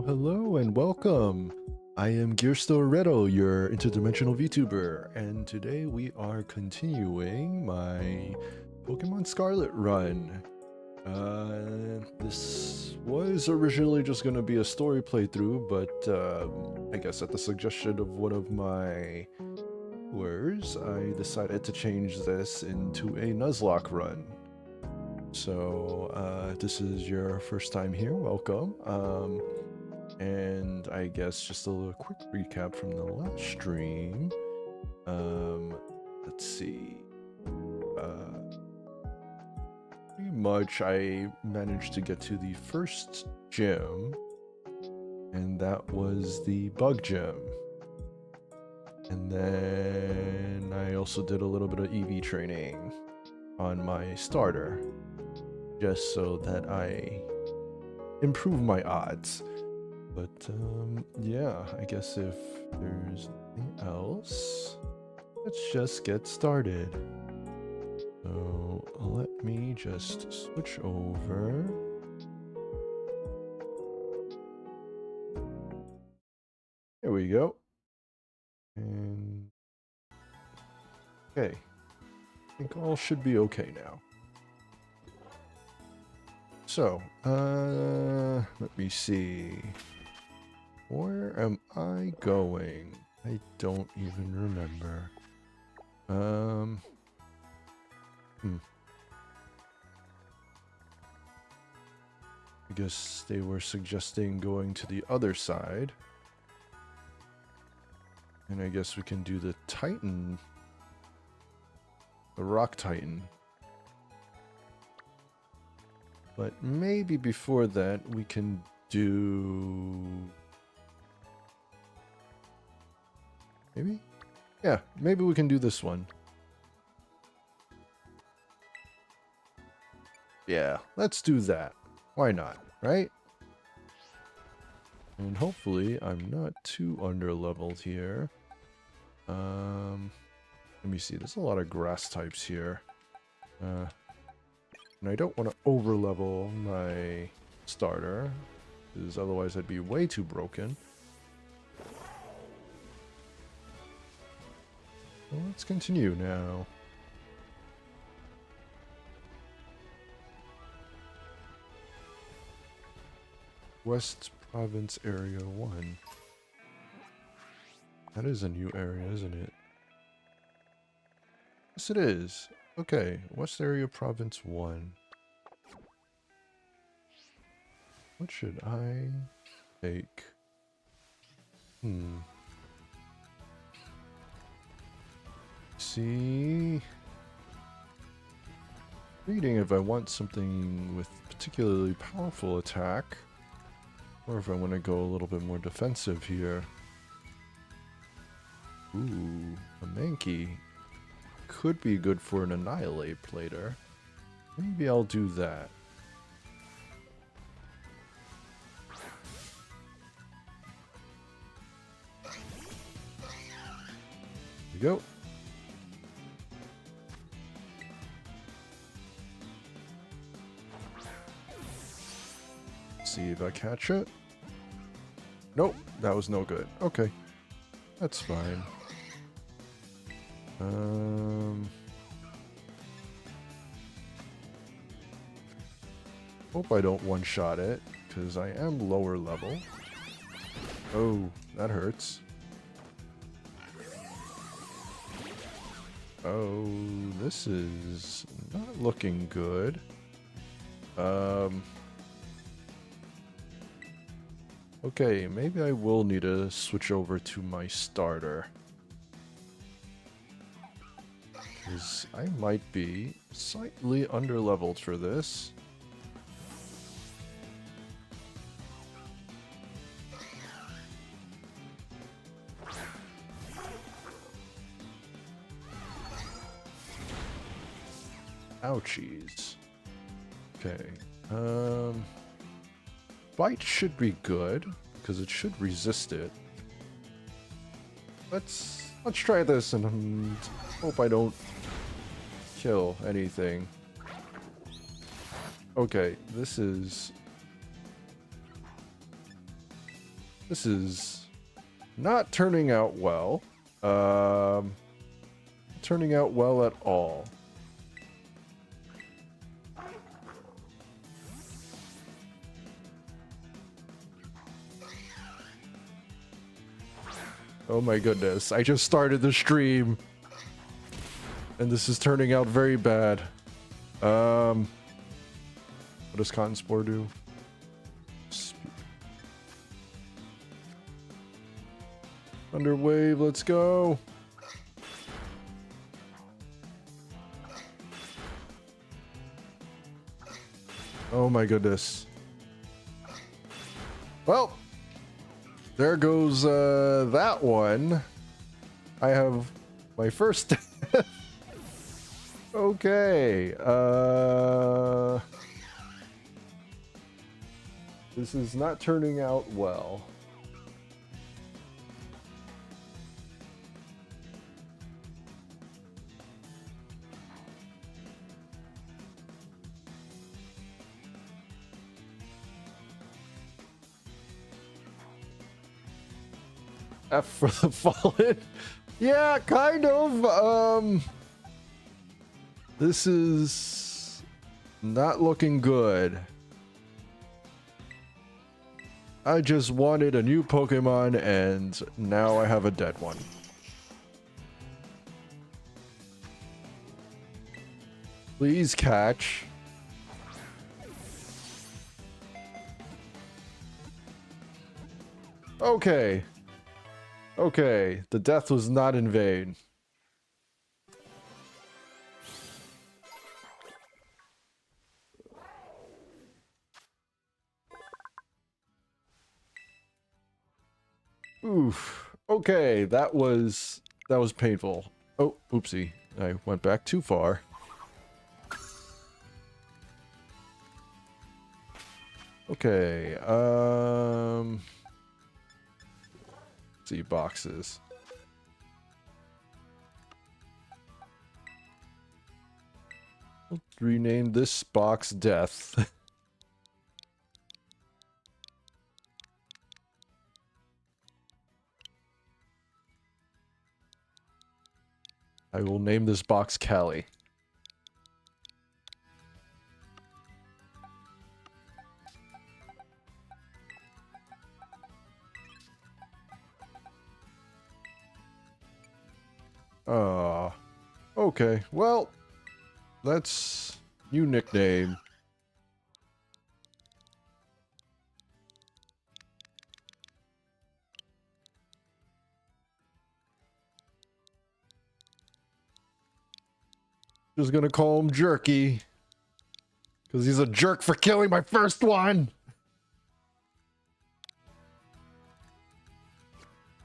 Hello, and welcome. I am Gierstur Rehto, your interdimensional VTuber, and today we are continuing my Pokemon Scarlet run. This was originally just going to be a story playthrough, but I guess at the suggestion of one of my viewers, I decided to change this into a Nuzlocke run. So, this is your first time here, welcome. And I guess just a little quick recap from the last stream. Let's see. Pretty much I managed to get to the first gym, and that was the bug gym. And then I also did a little bit of EV training on my starter, just so that I improve my odds. But yeah, I guess if there's nothing else, let's just get started. So let me just switch over. There we go. And okay, I think all should be okay now. So, let me see. Where am I going? I don't even remember. I guess they were suggesting going to the other side. And I guess we can do the Titan. The Rock Titan. But maybe before that we can do... Maybe? Yeah, maybe we can do this one. Yeah, let's do that. Why not, right? And hopefully I'm not too underleveled here. Let me see, there's a lot of grass types here. And I don't want to overlevel my starter, because otherwise I'd be way too broken. Well, let's continue now. West Province Area 1. That is a new area, isn't it? Yes, it is. Okay, West Area Province 1. What should I take? See, reading if I want something with particularly powerful attack, or if I want to go a little bit more defensive here. Ooh, a Mankey could be good for an Annihilate later. Maybe I'll do that. Here we go. See if I catch it. Nope, that was no good. Okay, that's fine. Hope I don't one-shot it, because I am lower level. Oh, that hurts. Oh, this is not looking good. Okay, maybe I will need to switch over to my starter. Because I might be slightly underleveled for this. Ouchies. Okay. Bite should be good, because it should resist it. Let's try this and hope I don't kill anything. Okay, this is This is not turning out well. Turning out well at all. Oh my goodness, I just started the stream and this is turning out very bad. What does Cotton Spore do? Thunder Wave, let's go. Oh my goodness. Well, there goes that one. I have my first death. Okay. This is not turning out well. F for the Fallen. Yeah, kind of. This is not looking good. I just wanted a new Pokemon and now I have a dead one. Please catch. Okay. Okay, the death was not in vain. Oof. Okay, that was painful. Oh, oopsie. I went back too far. Okay, see boxes. Let's rename this box Death. I will name this box Callie. Okay. Well, that's new nickname. Just gonna call him Jerky. Because he's a jerk for killing my first one.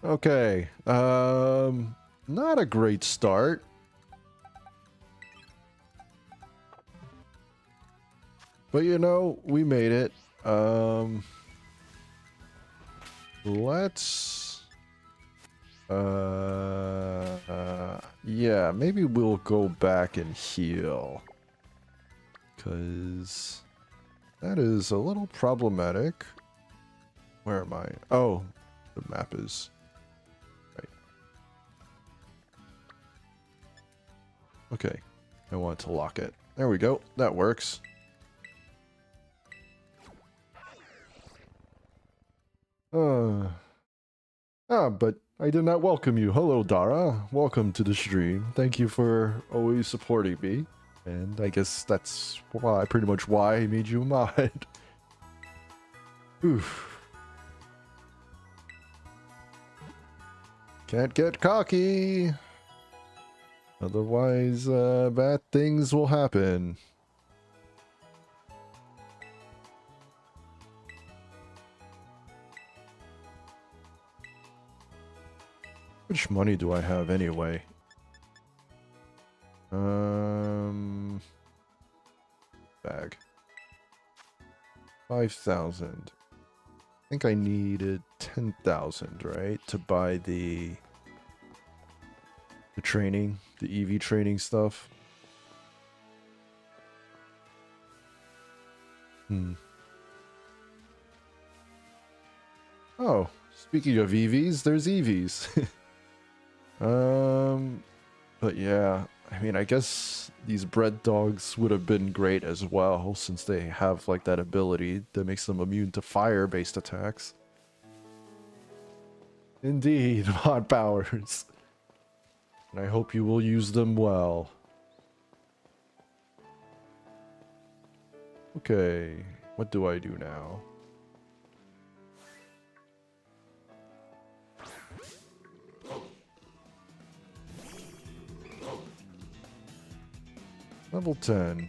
Okay. Not a great start. But you know, we made it. Let's yeah, maybe we'll go back and heal. 'Cause that is a little problematic. Where am I? Oh, the map is right. Okay. I want to lock it. There we go. That works. But I did not welcome you. Hello, Dara. Welcome to the stream. Thank you for always supporting me. And I guess that's why, pretty much why I made you a mod. Oof. Can't get cocky. Otherwise, bad things will happen. Which money do I have anyway? Bag. 5,000. I think I needed 10,000, right? To buy the training, the EV training stuff. Oh, Speaking of EVs, there's EVs. But yeah, I mean, I guess these bread dogs would have been great as well, since they have like that ability that makes them immune to fire-based attacks. Indeed, mod powers. And I hope you will use them well. Okay, what do I do now? Level 10.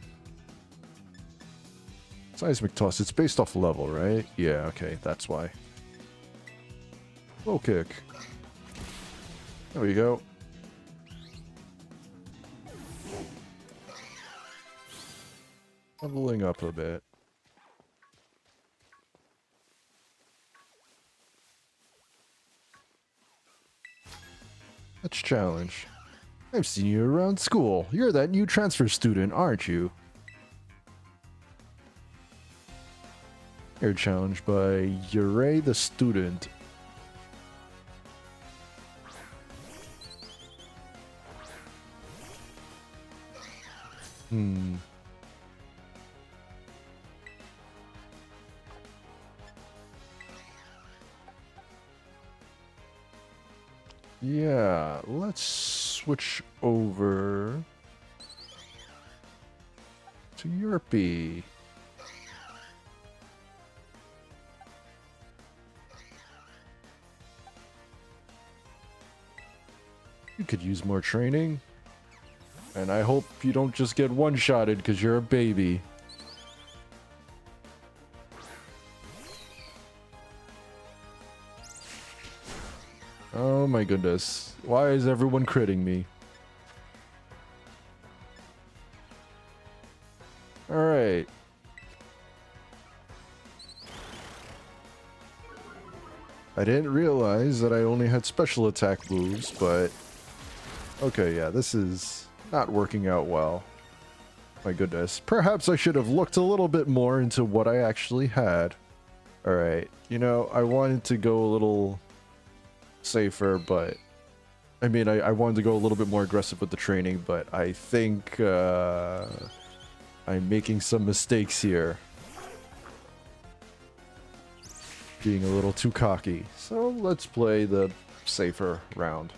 Seismic toss. It's based off level, right? Yeah, okay, that's why. Low kick. There we go. Leveling up a bit. Let's challenge. I've seen you around school. You're that new transfer student, aren't you? You're challenged by Yurei the student. Yeah, let's switch over to Yerpy. You could use more training. And I hope you don't just get one-shotted because you're a baby. Oh my goodness. Why is everyone critting me? Alright. I didn't realize that I only had special attack moves, but... Okay, yeah, this is not working out well. My goodness. Perhaps I should have looked a little bit more into what I actually had. Alright, you know, I wanted to go a little safer, but... I mean, I wanted to go a little bit more aggressive with the training, but I think I'm making some mistakes here. Being a little too cocky. So let's play the safer round.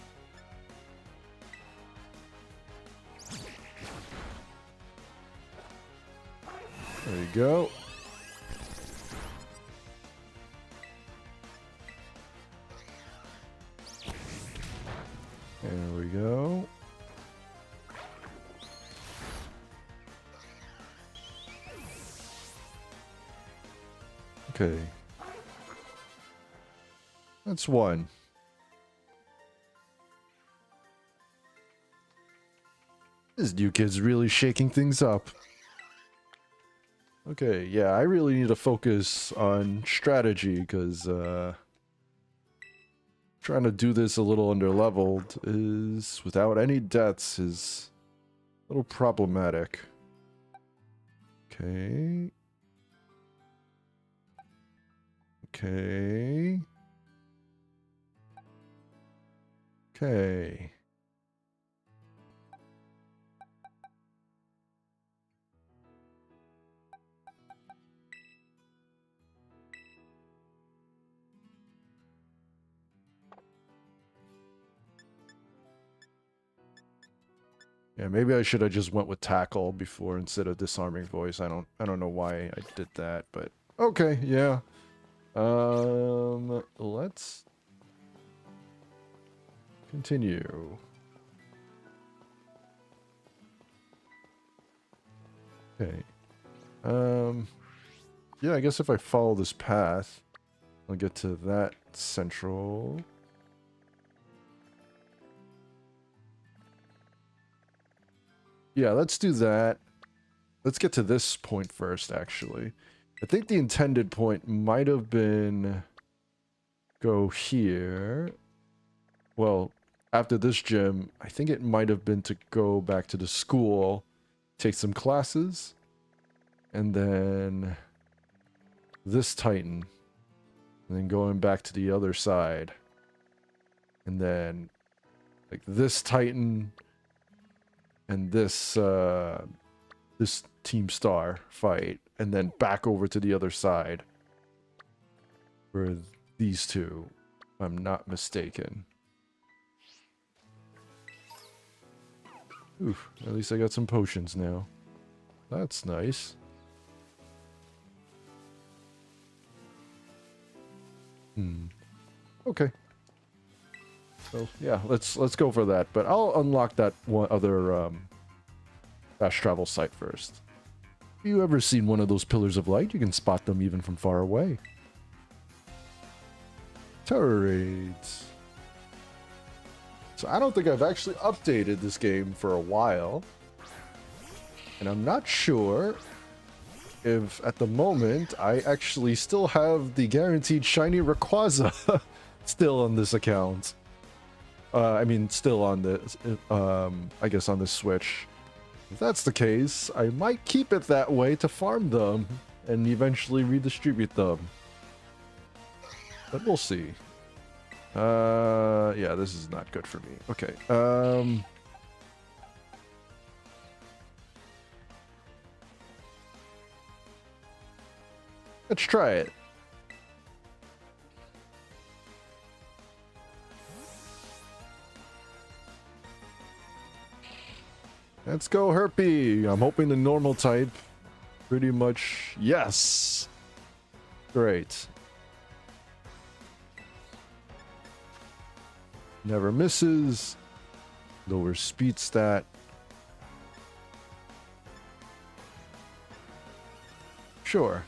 There you go. There we go. Okay. That's one. This new kid's really shaking things up. Okay, yeah, I really need to focus on strategy, because trying to do this a little under-leveled is, without any deaths, is a little problematic. Okay. Okay. Okay. Yeah, maybe I should have just went with tackle before instead of disarming voice. I don't know why I did that, but okay, yeah. Let's continue. Okay. Yeah, I guess if I follow this path, I'll get to that central. Yeah, let's do that. Let's get to this point first, actually. I think the intended point might have been go here. Well, after this gym, I think it might have been to go back to the school, take some classes, and then this Titan. And then going back to the other side. And then like this Titan and this this Team Star fight, and then back over to the other side for these two, if I'm not mistaken. Oof, at least I got some potions now. That's nice. Okay. So yeah, let's go for that. But I'll unlock that one other fast travel site first. Have you ever seen one of those pillars of light? You can spot them even from far away. Turrets. So I don't think I've actually updated this game for a while. And I'm not sure if at the moment I actually still have the guaranteed shiny Rayquaza still on this account. I mean, still on this, I guess on the Switch. If that's the case, I might keep it that way to farm them and eventually redistribute them. But we'll see. Yeah, this is not good for me. Okay, let's try it. Let's go, Herpy. I'm hoping the normal type. Pretty much, yes. Great. Never misses. Lower speed stat. Sure.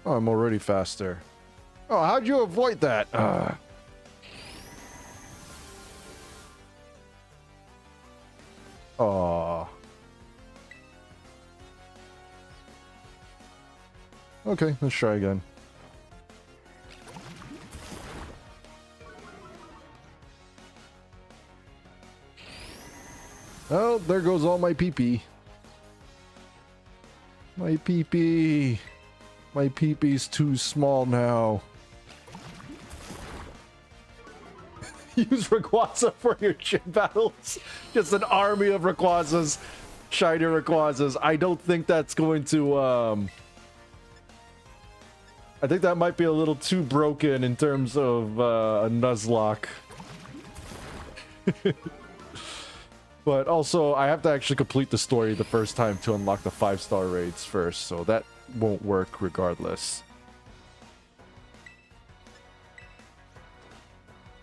Oh, I'm already faster. Oh, how'd you avoid that? Aww. Okay, let's try again. Oh, there goes all my pee-pee. My pee-pee. My pee-pee's too small now. Use Rayquaza for your gym battles. Just an army of Rayquazas. Shiny Rayquazas. I don't think that's going to, I think that might be a little too broken in terms of, a Nuzlocke. But also, I have to actually complete the story the first time to unlock the 5-star raids first, so that won't work regardless.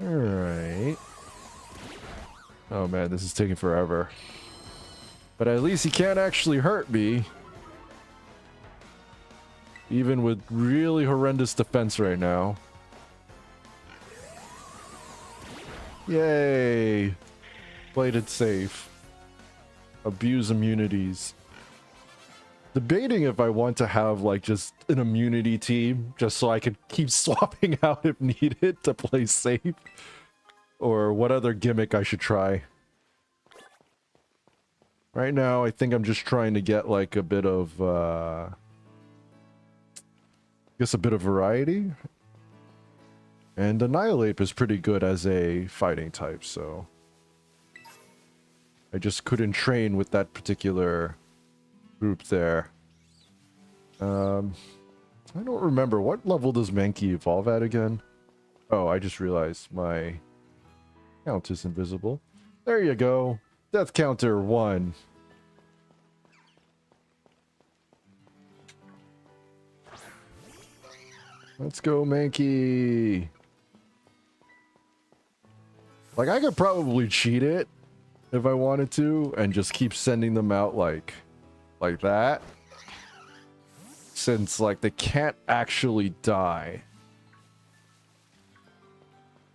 Alright. Oh man, this is taking forever. But at least he can't actually hurt me. Even with really horrendous defense right now. Yay! Played it safe. Abuse immunities. Debating if I want to have like just an immunity team just so I could keep swapping out if needed to play safe, or what other gimmick I should try. Right now I think I'm just trying to get like a bit of I guess a bit of variety, and Annihilate is pretty good as a fighting type, so I just couldn't train with that particular group there. I don't remember. What level does Mankey evolve at again? Oh, I just realized my count is invisible. There you go. Death counter 1. Let's go, Mankey. Like, I could probably cheat it if I wanted to and just keep sending them out like that, since like they can't actually die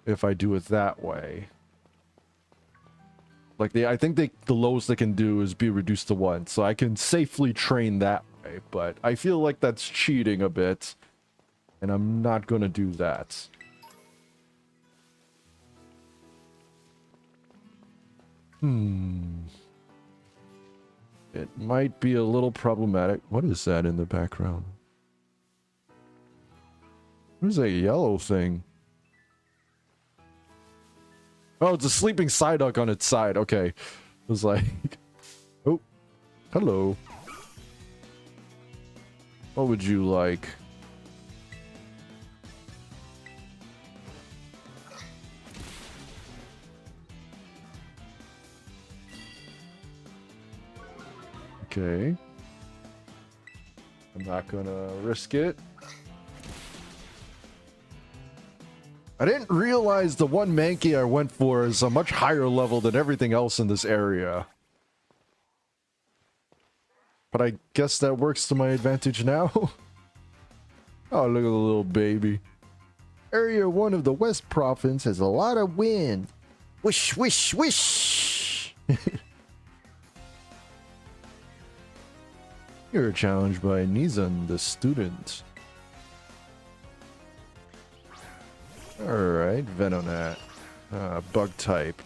if I do it that way. Like I think the lowest they can do is be reduced to 1, so I can safely train that way, but I feel like that's cheating a bit, and I'm not gonna do that. It might be a little problematic. What is that in the background? What is that yellow thing? Oh, it's a sleeping Psyduck on its side. Okay. It was like... Oh. Hello. What would you like? Okay. I'm not gonna risk it. I didn't realize the one Mankey I went for is a much higher level than everything else in this area. But I guess that works to my advantage now. Oh, look at the little baby. Area 1 of the West Province has a lot of wind. Wish, wish, wish! You're challenged by Nizan, the student. Alright, Venonat. Bug type.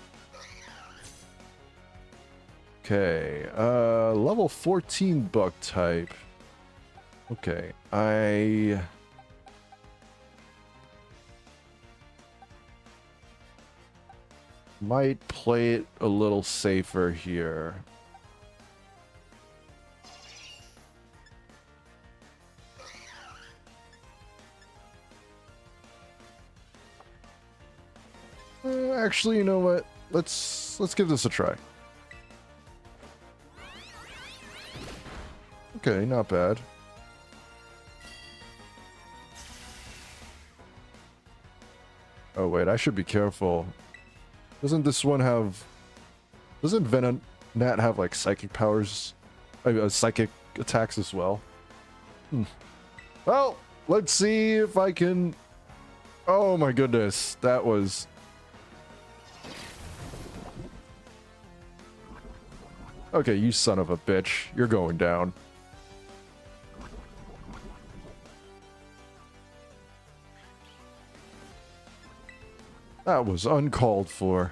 Okay, level 14 bug type. Okay, I might play it a little safer here. Actually, you know what? Let's give this a try. Okay, not bad. Oh wait, I should be careful. Doesn't this one have... Doesn't Venonat have like psychic powers? Psychic attacks as well? Well, let's see if I can... Oh my goodness, that was... Okay, you son of a bitch. You're going down. That was uncalled for.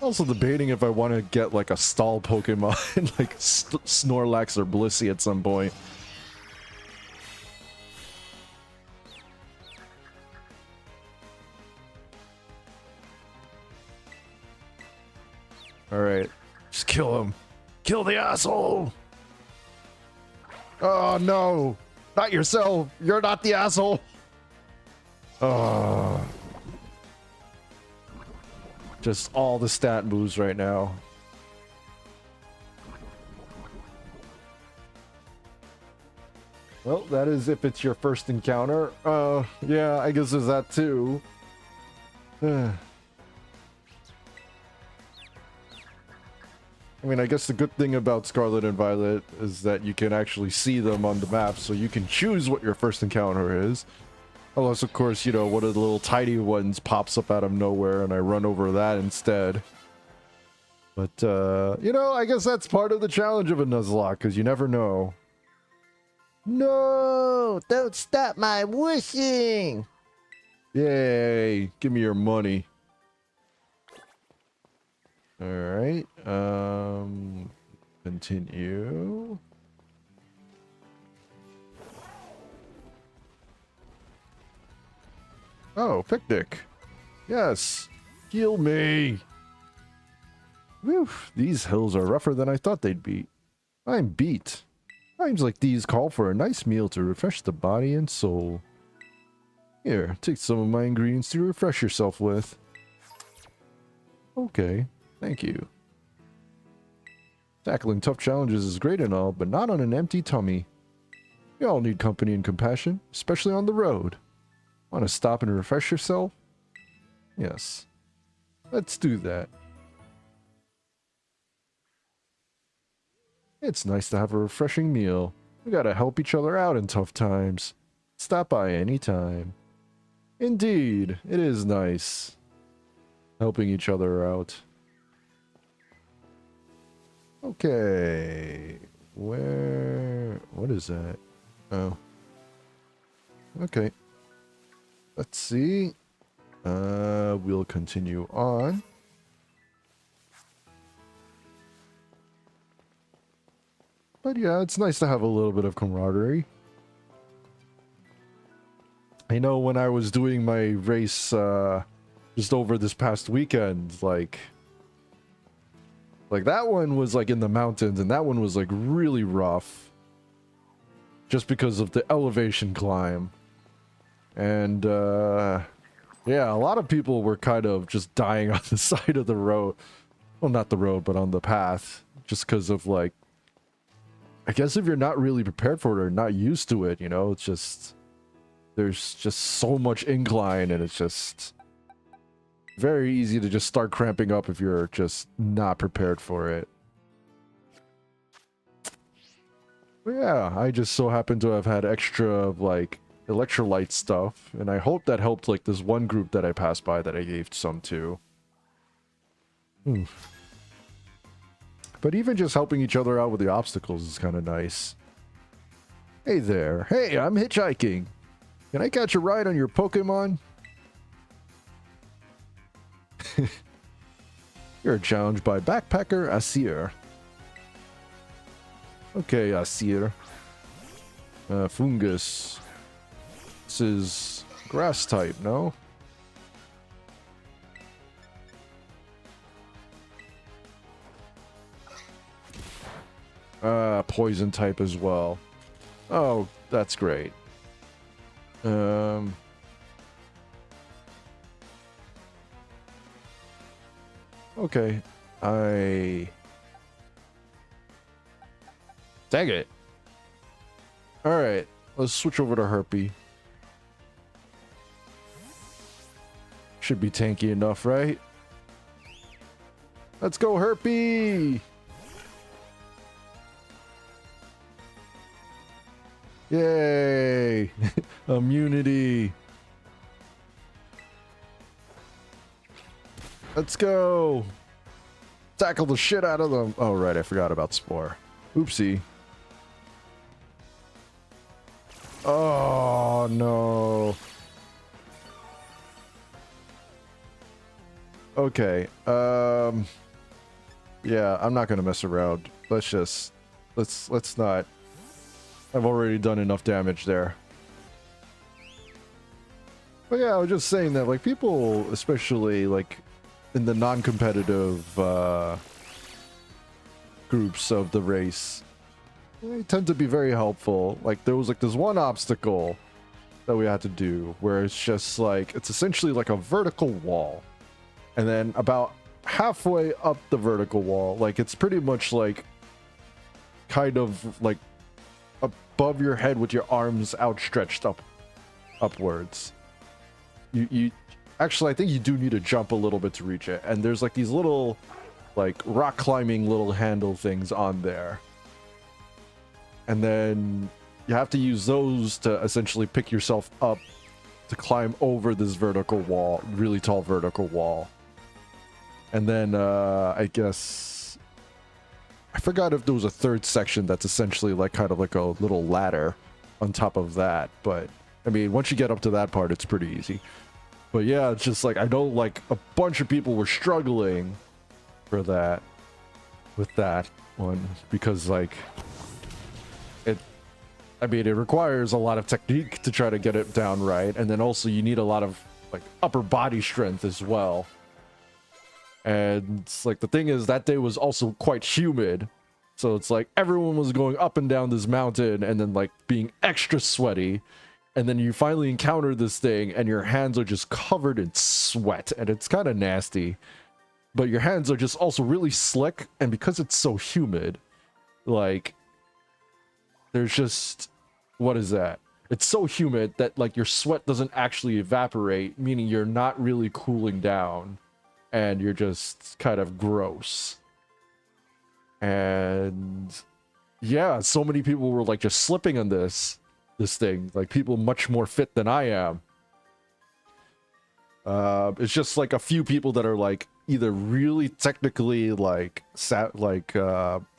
Also debating if I want to get like a stall Pokemon, like Snorlax or Blissey at some point. Alright, just kill him. Kill the asshole! Oh no! Not yourself! You're not the asshole! Oh. Just all the stat moves right now. Well, that is if it's your first encounter. Yeah, I guess there's that too. I mean, I guess the good thing about Scarlet and Violet is that you can actually see them on the map, so you can choose what your first encounter is. Unless, of course, you know, one of the little tiny ones pops up out of nowhere and I run over that instead. But, you know, I guess that's part of the challenge of a Nuzlocke, because you never know. No! Don't stop my wishing! Yay! Give me your money. Alright, continue. Oh, picnic. Yes. Heal me. Whew, these hills are rougher than I thought they'd be. I'm beat. Times like these call for a nice meal to refresh the body and soul. Here, take some of my ingredients to refresh yourself with. Okay. Thank you. Tackling tough challenges is great and all, but not on an empty tummy. We all need company and compassion, especially on the road. Want to stop and refresh yourself? Yes. Let's do that. It's nice to have a refreshing meal. We gotta help each other out in tough times. Stop by anytime. Indeed, it is nice. Helping each other out. Okay, what is that? Oh. Okay. Let's see. We'll continue on. But yeah, it's nice to have a little bit of camaraderie. I know when I was doing my race just over this past weekend, like that one was like in the mountains, and that one was like really rough. Just because of the elevation climb. And yeah, a lot of people were kind of just dying on the side of the road. Well, not the road, but on the path. Just because of, like, I guess if you're not really prepared for it or not used to it, you know, it's just, there's just so much incline, and it's just very easy to just start cramping up if you're just not prepared for it. But yeah, I just so happen to have had extra, like, electrolyte stuff, and I hope that helped, like, this one group that I passed by that I gave some to. But even just helping each other out with the obstacles is kind of nice. Hey there. Hey, I'm hitchhiking. Can I catch a ride on your Pokemon? You're challenged by Backpacker Asir. Okay, Asir. Fungus. This is grass type, no? Poison type as well. Oh, that's great. Okay. Dang it. Alright, let's switch over to Herpy. Should be tanky enough, right? Let's go, Herpy! Yay! Immunity! Let's go! Tackle the shit out of them! Oh, right, I forgot about Spore. Oopsie. Oh, no. Okay, yeah, I'm not gonna mess around. Let's not. I've already done enough damage there. But yeah, I was just saying that, like, people, especially, like, in the non-competitive, groups of the race, they tend to be very helpful. Like, there was, like, this one obstacle that we had to do, where it's just, like, it's essentially like a vertical wall. And then about halfway up the vertical wall, like, it's pretty much, like, kind of, like, above your head with your arms outstretched upwards. You actually, I think you do need to jump a little bit to reach it. And there's, like, these little, like, rock climbing little handle things on there. And then you have to use those to essentially pick yourself up to climb over this vertical wall, really tall vertical wall. And then, I guess, I forgot if there was a third section that's essentially like kind of like a little ladder on top of that. But, I mean, once you get up to that part, it's pretty easy. But yeah, it's just like, I know like a bunch of people were struggling for that, with that one, because like, I mean, it requires a lot of technique to try to get it down right. And then also you need a lot of like upper body strength as well. And it's like, the thing is, that day was also quite humid. So it's like everyone was going up and down this mountain and then like being extra sweaty. And then you finally encounter this thing and your hands are just covered in sweat. And it's kind of nasty. But your hands are just also really slick. And because it's so humid, like, there's just, what is that? It's so humid that like your sweat doesn't actually evaporate, meaning you're not really cooling down. And you're just kind of gross. And yeah, so many people were like just slipping on this thing. Like people much more fit than I am. It's just like a few people that are like either really technically like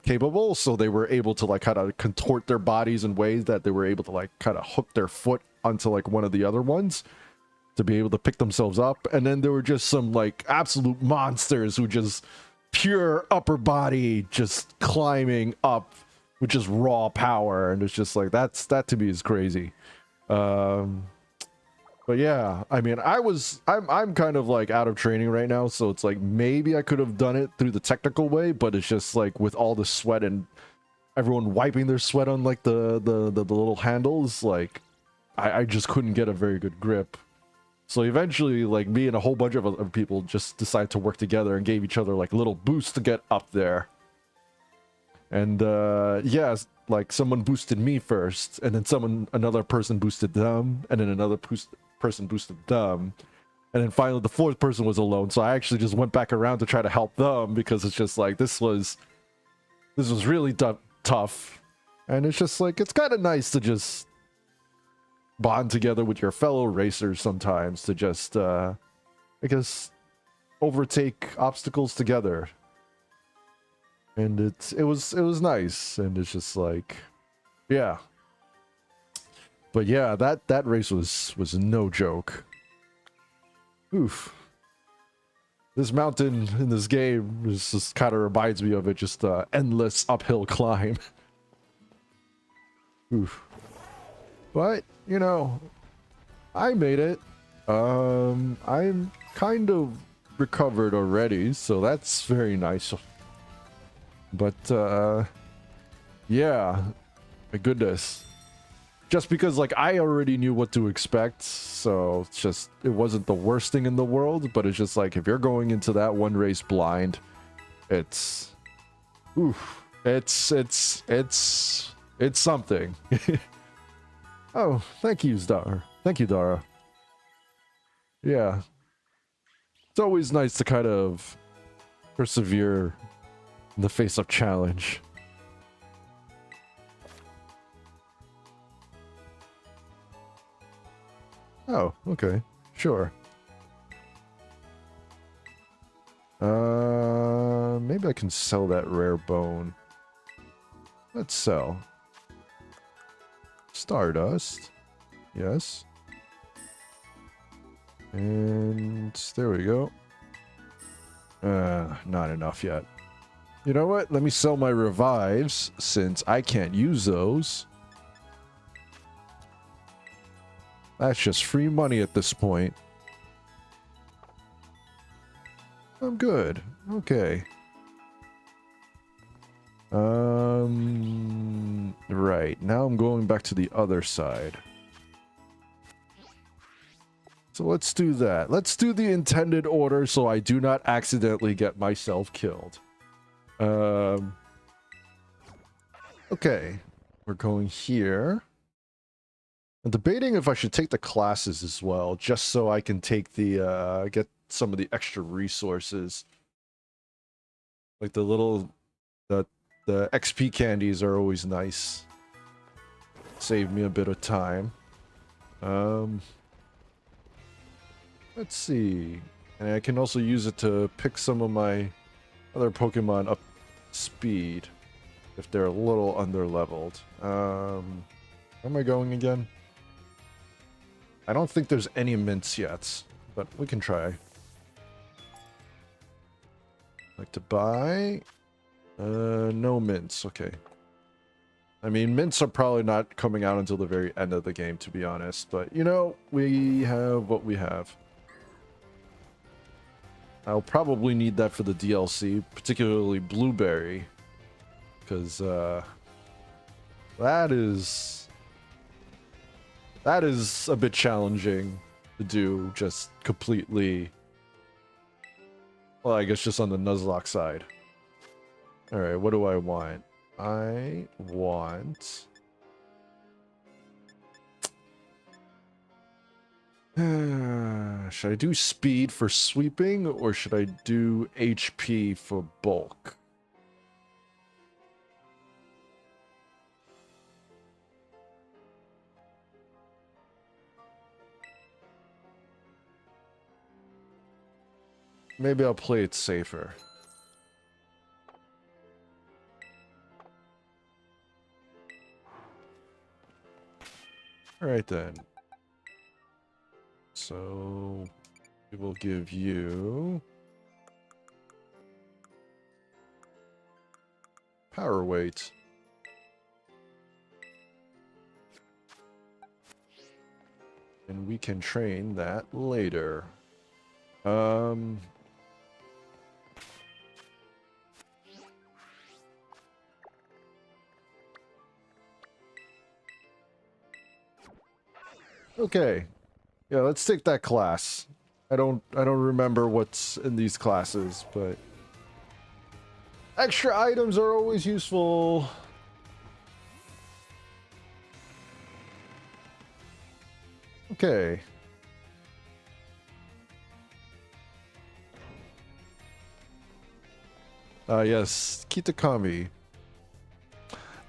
capable, so they were able to like kind of contort their bodies in ways that they were able to like kind of hook their foot onto like one of the other ones to be able to pick themselves up. And then there were just some like absolute monsters who just pure upper body just climbing up with just raw power, and it's just like that to me is crazy. But yeah, I mean, I'm kind of like out of training right now, so it's like maybe I could have done it through the technical way, but it's just like with all the sweat and everyone wiping their sweat on like the little handles, like I just couldn't get a very good grip. So eventually, like, me and a whole bunch of other people just decided to work together and gave each other like little boosts to get up there. And yeah, like someone boosted me first, and then another person boosted them, and then another person boosted them, and then finally the fourth person was alone. So I actually just went back around to try to help them, because it's just like this was really tough, and it's just like it's kind of nice to just bond together with your fellow racers sometimes to just I guess overtake obstacles together. And it was nice, and it's just like, yeah. But yeah, that race was no joke. Oof. This mountain in this game just kind of reminds me of it, just endless uphill climb. Oof. But, you know, I made it. I'm kind of recovered already, so that's very nice. But, yeah, my goodness. Just because, like, I already knew what to expect, so it's just, it wasn't the worst thing in the world, but it's just like, if you're going into that one race blind, it's, oof, it's something. Oh, thank you, Dara. Thank you, Dara. Yeah. It's always nice to kind of persevere in the face of challenge. Oh, okay. Sure. Maybe I can sell that rare bone. Let's sell. Stardust. Yes. And there we go. Not enough yet. You know what? Let me sell my revives, since I can't use those. That's just free money at this point. I'm good. Okay. Right. Now I'm going back to the other side. So let's do that. Let's do the intended order so I do not accidentally get myself killed. Okay. We're going here. I'm debating if I should take the classes as well, just so I can take the, get some of the extra resources. Like the little, the XP candies are always nice. Save me a bit of time. Let's see. And I can also use it to pick some of my other Pokemon up speed if they're a little under-leveled. Where am I going again? I don't think there's any mints yet, but we can try. Like to buy? No mints. Okay. I mean, mints are probably not coming out until the very end of the game, to be honest. But, you know, we have what we have. I'll probably need that for the DLC, particularly Blueberry. Because, that is a bit challenging to do, just completely... Well, I guess just on the Nuzlocke side. Alright, what do I want? I want... should I do speed for sweeping, or should I do HP for bulk? Maybe I'll play it safer. Alright then. So we will give you power weight. And we can train that later. Okay. Yeah, let's take that class. I don't remember what's in these classes, but extra items are always useful. Okay. Yes, Kitakami.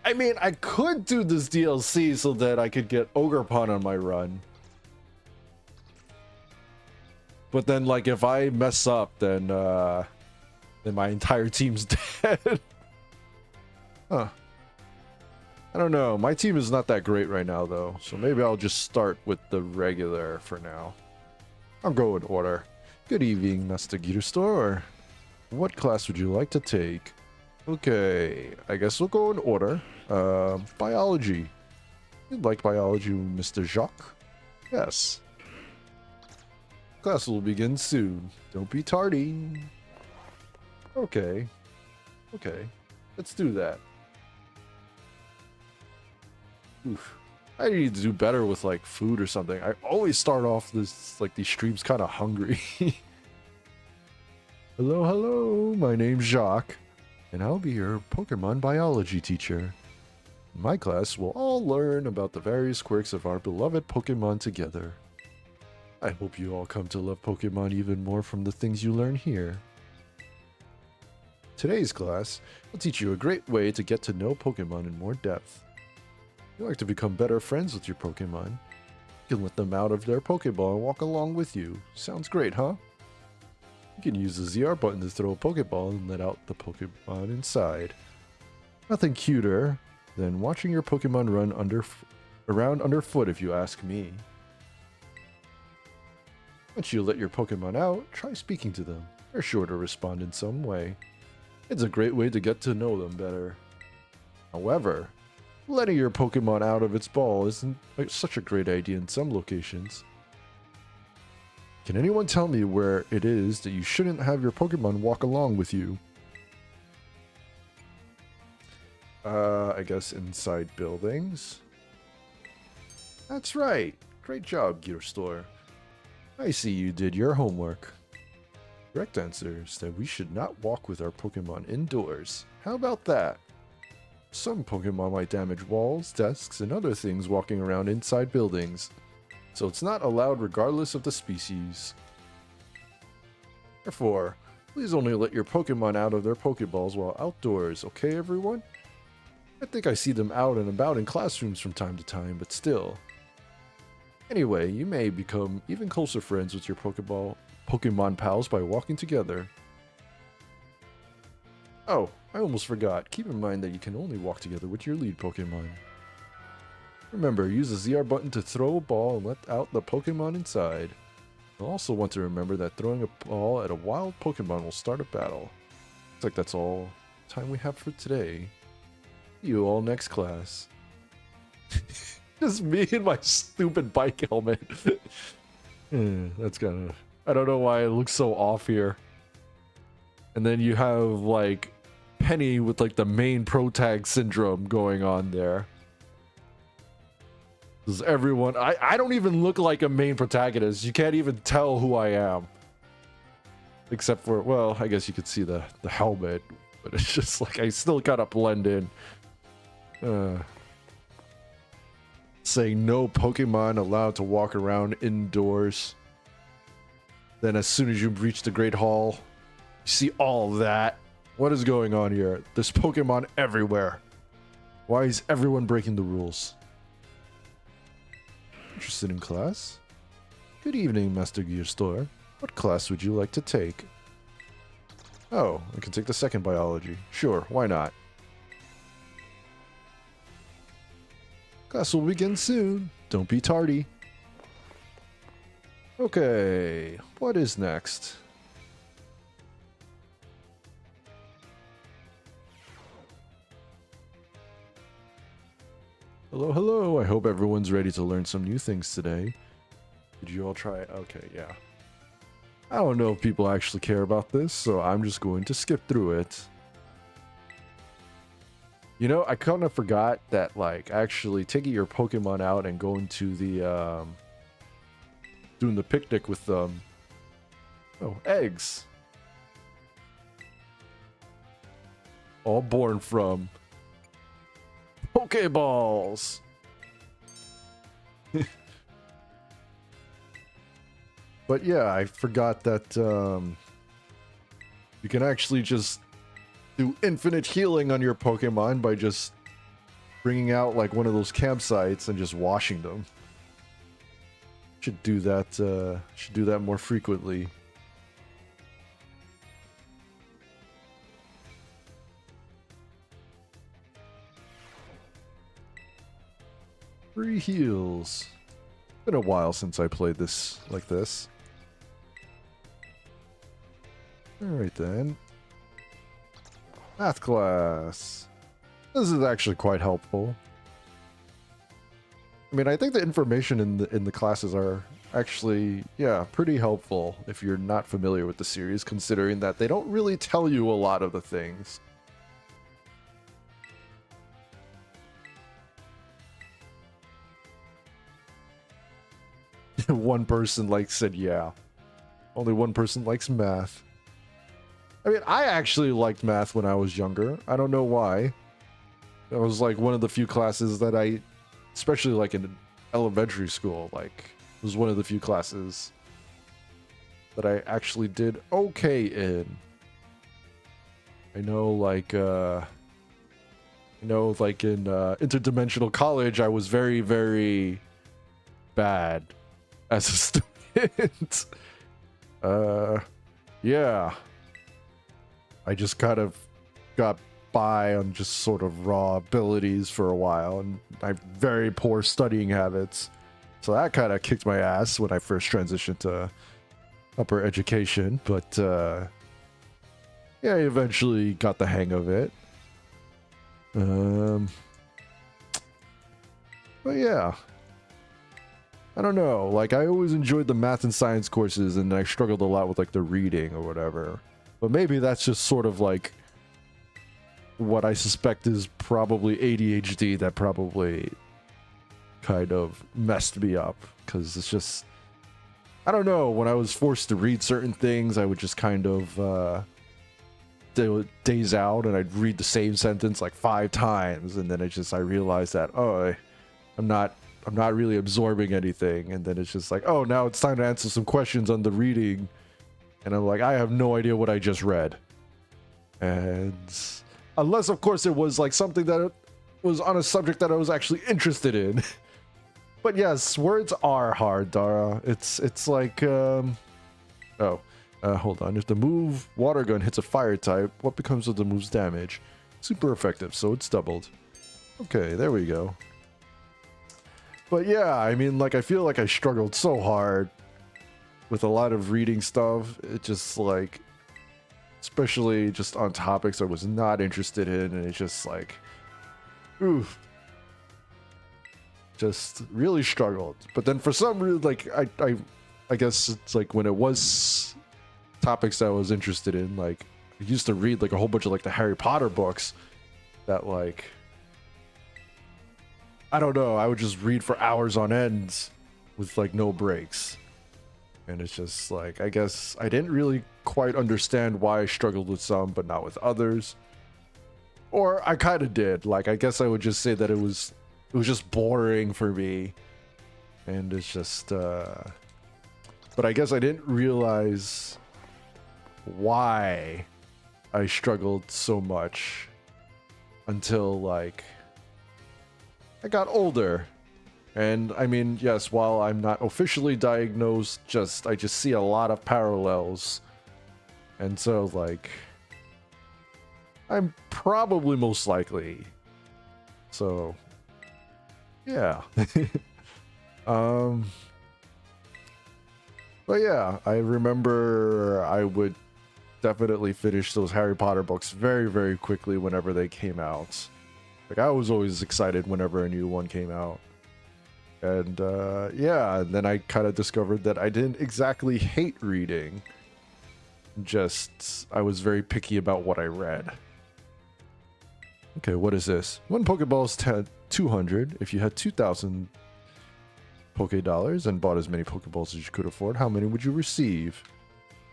I mean, I could do this DLC so that I could get Ogerpon on my run. But then, like, if I mess up, then my entire team's dead. Huh. I don't know. My team is not that great right now, though. So maybe I'll just start with the regular for now. I'll go in order. Good evening, Master Gierstur. What class would you like to take? Okay, I guess we'll go in order. Biology. You'd like biology, Mr. Jacques? Yes. Class will begin soon. Don't be tardy. Okay. Okay. Let's do that. Oof. I need to do better with, like, food or something. I always start off this, like, these streams kind of hungry. Hello, hello. My name's Jacques, and I'll be your Pokemon biology teacher. In my class, we'll all learn about the various quirks of our beloved Pokemon together. I hope you all come to love Pokemon even more from the things you learn here. Today's class will teach you a great way to get to know Pokemon in more depth. You like to become better friends with your Pokemon. You can let them out of their Pokeball and walk along with you. Sounds great, huh? You can use the ZR button to throw a Pokeball and let out the Pokemon inside. Nothing cuter than watching your Pokemon run around underfoot, if you ask me. Once you let your Pokemon out, try speaking to them. They're sure to respond in some way. It's a great way to get to know them better. However, letting your Pokemon out of its ball isn't such a great idea in some locations. Can anyone tell me where it is that you shouldn't have your Pokemon walk along with you? I guess inside buildings. That's right. Great job, Gierstur. I see you did your homework. Correct answer is that we should not walk with our Pokemon indoors. How about that? Some Pokemon might damage walls, desks, and other things walking around inside buildings, so it's not allowed regardless of the species. Therefore, please only let your Pokemon out of their Pokeballs while outdoors, okay everyone? I think I see them out and about in classrooms from time to time, but still. Anyway, you may become even closer friends with your Pokemon pals by walking together. Oh, I almost forgot. Keep in mind that you can only walk together with your lead Pokemon. Remember, use the ZR button to throw a ball and let out the Pokemon inside. You'll also want to remember that throwing a ball at a wild Pokemon will start a battle. Looks like that's all the time we have for today. See you all next class. Just me and my stupid bike helmet. That's kind of... I don't know why it looks so off here. And then you have, like, Penny with, like, the main protag syndrome going on there. Does everyone... I don't even look like a main protagonist. You can't even tell who I am. Except for... Well, I guess you could see the helmet. But it's just like, I still kind of blend in. Saying no Pokemon allowed to walk around indoors. Then as soon as you reach the Great Hall, you see all of that. What is going on here? There's Pokemon everywhere. Why is everyone breaking the rules? Interested in class? Good evening, Master Gierstur. What class would you like to take? Oh, I can take the second biology. Sure, why not? Class will begin soon. Don't be tardy. Okay, what is next? Hello, hello. I hope everyone's ready to learn some new things today. you all try it? Okay, yeah. I don't know if people actually care about this, so I'm just going to skip through it. You know, I kind of forgot that, like, actually taking your Pokemon out and going to the, doing the picnic with them. Oh, eggs. All born from Pokeballs. But yeah, I forgot that you can actually just do infinite healing on your Pokemon by just bringing out like one of those campsites and just washing them. Should do that more frequently. Free heals. Been a while since I played this like this. Alright then. Math class. This is actually quite helpful. I mean, I think the information in the classes are actually, yeah, pretty helpful if you're not familiar with the series, considering that they don't really tell you a lot of the things. One person said yeah. Only one person likes math. I mean, I actually liked math when I was younger. I don't know why. That was like one of the few classes that I, especially like in elementary school, like it was one of the few classes that I actually did okay in. I know like in interdimensional college, I was very, very bad as a student. Yeah. I just kind of got by on just sort of raw abilities for a while, and I have very poor studying habits. So that kind of kicked my ass when I first transitioned to upper education, but yeah, I eventually got the hang of it. But yeah. I don't know, like I always enjoyed the math and science courses, and I struggled a lot with like the reading or whatever. But maybe that's just sort of like what I suspect is probably ADHD that probably kind of messed me up, because it's just, I don't know, when I was forced to read certain things, I would just kind of daze out, and I'd read the same sentence like 5 times, and then I realized that, oh, I'm not really absorbing anything, and then it's just like, oh, now it's time to answer some questions on the reading, and I'm like, I have no idea what I just read. And unless of course it was like something that was on a subject that I was actually interested in. But yes, words are hard, Dara. It's like hold on. If the move water gun hits a fire type, what becomes of the move's damage? Super effective, so it's doubled. Okay, there we go. But yeah, I mean, like, I feel like I struggled so hard with a lot of reading stuff. It just, like, especially just on topics I was not interested in, and it's just, like, oof. Just really struggled. But then for some reason, like, I guess it's, like, when it was topics I was interested in, like, I used to read, like, a whole bunch of, like, the Harry Potter books that, like, I don't know, I would just read for hours on end with like no breaks. And it's just like, I guess I didn't really quite understand why I struggled with some but not with others. Or I kind of did. Like, I guess I would just say that it was just boring for me. And it's just but I guess I didn't realize why I struggled so much until like I got older. And I mean, yes, while I'm not officially diagnosed, I just see a lot of parallels. And so like I'm probably most likely. So yeah. But yeah, I remember I would definitely finish those Harry Potter books very, very quickly whenever they came out. Like, I was always excited whenever a new one came out. And yeah, and then I kind of discovered that I didn't exactly hate reading. Just, I was very picky about what I read. Okay, what is this? One Pokeball is 200. If you had 2,000 Poké Dollars and bought as many Pokeballs as you could afford, how many would you receive?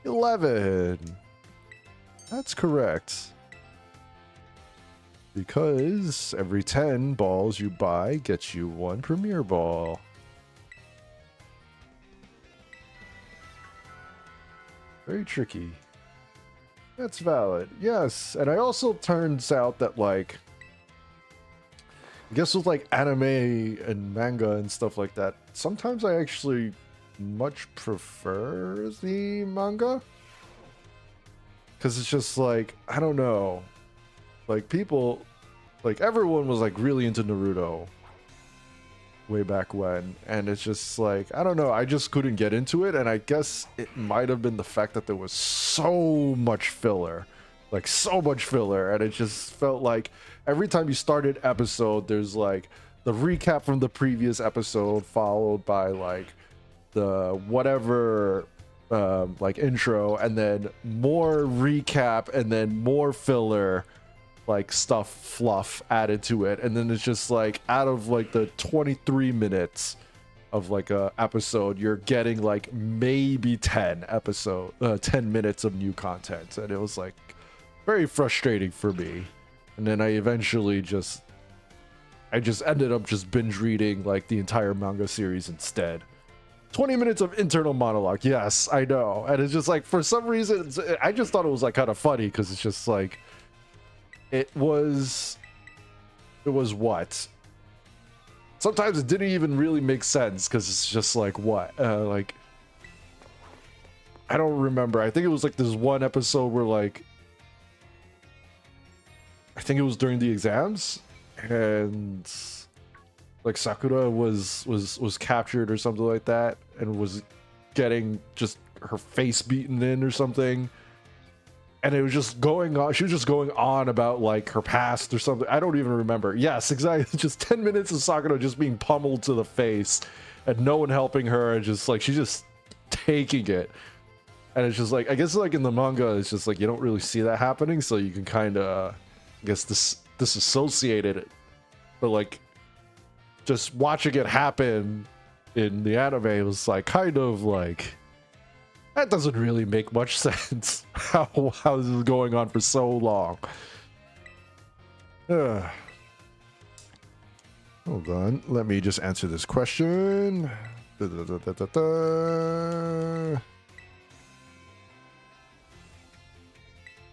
11. That's correct. Because every 10 balls you buy gets you one Premier Ball. Very tricky. That's valid. Yes, and I also turns out that, like, I guess with like anime and manga and stuff like that, sometimes I actually much prefer the manga. Because it's just like, I don't know. Like people, like everyone was like really into Naruto way back when. And it's just like, I don't know. I just couldn't get into it. And I guess it might have been the fact that there was so much filler. Like so much filler. And it just felt like every time you started episode, there's like the recap from the previous episode followed by like the whatever like intro, and then more recap, and then more filler like stuff fluff added to it, and then it's just like out of like the 23 minutes of like a episode, you're getting like maybe 10 minutes of new content, and it was like very frustrating for me. And then I eventually just ended up just binge reading like the entire manga series instead. 20 minutes of internal monologue. Yes, I know. And it's just like, for some reason, I just thought it was like kind of funny because it's just like, it was what? Sometimes it didn't even really make sense because it's just like, what? Like, I don't remember. I think it was like this one episode where like, I think it was during the exams, and like Sakura was captured or something like that, and was getting just her face beaten in or something, and it was just going on. She was just going on about like her past or something. I don't even remember. Yes, exactly. Just 10 minutes of Sakura just being pummeled to the face, and no one helping her, and just like she's just taking it. And it's just like, I guess like in the manga, it's just like you don't really see that happening, so you can kind of, I guess, disassociate it, but like just watching it happen in the anime was like kind of like, that doesn't really make much sense. how this is going on for so long. Hold on, let me just answer this question.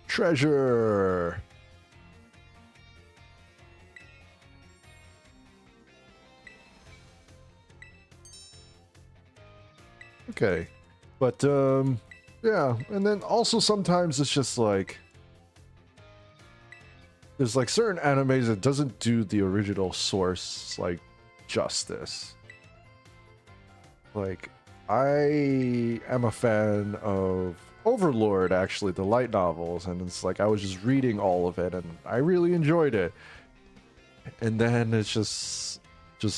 Treasure. Okay, but yeah, and then also sometimes it's just like there's like certain animes that doesn't do the original source like justice. Like, I am a fan of Overlord, actually, the light novels, and it's like I was just reading all of it and I really enjoyed it. And then it's just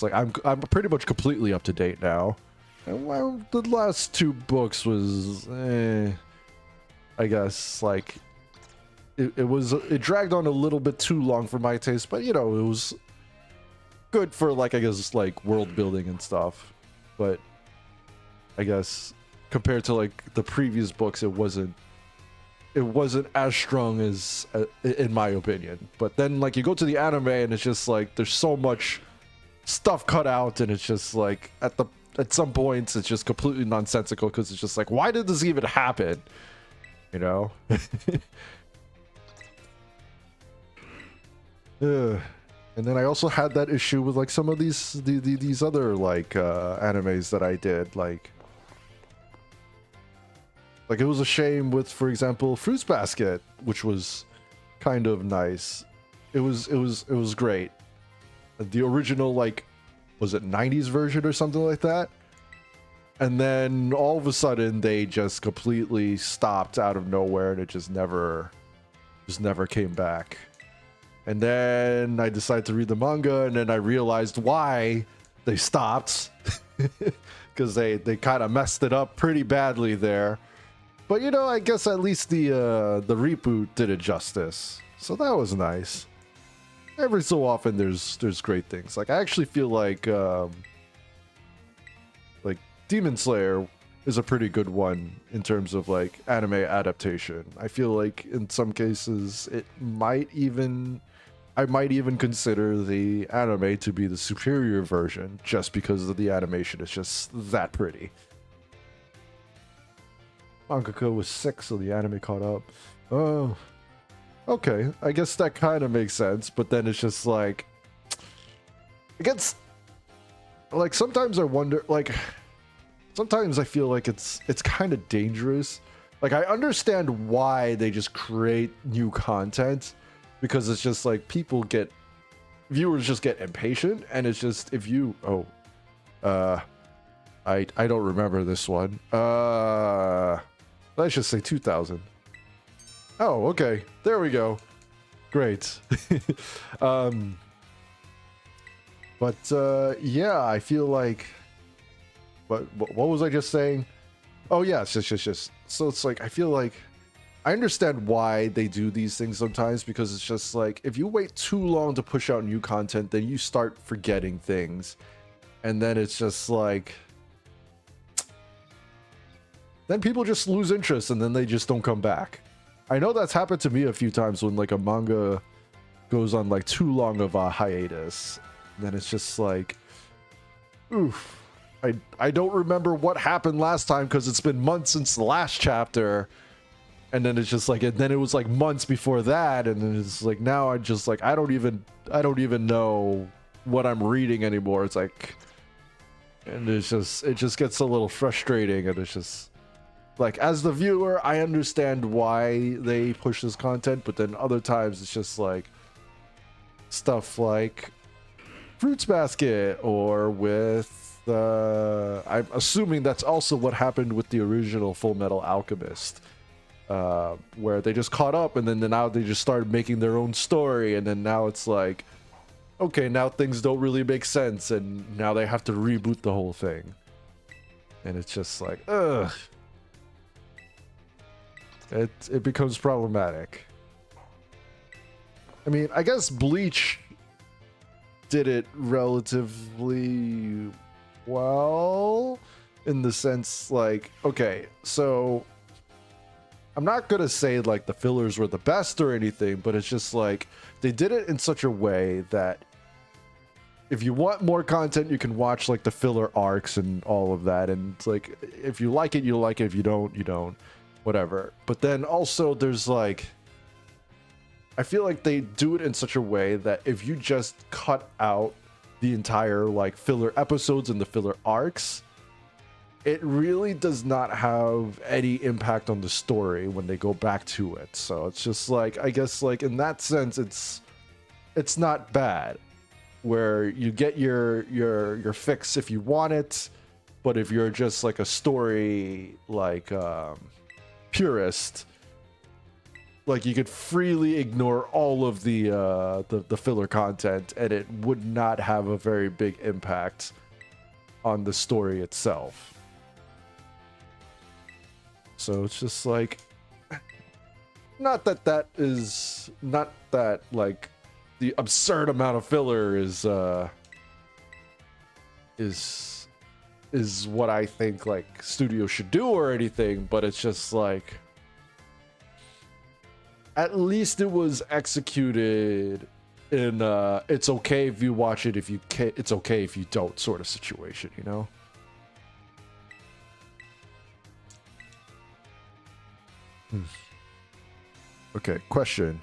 like I'm pretty much completely up to date now. And well, the last two books was, I guess, like, it dragged on a little bit too long for my taste, but, you know, it was good for, like, I guess, like, world building and stuff. But I guess compared to, like, the previous books, it wasn't as strong as, in my opinion. But then, like, you go to the anime and it's just, like, there's so much stuff cut out, and it's just, like, at some points, it's just completely nonsensical because it's just like, why did this even happen? You know? And then I also had that issue with like some of these other like animes that I did. Like it was a shame with, for example, Fruits Basket, which was kind of nice. It was great. The original, like, was it 90s version or something like that? And then all of a sudden they just completely stopped out of nowhere, and it just never came back. And then I decided to read the manga, and then I realized why they stopped because they kind of messed it up pretty badly there. But you know, I guess at least the reboot did it justice, so that was nice. Every so often there's great things. Like I actually feel like Demon Slayer is a pretty good one in terms of like anime adaptation. I feel like in some cases I might even consider the anime to be the superior version just because of the animation is just that pretty. Mangaka was 6, so the anime caught up. Oh, okay. I guess that kind of makes sense, but then it's just like, it gets like sometimes I wonder, like sometimes I feel like it's kind of dangerous. Like I understand why they just create new content, because it's just like viewers just get impatient, and it's just if you I don't remember this one. Let's just say 2000. Oh, okay. There we go. Great. Yeah, I feel like what was I just saying? Oh yeah, it's just so it's like I feel like I understand why they do these things sometimes, because it's just like if you wait too long to push out new content, then you start forgetting things, and then it's just like then people just lose interest and then they just don't come back. I know that's happened to me a few times when like a manga goes on like too long of a hiatus. And then it's just like, oof. I don't remember what happened last time because it's been months since the last chapter. And then it's just like, and then it was like months before that. And then it's like, now I just like, I don't even know what I'm reading anymore. It's like, and it just gets a little frustrating, and it's just, like, as the viewer, I understand why they push this content, but then other times it's just like stuff like Fruits Basket, or with I'm assuming that's also what happened with the original Full Metal Alchemist, where they just caught up and then now they just started making their own story, and then now it's like, okay, now things don't really make sense, and now they have to reboot the whole thing, and it's just like, ugh. It becomes problematic. I mean, I guess Bleach did it relatively well, in the sense like, okay, so I'm not gonna say like the fillers were the best or anything, but it's just like they did it in such a way that if you want more content, you can watch like the filler arcs and all of that, and it's like if you like it, you like it. If you don't, you don't. Whatever. But then also there's like, I feel like they do it in such a way that if you just cut out the entire like filler episodes and the filler arcs, it really does not have any impact on the story when they go back to it. So it's just like, I guess like in that sense it's not bad, where you get your fix if you want it, but if you're just like a story like purist, like you could freely ignore all of the filler content and it would not have a very big impact on the story itself. So it's just like, not that like the absurd amount of filler is what I think like studios should do or anything, but it's just like, at least it was executed in it's okay if you watch it, if you can't, it's okay if you don't sort of situation, you know? Okay, question.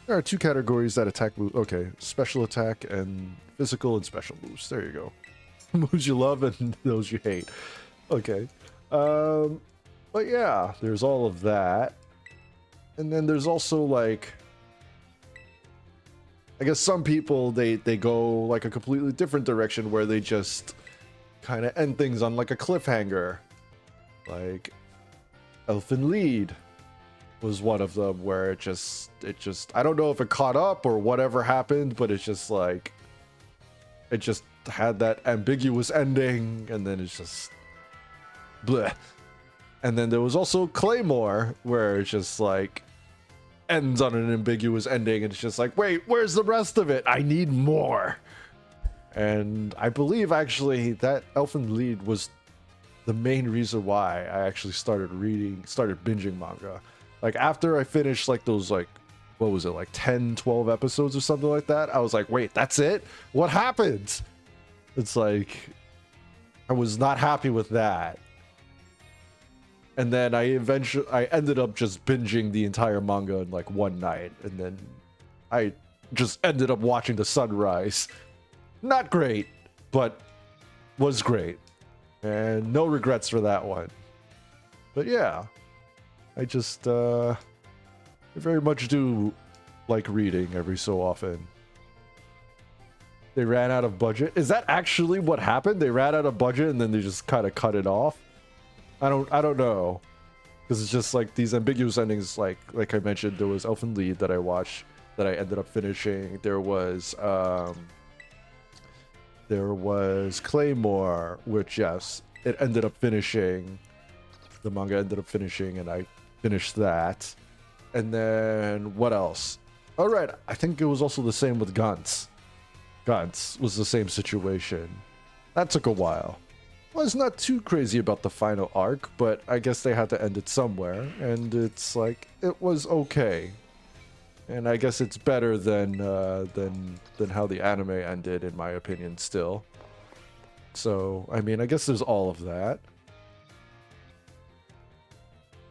There are 2 categories that attack moves. Okay, special attack and physical and special moves. There you go. Moves you love and those you hate. Okay. But yeah, there's all of that. And then there's also like, I guess some people, they go like a completely different direction where they just kind of end things on like a cliffhanger. Like Elfen Lied was one of them, where it just I don't know if it caught up or whatever happened, but it's just like it just had that ambiguous ending, and then it's just bleh. And then there was also Claymore, where it's just like ends on an ambiguous ending, and it's just like, wait, where's the rest of it? I need more. And I believe actually that Elfen Lied was the main reason why I actually started binging manga. Like after I finished like those like, what was it, like 10, 12 episodes or something like that, I was like, wait, that's it? What happened? It's like, I was not happy with that. And then I ended up just binging the entire manga in like one night. And then I just ended up watching the sunrise. Not great, but was great. And no regrets for that one. But yeah, I just I very much do like reading every so often. They ran out of budget. Is that actually what happened? They ran out of budget and then they just kind of cut it off? I don't know. Because it's just like these ambiguous endings, like I mentioned, there was Elfen Lied that I watched that I ended up finishing. There was Claymore, which yes, it ended up finishing. The manga ended up finishing and I finished that. And then what else? All right, I think it was also the same with Gantz. Gantz was the same situation. That took a while. Was not too crazy about the final arc, but I guess they had to end it somewhere, and it's like it was okay. And I guess it's better than how the anime ended, in my opinion, still. So, I mean, I guess there's all of that.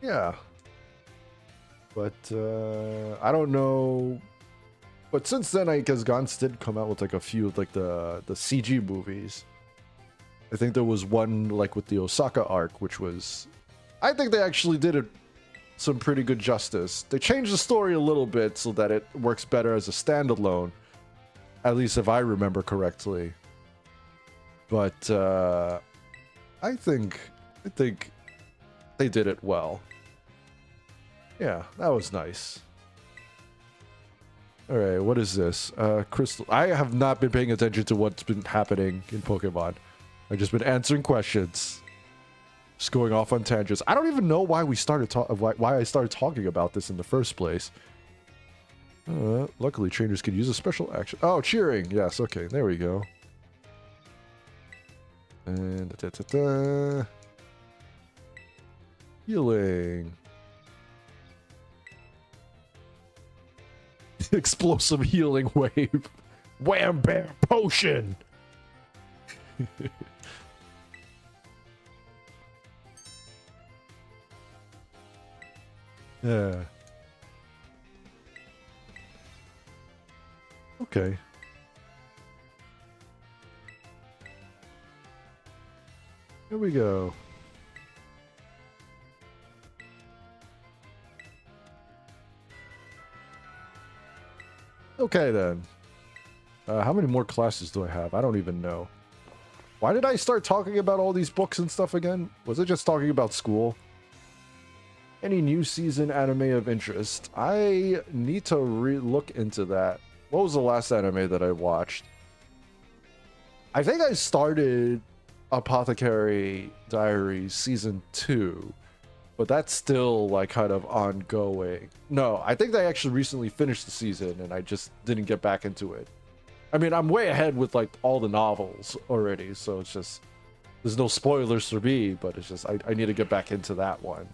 Yeah. But, I don't know. But since then, I guess Gantz did come out with, like, a few of, like, the CG movies. I think there was one, like, with the Osaka arc, which was... I think they actually did it some pretty good justice. They changed the story a little bit so that it works better as a standalone. At least if I remember correctly. But, I think they did it well. Yeah, that was nice. Alright, what is this? Crystal. I have not been paying attention to what's been happening in Pokemon. I've just been answering questions. Just going off on tangents. I don't even know why I started talking about this in the first place. Luckily, trainers can use a special action. Oh, cheering! Yes, okay, there we go. And... healing. Explosive healing wave. Wham bam potion! Yeah. Okay. Here we go. Okay then. How many more classes do I have? I don't even know. Why did I start talking about all these books and stuff again? Was it just talking about school? Any new season anime of interest? I need to look into that. What was the last anime that I watched? I think I started Apothecary Diaries Season 2. But that's still, like, kind of ongoing. No, I think they actually recently finished the season, and I just didn't get back into it. I mean, I'm way ahead with, like, all the novels already, so it's just... There's no spoilers for me, but it's just... I need to get back into that one.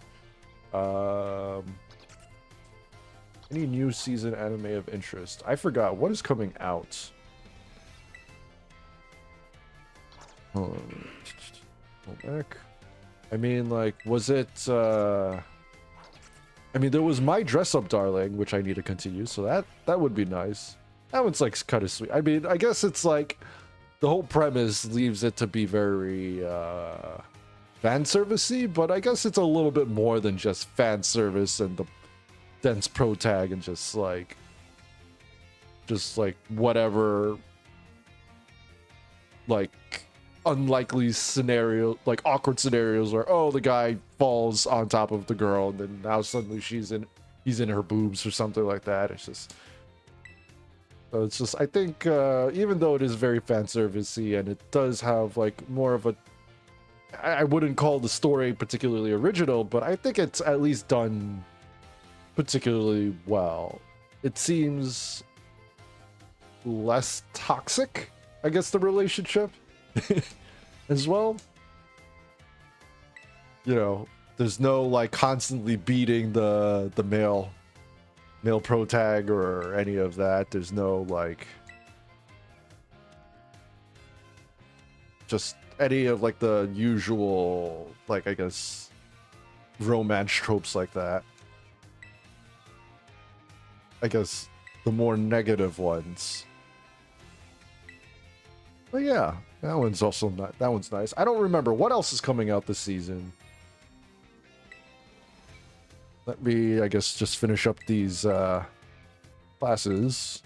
Any new season anime of interest? I forgot. What is coming out? Hold back. I mean, like, was it, I mean, there was My Dress Up Darling, which I need to continue, so that would be nice. That one's, like, kind of sweet. I mean, I guess it's, like, the whole premise leaves it to be very, fan service-y, but I guess it's a little bit more than just fan service and the dense pro tag and just, like, whatever, like, unlikely scenario, like awkward scenarios where, oh, the guy falls on top of the girl and then now suddenly he's in her boobs or something like that. It's just So it's just, I think, even though it is very fan servicey and it does have like more of a, I wouldn't call the story particularly original, but I think it's at least done particularly well. It seems less toxic, I guess, the relationship as well. You know, there's no like constantly beating the male protag or any of that. There's no like just any of like the usual, like, I guess, romance tropes like that. I guess the more negative ones. But yeah, that one's also not, that one's nice. I don't remember what else is coming out this season. Let me, I guess, just finish up these classes.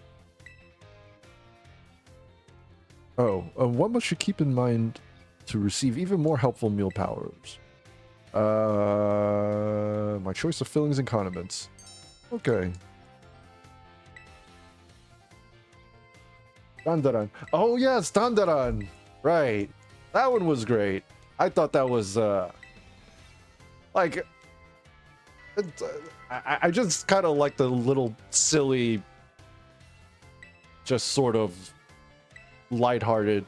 Oh, what must you keep in mind to receive even more helpful meal powers? My choice of fillings and condiments. Okay. Dandaran. Oh yes, Dandaran. Right. That one was great. I thought that was like I just kind of like the little silly, just sort of lighthearted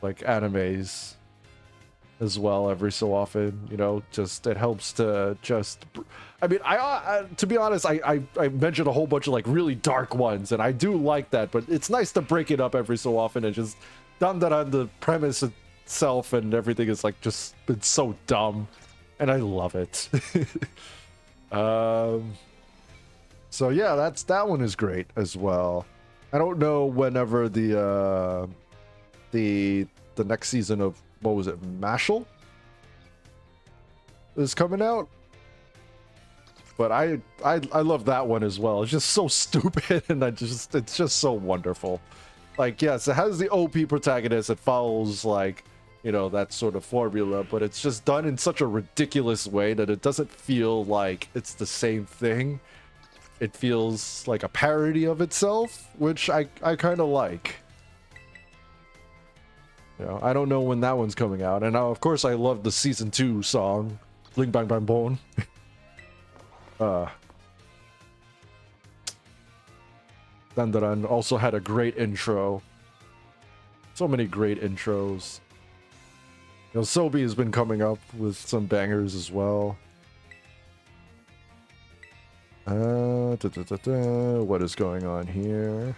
like animes as well every so often, you know. Just it helps to just, I mean, I to be honest, I mentioned a whole bunch of like really dark ones, and I do like that, but it's nice to break it up every so often and just done that on the premise itself, and everything is like just, it's so dumb and I love it. So yeah, that one is great as well. I don't know whenever the next season of, what was it, Mashal is coming out, but I love that one as well. It's just so stupid, and it's just so wonderful. Like, yes, it has the OP protagonist. It follows, like, you know, that sort of formula, but it's just done in such a ridiculous way that it doesn't feel like it's the same thing. It feels like a parody of itself, which I kind of like. You know, I don't know when that one's coming out, and of course I love the season 2 song, Bling Bang Bang Bone. Dandaran also had a great intro. So many great intros. You know, Sobi has been coming up with some bangers as well. What is going on here?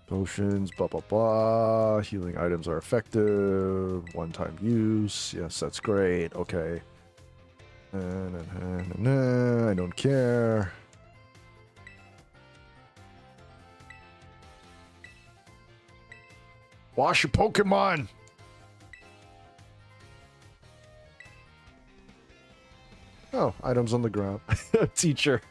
Potions, blah, blah, blah. Healing items are effective. One-time use. Yes, that's great. Okay. I don't care. Wash your Pokemon! Oh, items on the ground. Teacher.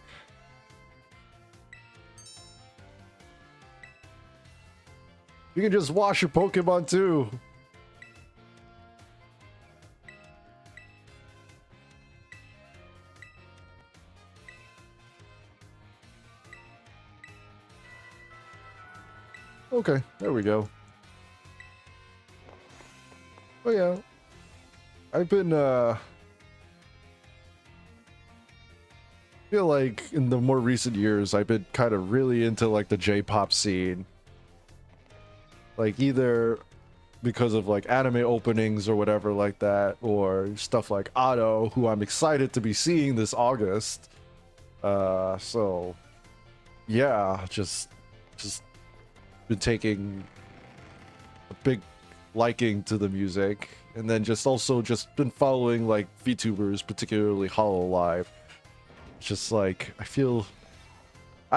You can just wash your Pokemon too. Okay, there we go. Oh yeah. I've been feel like in the more recent years I've been kind of really into like the J-pop scene. Like, either because of like anime openings or whatever like that, or stuff like Otto, who I'm excited to be seeing this August. So yeah, just been taking a big liking to the music, and then just also just been following like VTubers, particularly Hololive. Just like, I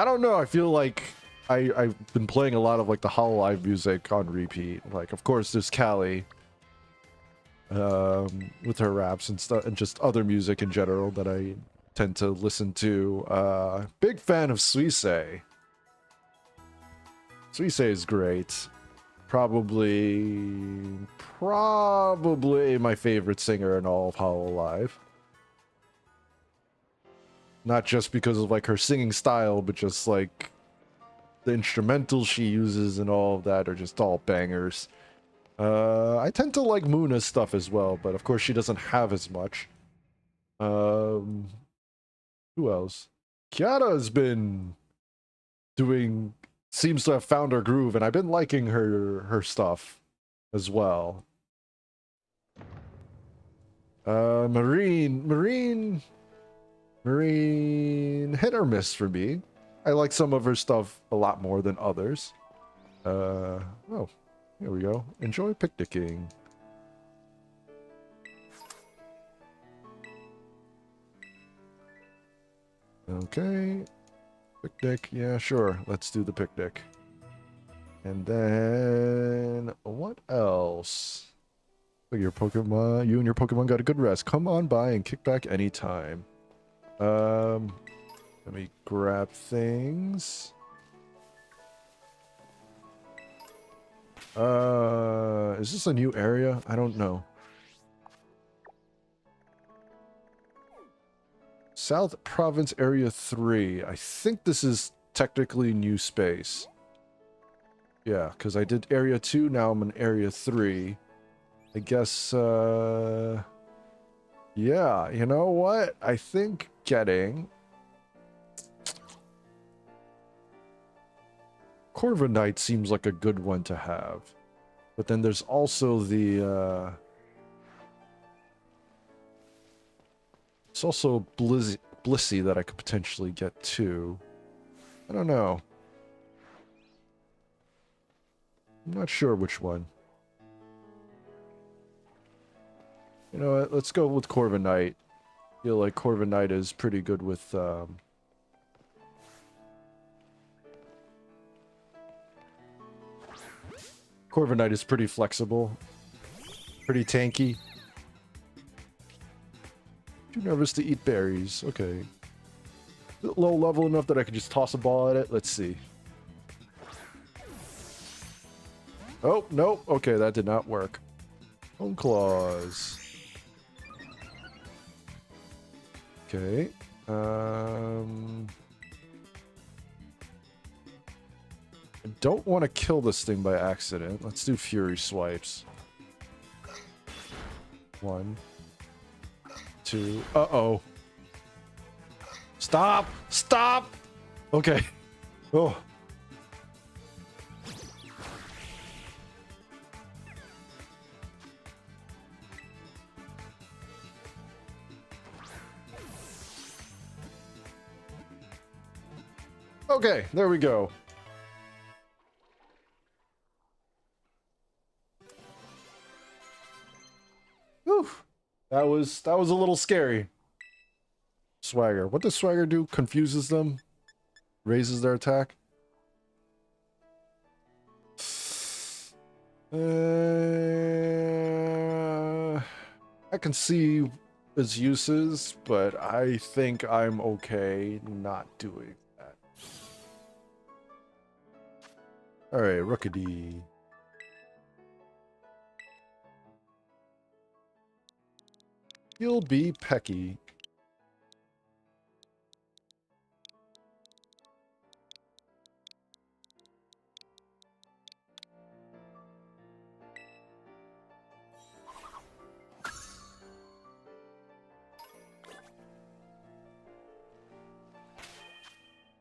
don't know, I feel like I've been playing a lot of like the Hololive music on repeat. Like, of course, there's Callie with her raps and stuff, and just other music in general that I tend to listen to. Big fan of Suisei. Suisei is great. Probably my favorite singer in all of Hololive. Not just because of like her singing style, but just like the instrumentals she uses and all of that are just all bangers. I tend to like Muna's stuff as well, but of course she doesn't have as much. Who else? Kiara has been doing, seems to have found her groove, and I've been liking her stuff as well. Marine, hit or miss for me. I like some of her stuff a lot more than others. Oh, here we go. Enjoy picnicking. Okay. Picnic. Yeah, sure. Let's do the picnic. And then what else? Your Pokemon, you and your Pokemon got a good rest. Come on by and kick back anytime. Let me grab things. Is this a new area? I don't know. South Province Area 3. I think this is technically new space. Yeah, because I did Area 2, now I'm in Area 3. I guess, yeah, you know what? I think getting Corviknight seems like a good one to have. But then there's also the, it's also Blissey that I could potentially get too. I don't know. I'm not sure which one. You know what? Let's go with Corviknight. I feel like Corviknight is pretty good with, Corviknight is pretty flexible. Pretty tanky. Too nervous to eat berries. Okay. Low level enough that I could just toss a ball at it. Let's see. Oh, nope. Okay, that did not work. Bone claws. Okay. I don't want to kill this thing by accident. Let's do Fury Swipes. 1, 2. Uh-oh. Stop! Stop! Okay. Oh. Okay, there we go. Whew. That was a little scary. Swagger. What does Swagger do? Confuses them? Raises their attack? I can see its uses, but I think I'm okay not doing that. Alright, Rookity. You'll be Pecky.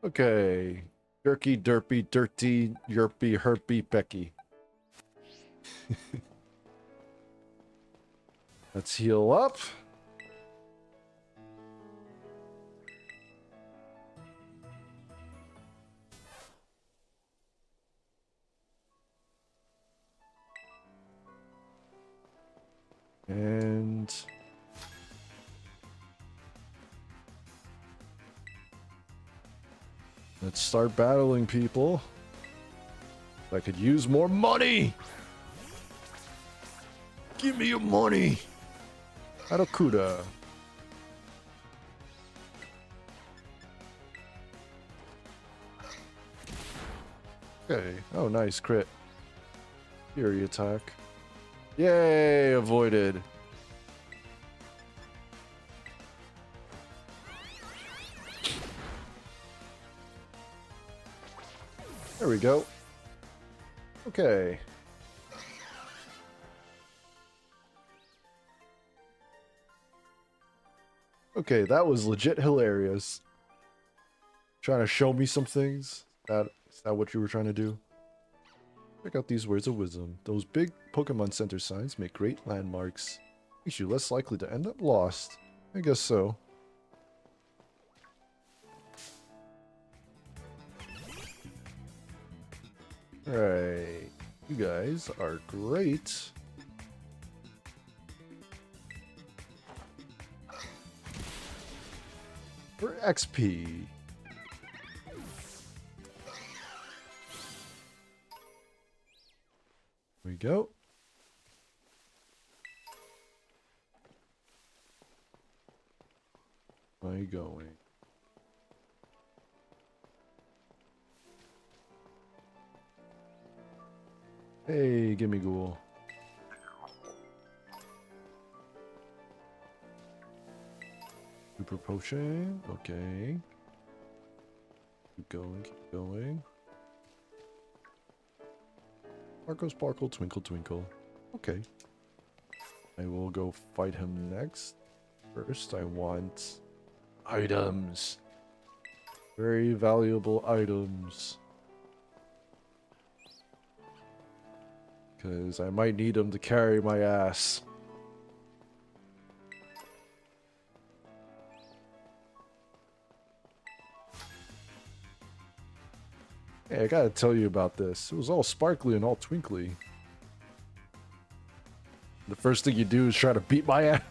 Okay. Jerky, derpy, dirty, yerpy, herpy, Pecky. Let's heal up. And let's start battling people. I could use more money. Give me your money. Arakuda. Okay. Oh, nice crit. Fury attack. Yay, avoided. There we go. Okay. Okay, that was legit hilarious. Trying to show me some things? Is that what you were trying to do? Check out these words of wisdom. Those big Pokemon Center signs make great landmarks. Makes you less likely to end up lost. I guess so. Alright. You guys are great. For XP. Here we go. Where are you going? Hey, gimme ghoul. Super potion. Okay. Keep going, keep going. Sparkle, sparkle, twinkle, twinkle. Okay. I will go fight him next. First, I want items. Very valuable items. Because I might need them to carry my ass. Hey, I gotta tell you about this. It was all sparkly and all twinkly. The first thing you do is try to beat my ass.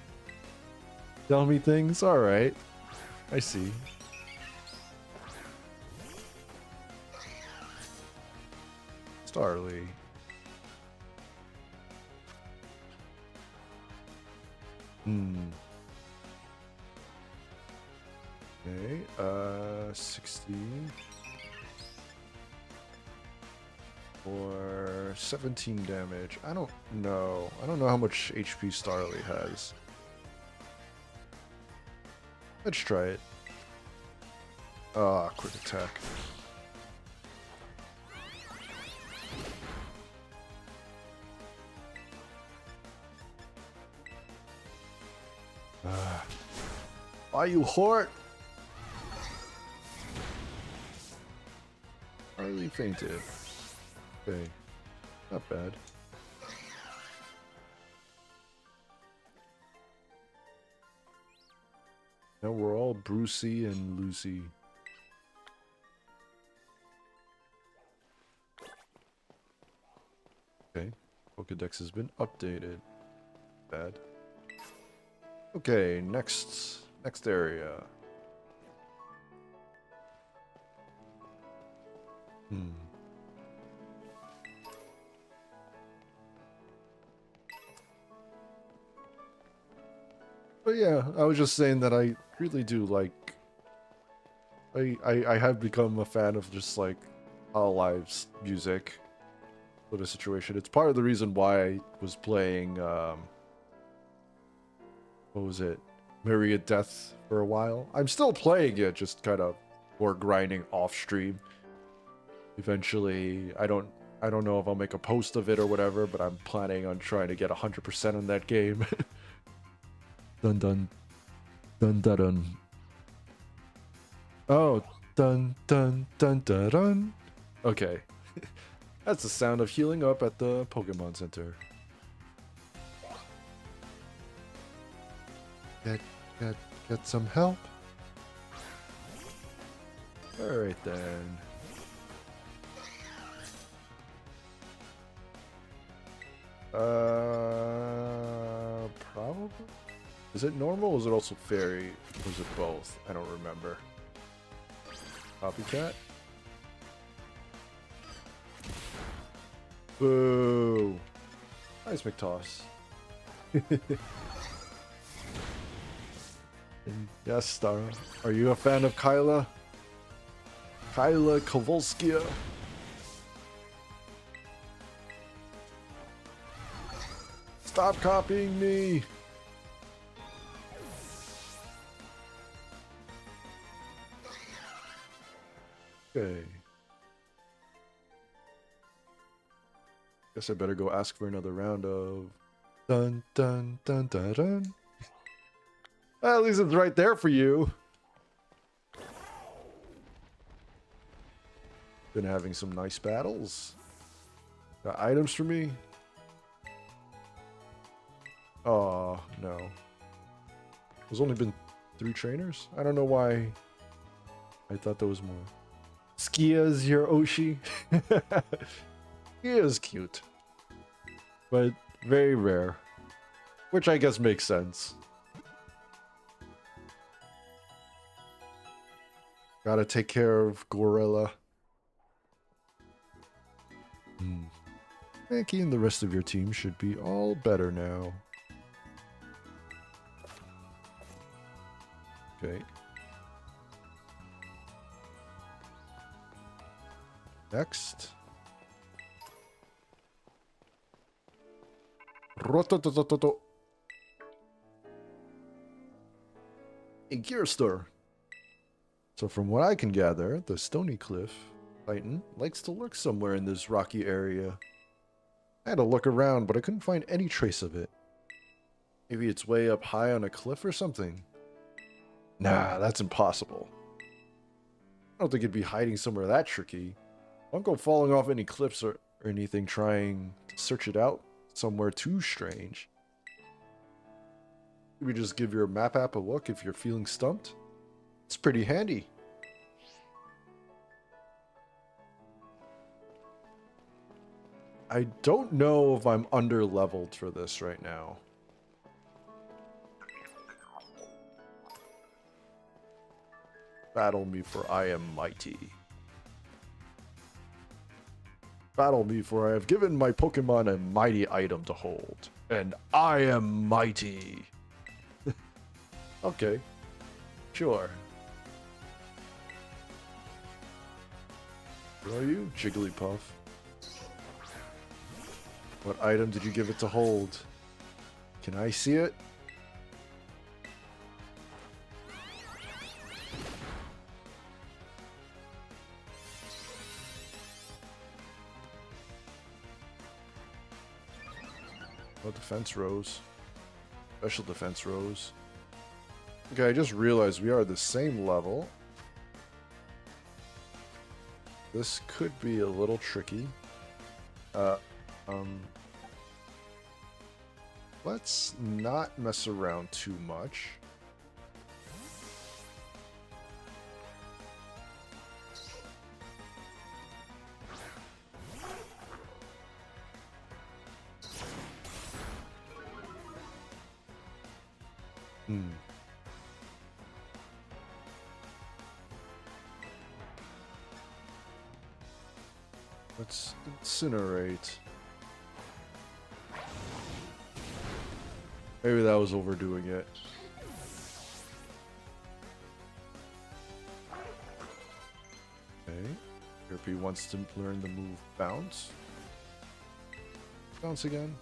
Tell me things? Alright. I see. Starly. Okay, 60. For 17 damage. I don't know. I don't know how much HP Starly has. Let's try it. Ah, quick attack. Why you hort? Starly fainted. Okay, not bad. Now we're all Brucey and Lucy. Okay, Pokedex has been updated. Bad. Okay, next area. But yeah, I was just saying that I really do like... I have become a fan of just like Hololive's music for the situation. It's part of the reason why I was playing, what was it? Myriad Death for a while. I'm still playing it, just kind of more grinding off stream. Eventually, I don't know if I'll make a post of it or whatever, but I'm planning on trying to get 100% on that game. Dun dun dun dun dun. Oh, dun dun dun dun dun. Okay, that's the sound of healing up at the Pokemon Center. Get some help. All right then. Probably. Is it normal or is it also fairy? Or is it both? I don't remember. Copycat? Boo! Nice McToss. Yes, Star. Are you a fan of Kyla? Kyla Kowalskia? Stop copying me! Okay. Guess I better go ask for another round of dun dun dun dun dun. Well, at least it's right there for you. Been having some nice battles. Got items for me? Oh, no. There's only been 3 trainers? I don't know why I thought there was more. Skia's your Oshi. He is cute. But very rare. Which I guess makes sense. Gotta take care of Gorilla. Mankey and the rest of your team should be all better now. Okay. Next. Rototototo. A Gierstur. So from what I can gather, the Stony Cliff Titan likes to lurk somewhere in this rocky area. I had to look around, but I couldn't find any trace of it. Maybe it's way up high on a cliff or something? Nah, that's impossible. I don't think it'd be hiding somewhere that tricky. Don't go falling off any cliffs or anything trying to search it out somewhere too strange. Maybe just give your map app a look if you're feeling stumped. It's pretty handy. I don't know if I'm under-leveled for this right now. Battle me, for I am mighty. Battle me, for I have given my Pokemon a mighty item to hold. And I am mighty. Okay. Sure. Who are you? Jigglypuff. What item did you give it to hold? Can I see it? Oh, defense rose. Special defense rose. Okay, I just realized we are the same level. This could be a little tricky. Let's not mess around too much. Let's incinerate. Maybe that was overdoing it. Okay. Kirby wants to learn the move bounce. Bounce again.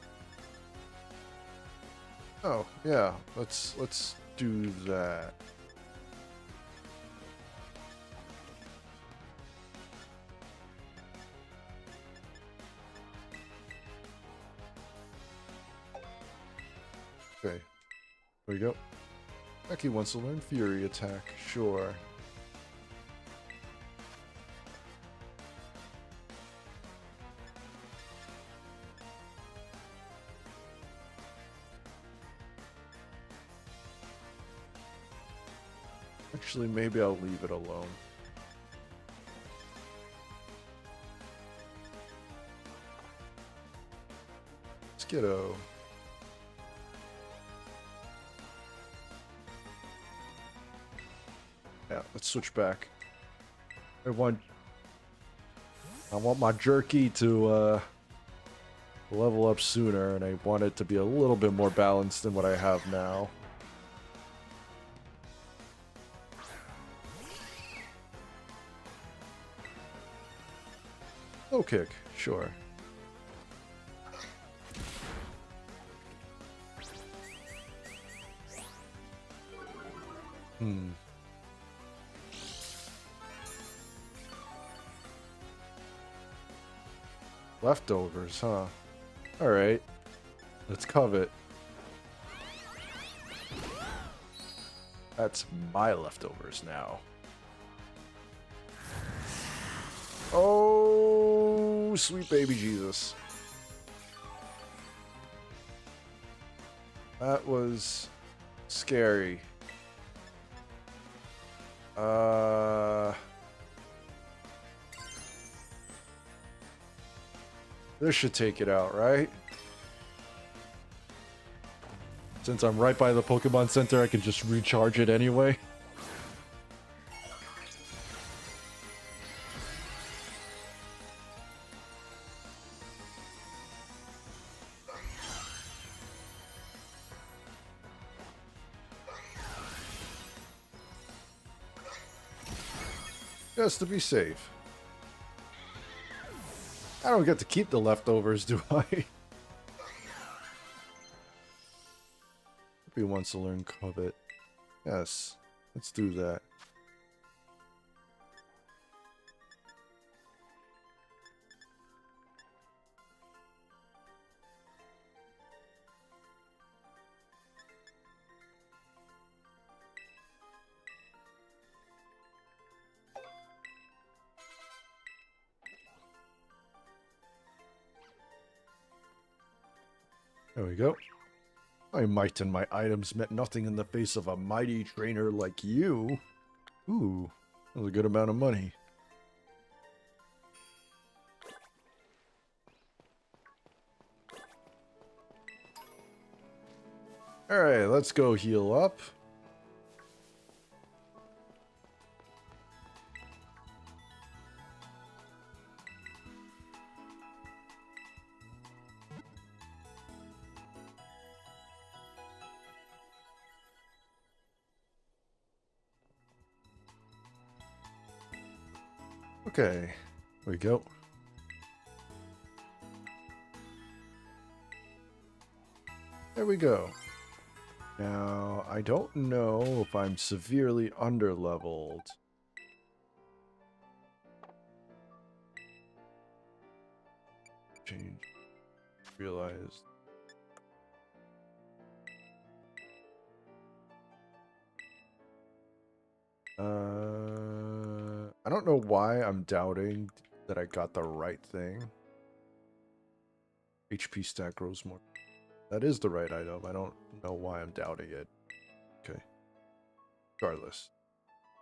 Oh, yeah. Let's do that. Okay, there we go. Becky wants to learn Fury Attack, sure. Actually, maybe I'll leave it alone. Skiddo. Yeah, let's switch back. I want my jerky to level up sooner, and I want it to be a little bit more balanced than what I have now. Low kick, sure. Leftovers, huh? Alright. Let's covet. That's my leftovers now. Oh, sweet baby Jesus. That was scary. This should take it out, right? Since I'm right by the Pokemon Center, I can just recharge it anyway. Just to be safe. I don't get to keep the leftovers, do I? He wants to learn covet. Yes, let's do that. There we go. My might and my items meant nothing in the face of a mighty trainer like you. Ooh, that was a good amount of money. Alright, let's go heal up. Okay, here we go. There we go. Now, I don't know if I'm severely underleveled. Change. Realized. I don't know why I'm doubting that I got the right thing. HP stack grows more. That is the right item. I don't know why I'm doubting it. Okay. Regardless.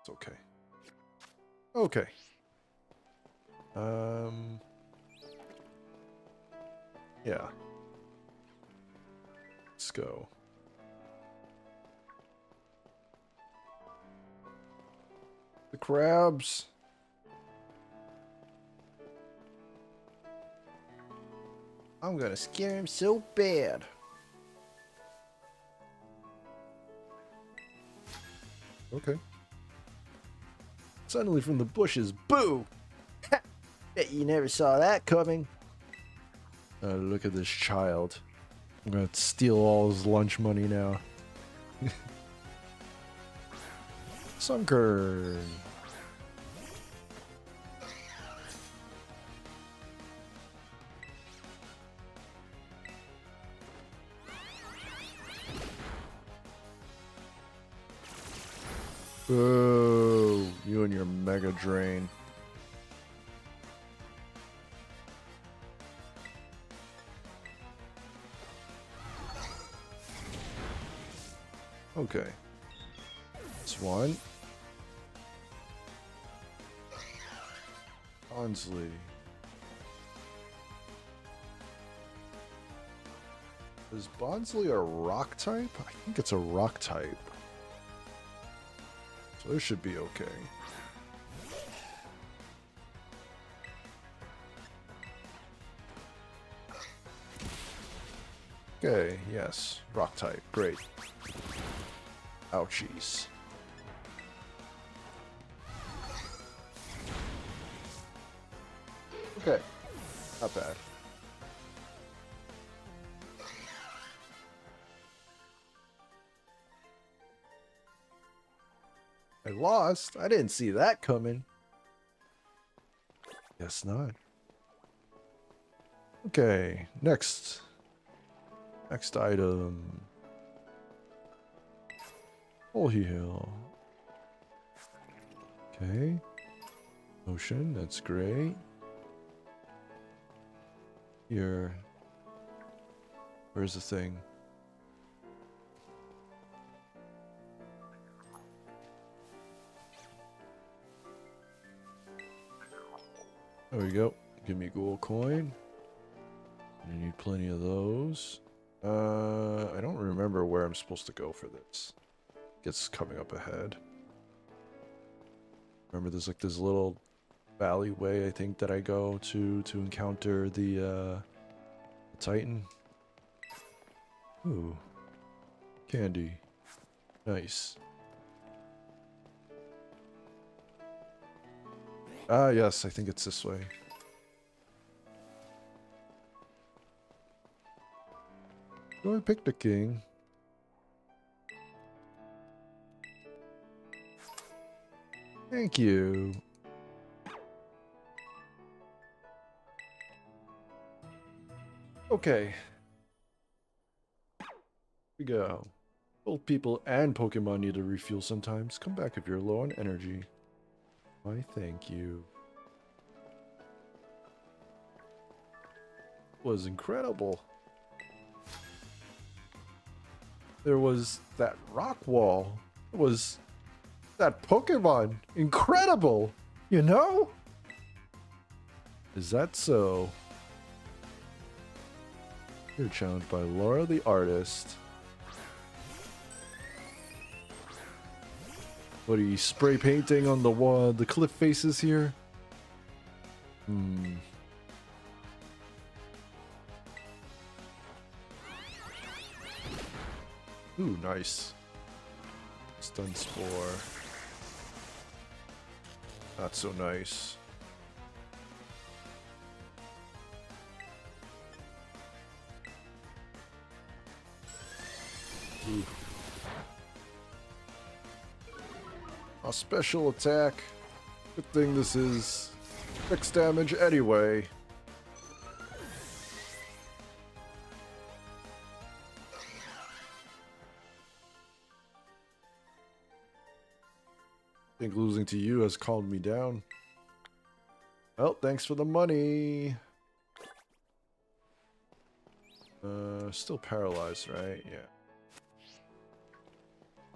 It's okay. Okay. Yeah. Let's go. The crabs. I'm gonna scare him so bad. Okay. Suddenly from the bushes, boo! Ha! Bet you never saw that coming. Look at this child. I'm gonna steal all his lunch money now. Sunkern. Boo! You and your Mega Drain. Okay. This one. Onsley. Is Bonsley a rock type? I think it's a rock type. So this should be okay. Okay, yes. Rock type. Great. Ouchies. Okay. Not bad. I lost? I didn't see that coming. Guess not. Okay, next Next item. Oh, heal. Okay. Ocean, that's great. Here. Where's the thing? There we go. Give me a gold coin. I need plenty of those. I don't remember where I'm supposed to go for this. It's coming up ahead. Remember, there's like this little alleyway, I think, that I go to encounter the Titan. Ooh. Candy. Nice. Ah, yes, I think it's this way. Go pick the king. Thank you. Okay. Here we go. Both people and Pokemon need to refuel sometimes. Come back if you're low on energy. Why, thank you. It was incredible. There was that rock wall. It was that Pokemon. Incredible! You know? Is that so? You're challenged by Laura the Artist. What are you spray painting on the wall, the cliff faces here? Ooh, nice. Stun Spore. Not so nice. Ooh. A special attack. Good thing this is fixed damage anyway. I think losing to you has calmed me down. Well, thanks for the money. Still paralyzed, right? Yeah.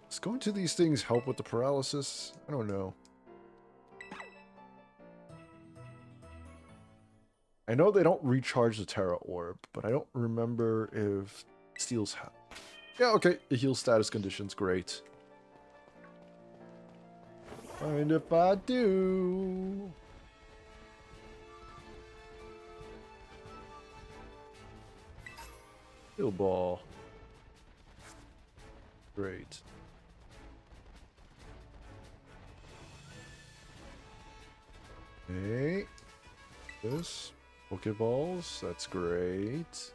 Does going to these things help with the paralysis? I don't know. I know they don't recharge the Terra Orb, but I don't remember if Steel's have. Yeah, okay. The heal status condition's great. Mind if I do? Heal ball. Great. Okay. This. Pokeballs. That's great.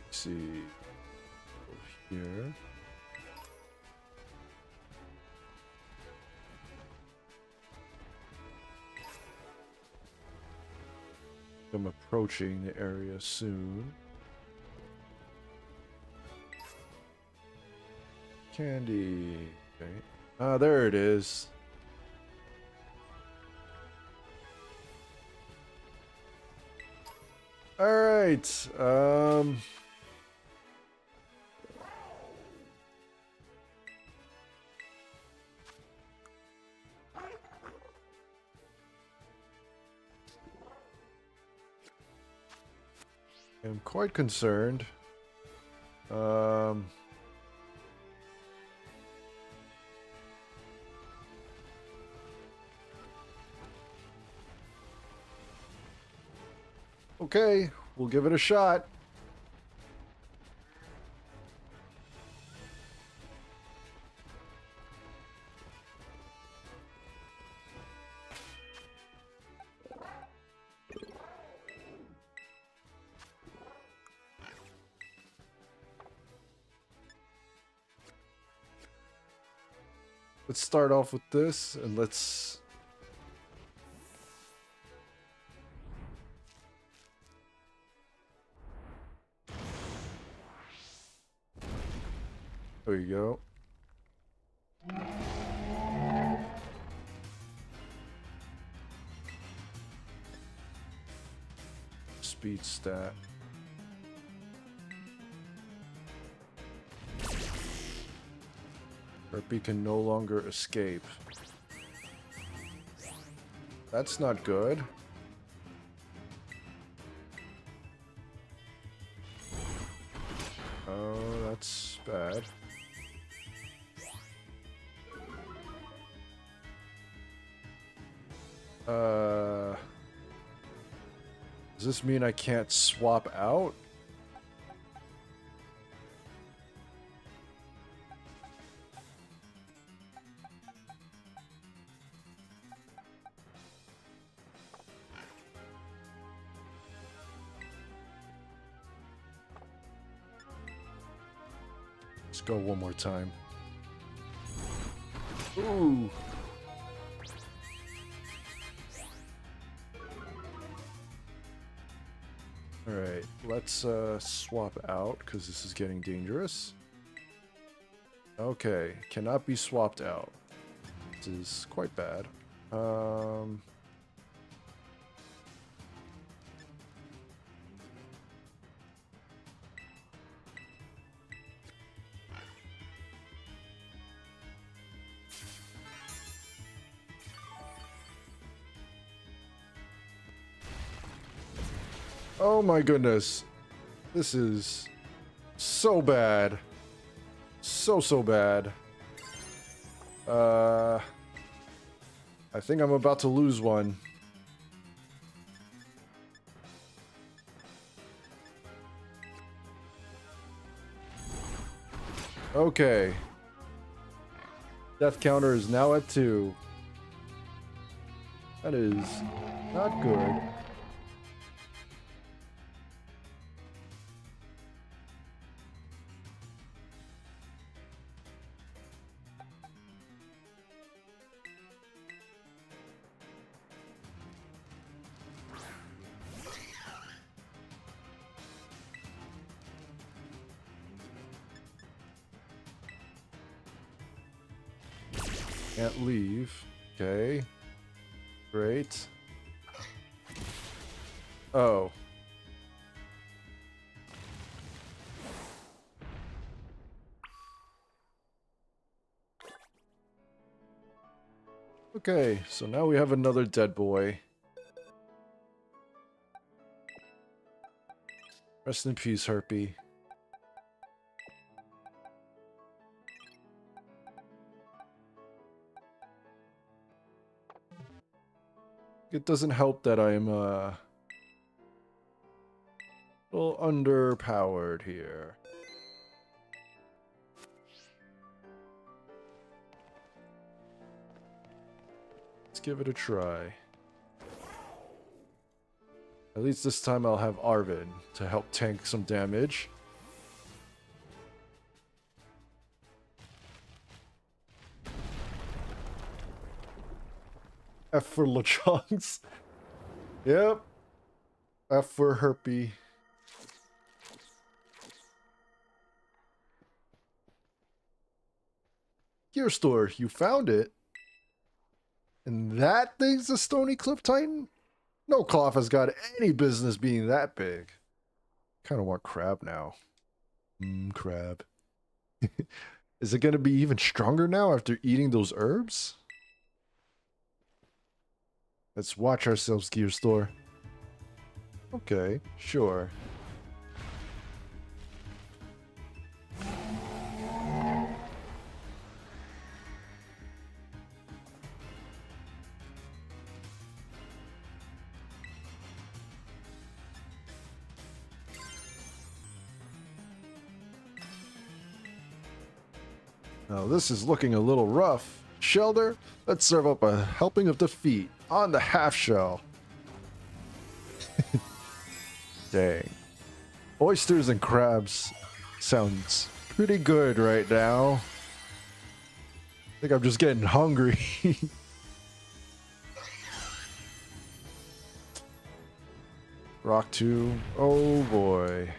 Let's see. Over here. I'm approaching the area soon. Candy. Okay. Ah, there it is. All right. I'm quite concerned. Okay, we'll give it a shot. Let's start off with this, and let's... There you go. Speed stat. Herpy can no longer escape. That's not good. Oh, that's bad. Does this mean I can't swap out? Let's go one more time. Ooh. Alright, let's swap out because this is getting dangerous. Okay, cannot be swapped out. This is quite bad. Oh my goodness. This is so bad. So bad. I think I'm about to lose one. Okay. Death counter is now at 2. That is not good. Can't leave. Okay. Great. Oh. Okay, so now we have another dead boy. Rest in peace, Herpy. It doesn't help that I'm a little underpowered here. Let's give it a try. At least this time I'll have Arvin to help tank some damage. F for Lechonks. Yep. F for Herpy. Gierstur, you found it? And that thing's a Stony Cliff Titan? No Cloth has got any business being that big. Kind of want crab now. Crab. Is it going to be even stronger now after eating those herbs? Let's watch ourselves, Gierstur. Okay, sure. Now this is looking a little rough. Shelter, let's serve up a helping of defeat on the half shell. Dang. Oysters and crabs sounds pretty good right now. think I'm just getting hungry. Rock 2. Oh boy.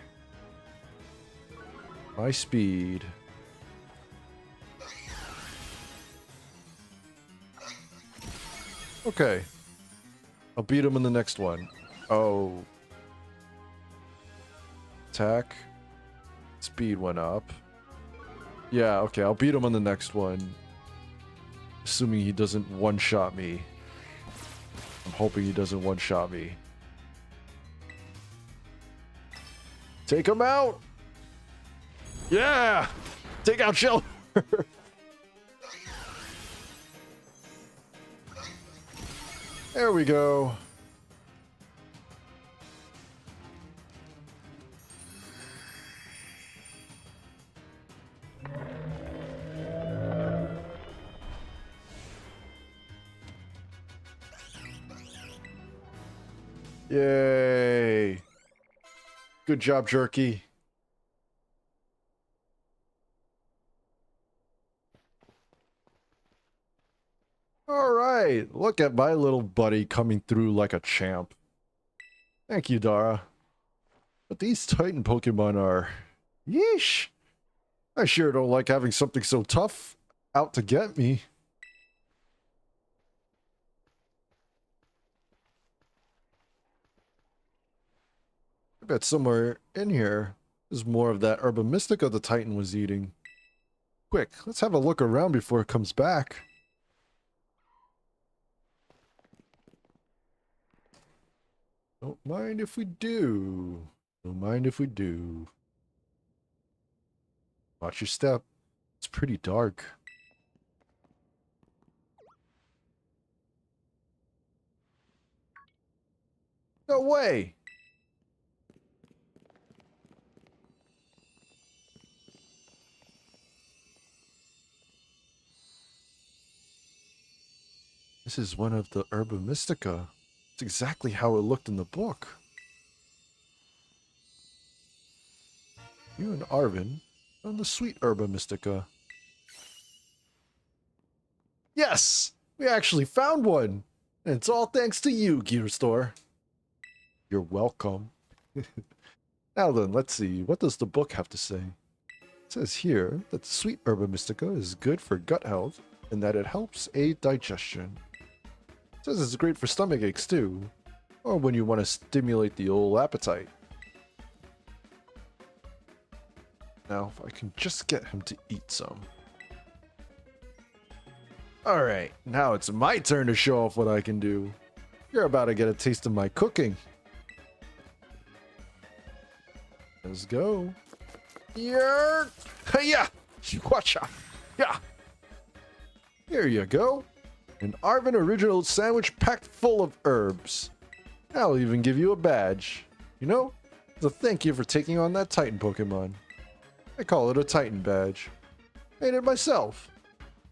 My speed. Okay. I'll beat him in the next one. Oh. Attack. Speed went up. Yeah, okay, I'll beat him on the next one. Assuming he doesn't one-shot me. I'm hoping he doesn't one-shot me. Take him out! Yeah! Take out Shelter! There we go. Yay! Good job, Jerky. Alright, look at my little buddy coming through like a champ. Thank you, Dara. But these Titan Pokemon are... Yeesh! I sure don't like having something so tough out to get me. I bet somewhere in here is more of that Herba Mystica the Titan was eating. Quick, let's have a look around before it comes back. Don't mind if we do. Don't mind if we do. Watch your step. It's pretty dark. No way! This is one of the Herba Mystica. It's exactly how it looked in the book. You and Arvin on the sweet Herba Mystica. Yes! We actually found one! And it's all thanks to you, Gierstur. You're welcome. Now then, let's see. What does the book have to say? It says here that sweet Herba Mystica is good for gut health and that it helps aid digestion. It says it's great for stomach aches too, or when you want to stimulate the old appetite. Now, if I can just get him to eat some. Alright, now it's my turn to show off what I can do. You're about to get a taste of my cooking. Let's go. Yeah. Hiya! Watcha! Yeah! Here you go. An Arvin original sandwich packed full of herbs. I'll even give you a badge. You know, as a thank you for taking on that Titan Pokemon. I call it a Titan badge. Made it myself.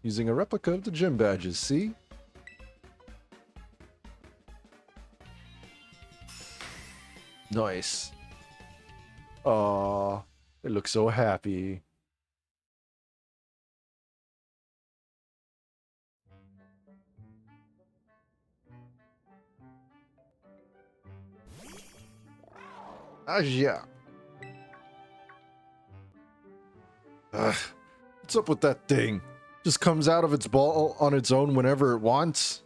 Using a replica of the gym badges, see? Nice. Aw, they look so happy. Ah, yeah. Ugh, what's up with that thing? Just comes out of its ball on its own whenever it wants?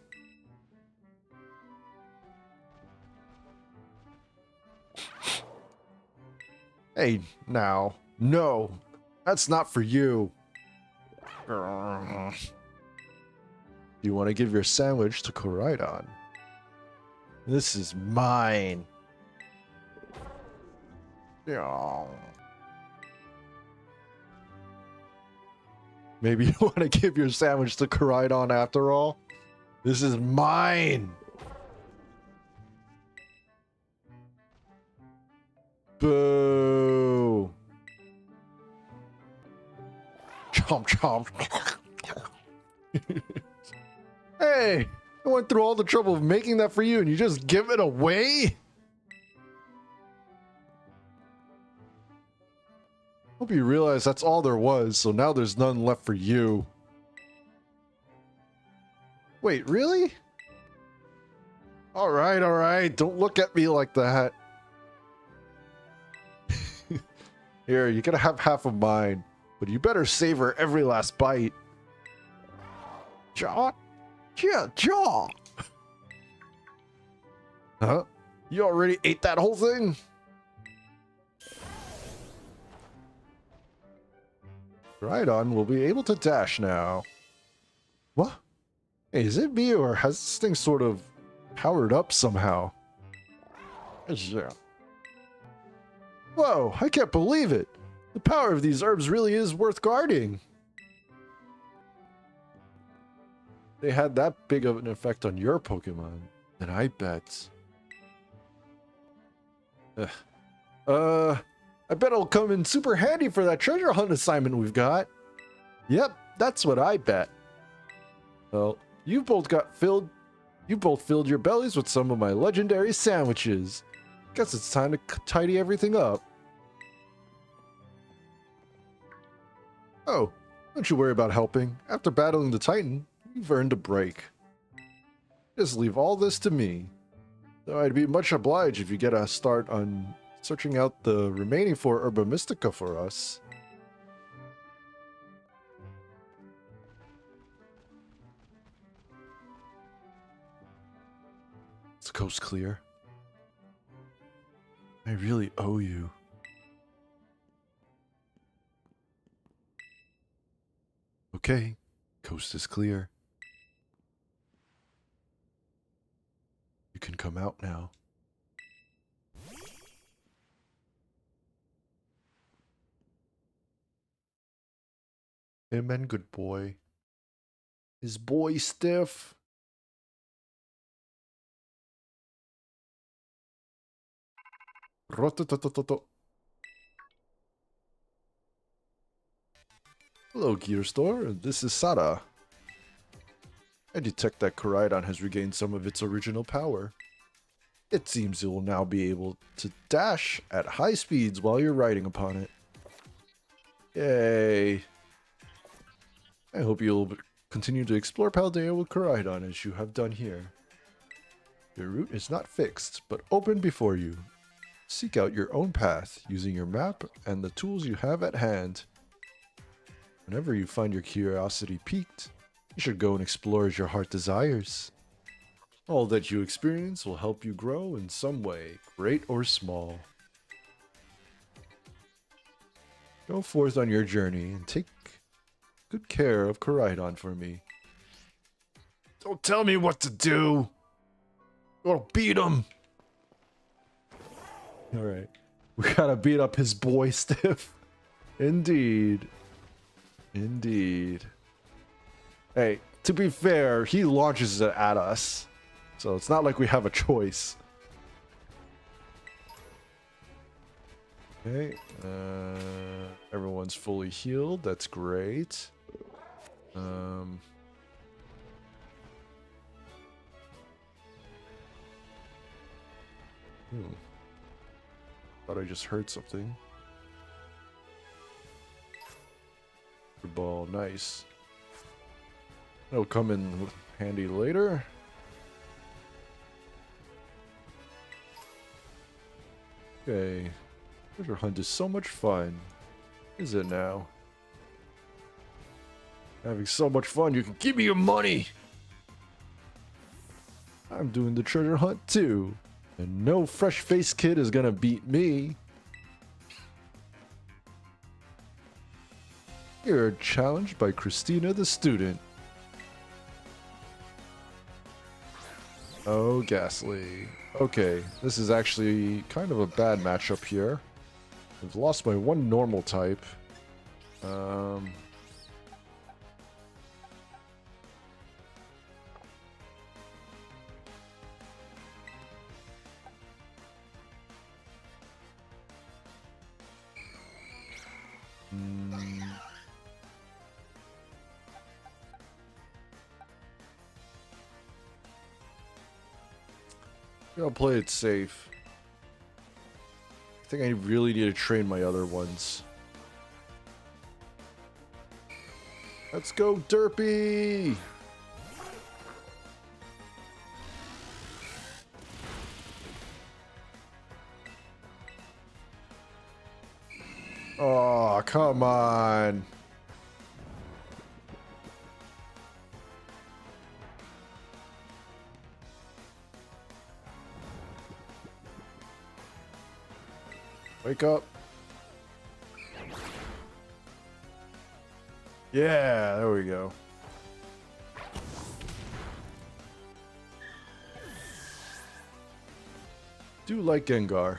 Hey, now. No, that's not for you. You want to give your sandwich to Koraidon? This is mine. Yeah. Maybe you want to give your sandwich to Koraidon after all? This is mine! Boo! Chomp chomp. Hey! I went through all the trouble of making that for you and you just give it away? Hope you realize that's all there was, so now there's none left for you. Wait, really? All right. Don't look at me like that. Here, you gotta have half of mine, but you better savor every last bite. Jaw? Yeah, jaw! Huh? You already ate that whole thing? Rhydon will be able to dash now. What? Hey, is it me, or has this thing sort of powered up somehow? Yeah. Whoa, I can't believe it. The power of these herbs really is worth guarding. They had that big of an effect on your Pokemon, then I bet. I bet it'll come in super handy for that treasure hunt assignment we've got. Yep, that's what I bet. Well, you both filled your bellies with some of my legendary sandwiches. Guess it's time to tidy everything up. Oh, don't you worry about helping. After battling the Titan, you've earned a break. Just leave all this to me. Though I'd be much obliged if you get a start on searching out the remaining 4 Herba Mystica for us. Is the coast clear? I really owe you. Okay, coast is clear. You can come out now. Amen, good boy. Is boy stiff? Rototototo. Hello, Gierstur. This is Sada. I detect that Koraidon has regained some of its original power. It seems it will now be able to dash at high speeds while you're riding upon it. Yay. I hope you'll continue to explore Paldea with Koraidon as you have done here. Your route is not fixed, but open before you. Seek out your own path using your map and the tools you have at hand. Whenever you find your curiosity piqued, you should go and explore as your heart desires. All that you experience will help you grow in some way, great or small. Go forth on your journey and take good care of Koraidon for me. Don't tell me what to do! I'll beat him! Alright. We gotta beat up his boy Stiff. Indeed. Indeed. Hey, to be fair, he launches it at us. So it's not like we have a choice. Okay. Everyone's fully healed. That's great. Thought I just heard something. Good ball, nice. That'll come in handy later. Okay. Treasure hunt is so much fun. Is it now? Having so much fun, you can give me your money! I'm doing the treasure hunt too. And no fresh-faced kid is gonna beat me. You're challenged by Christina the student. Oh, Ghastly. Okay, this is actually kind of a bad matchup here. I've lost my one normal type. I'll play it safe. I think I really need to train my other ones. Let's go, Derpy! come on. Wake up. Yeah, there we go. Do like Gengar.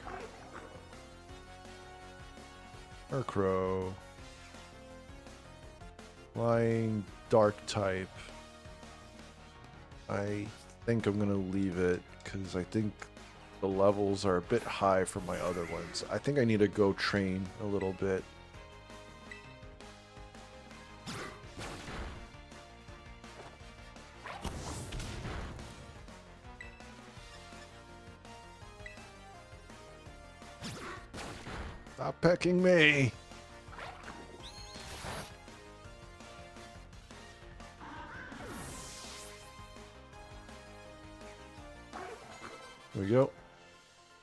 Murkrow. Flying dark type. I think I'm gonna leave it because I think the levels are a bit high for my other ones. I think I need to go train a little bit. Stop pecking me! There we go.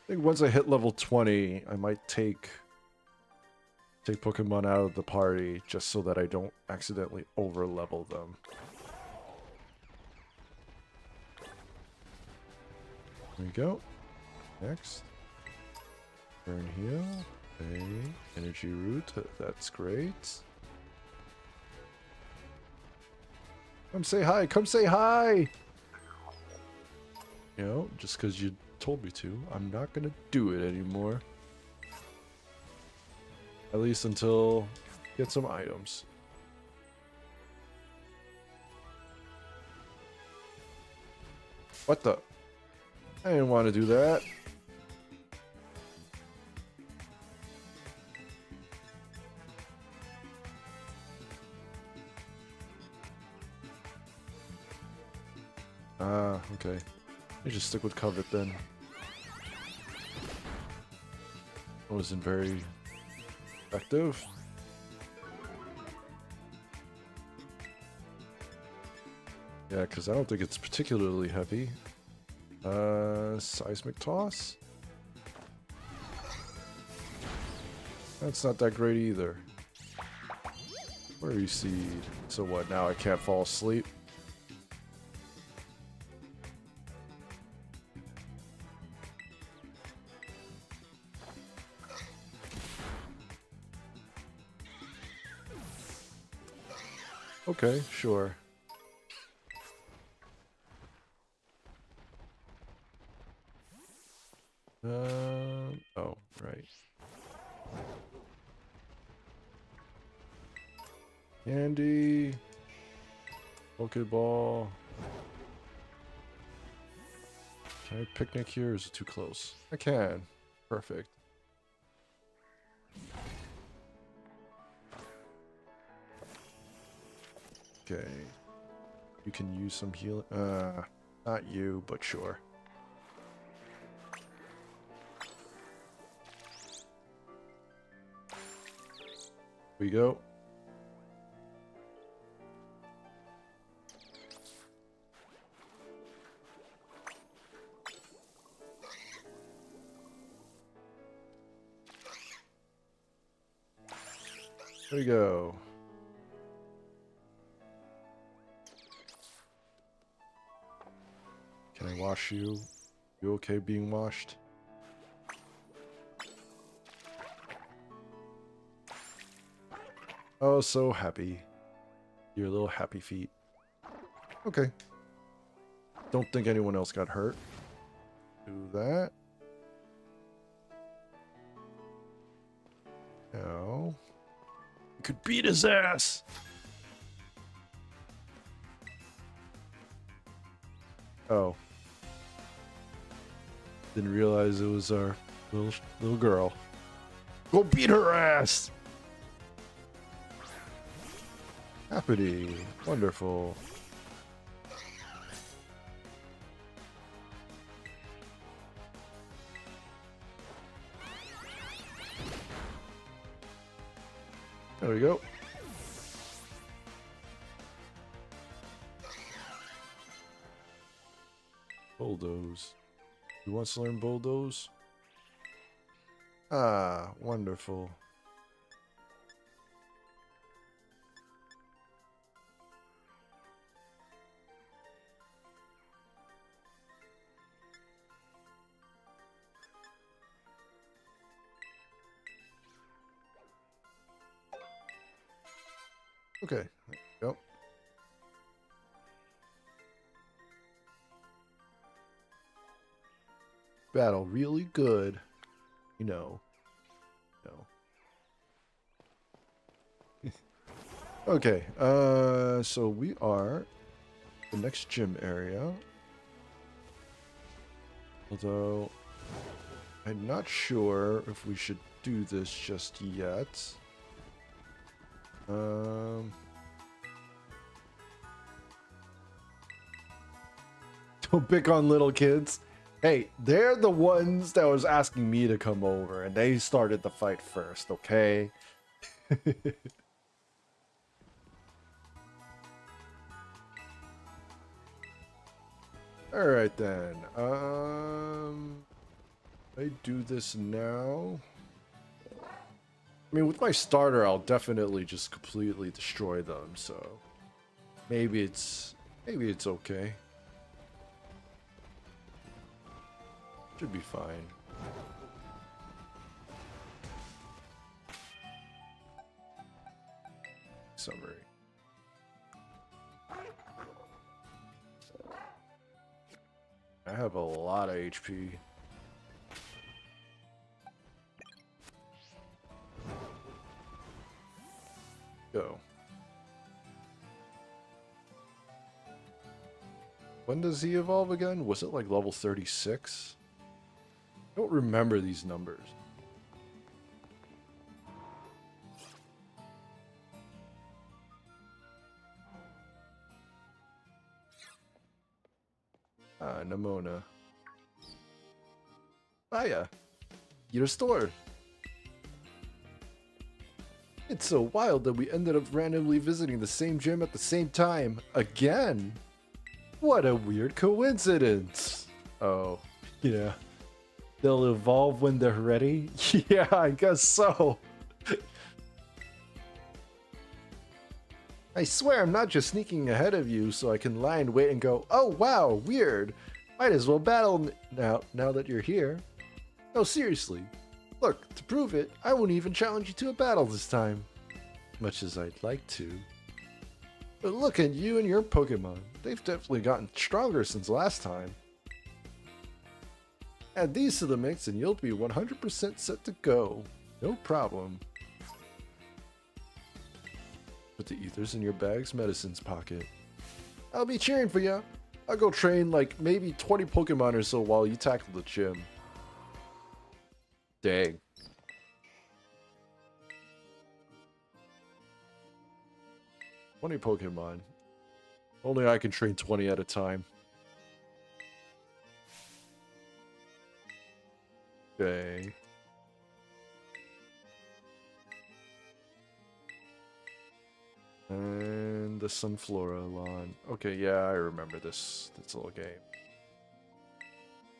I think once I hit level 20, I might take Pokemon out of the party just so that I don't accidentally over-level them. There we go. Next. Burn heal. Okay. Energy root. That's great. Come say hi. Come say hi. You know, just because you told me to, I'm not gonna do it anymore. At least until get some items. What the? I didn't want to do that. Ah, okay. You just stick with Covet then. That wasn't very effective. Yeah, because I don't think it's particularly heavy. Seismic Toss? That's not that great either. Worry Seed. So what, now I can't fall asleep? Okay, sure. Oh, right. Candy. Pokeball. Can I picnic here or is it too close? I can. Perfect. Okay. You can use some healing. Not you, but sure. Here we go. There we go. Can I wash you? You okay being washed? Oh, so happy. Your little happy feet. Okay. Don't think anyone else got hurt. Do that. No. You could beat his ass! Oh. Didn't realize it was our little girl. Go beat her ass! Happy. Wonderful. There we go. Bulldoze. Who wants to learn Bulldoze? Ah, wonderful. Okay, there we go. Battle really good. You know. Okay, so we are the next gym area. Although, I'm not sure if we should do this just yet. Don't pick on little kids. Hey, they're the ones that was asking me to come over, and they started the fight first, okay? Alright then. I do this now. I mean, with my starter, I'll definitely just completely destroy them, so maybe it's okay. Should be fine. Summary. I have a lot of HP. Go. When does he evolve again? Was it like level 36? I don't remember these numbers. Nimona. Hiya. Gierstur. It's so wild that we ended up randomly visiting the same gym at the same time. Again. What a weird coincidence. Oh, yeah. They'll evolve when they're ready? Yeah, I guess so. I swear I'm not just sneaking ahead of you so I can lie and wait and go, oh wow, weird. Might as well battle now that you're here. No, seriously. Look, to prove it, I won't even challenge you to a battle this time. Much as I'd like to. But look at you and your Pokemon. They've definitely gotten stronger since last time. Add these to the mix and you'll be 100% set to go. No problem. Put the ethers in your bag's medicines pocket. I'll be cheering for ya. I'll go train like maybe 20 Pokemon or so while you tackle the gym. Dang. "20 Pokemon. Only I can train 20 at a time." Okay. And the Sunflora lawn. Okay, yeah, I remember this little game.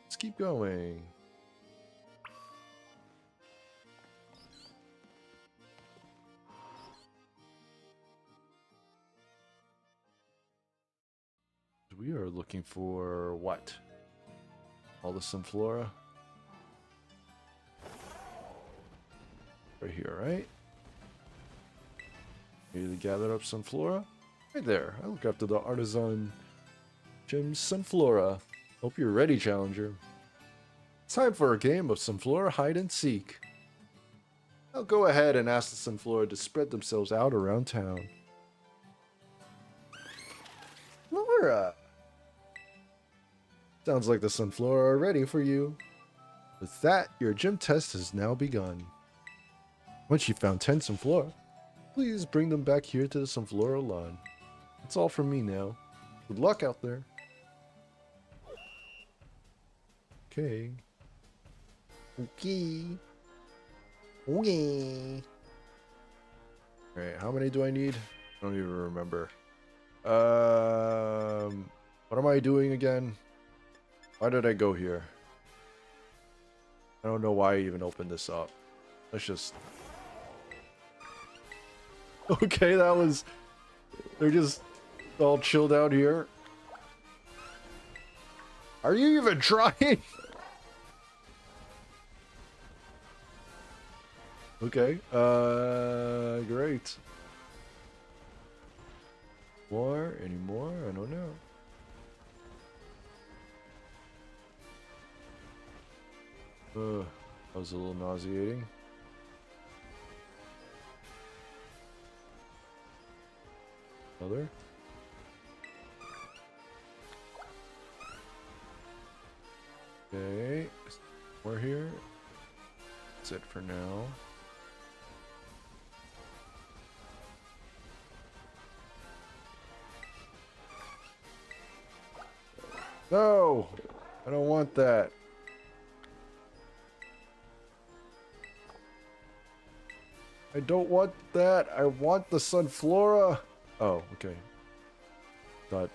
Let's keep going. We are looking for what? All the Sunflora? Right here, right? Need to gather up Sunflora? Right there. I look after the Artisan Gym's Sunflora. Hope you're ready, Challenger. It's time for a game of Sunflora hide and seek. I'll go ahead and ask the Sunflora to spread themselves out around town. Flora! Sounds like the Sunflora are ready for you. With that, your gym test has now begun. Once you've found 10 Sunflora, please bring them back here to the Sunflora lawn. That's all from me now. Good luck out there. Okay. Okay. Okay. Alright, how many do I need? I don't even remember. What am I doing again? Why did I go here? I don't know why I even opened this up. Let's just... Okay, that was... They're just all chilled out here. Are you even trying? Okay, great. More? Any more? I don't know. That was a little nauseating. Another? Okay. More here. That's it for now. No! I don't want that. I don't want that. I want the Sunflora. Oh, okay. Thought.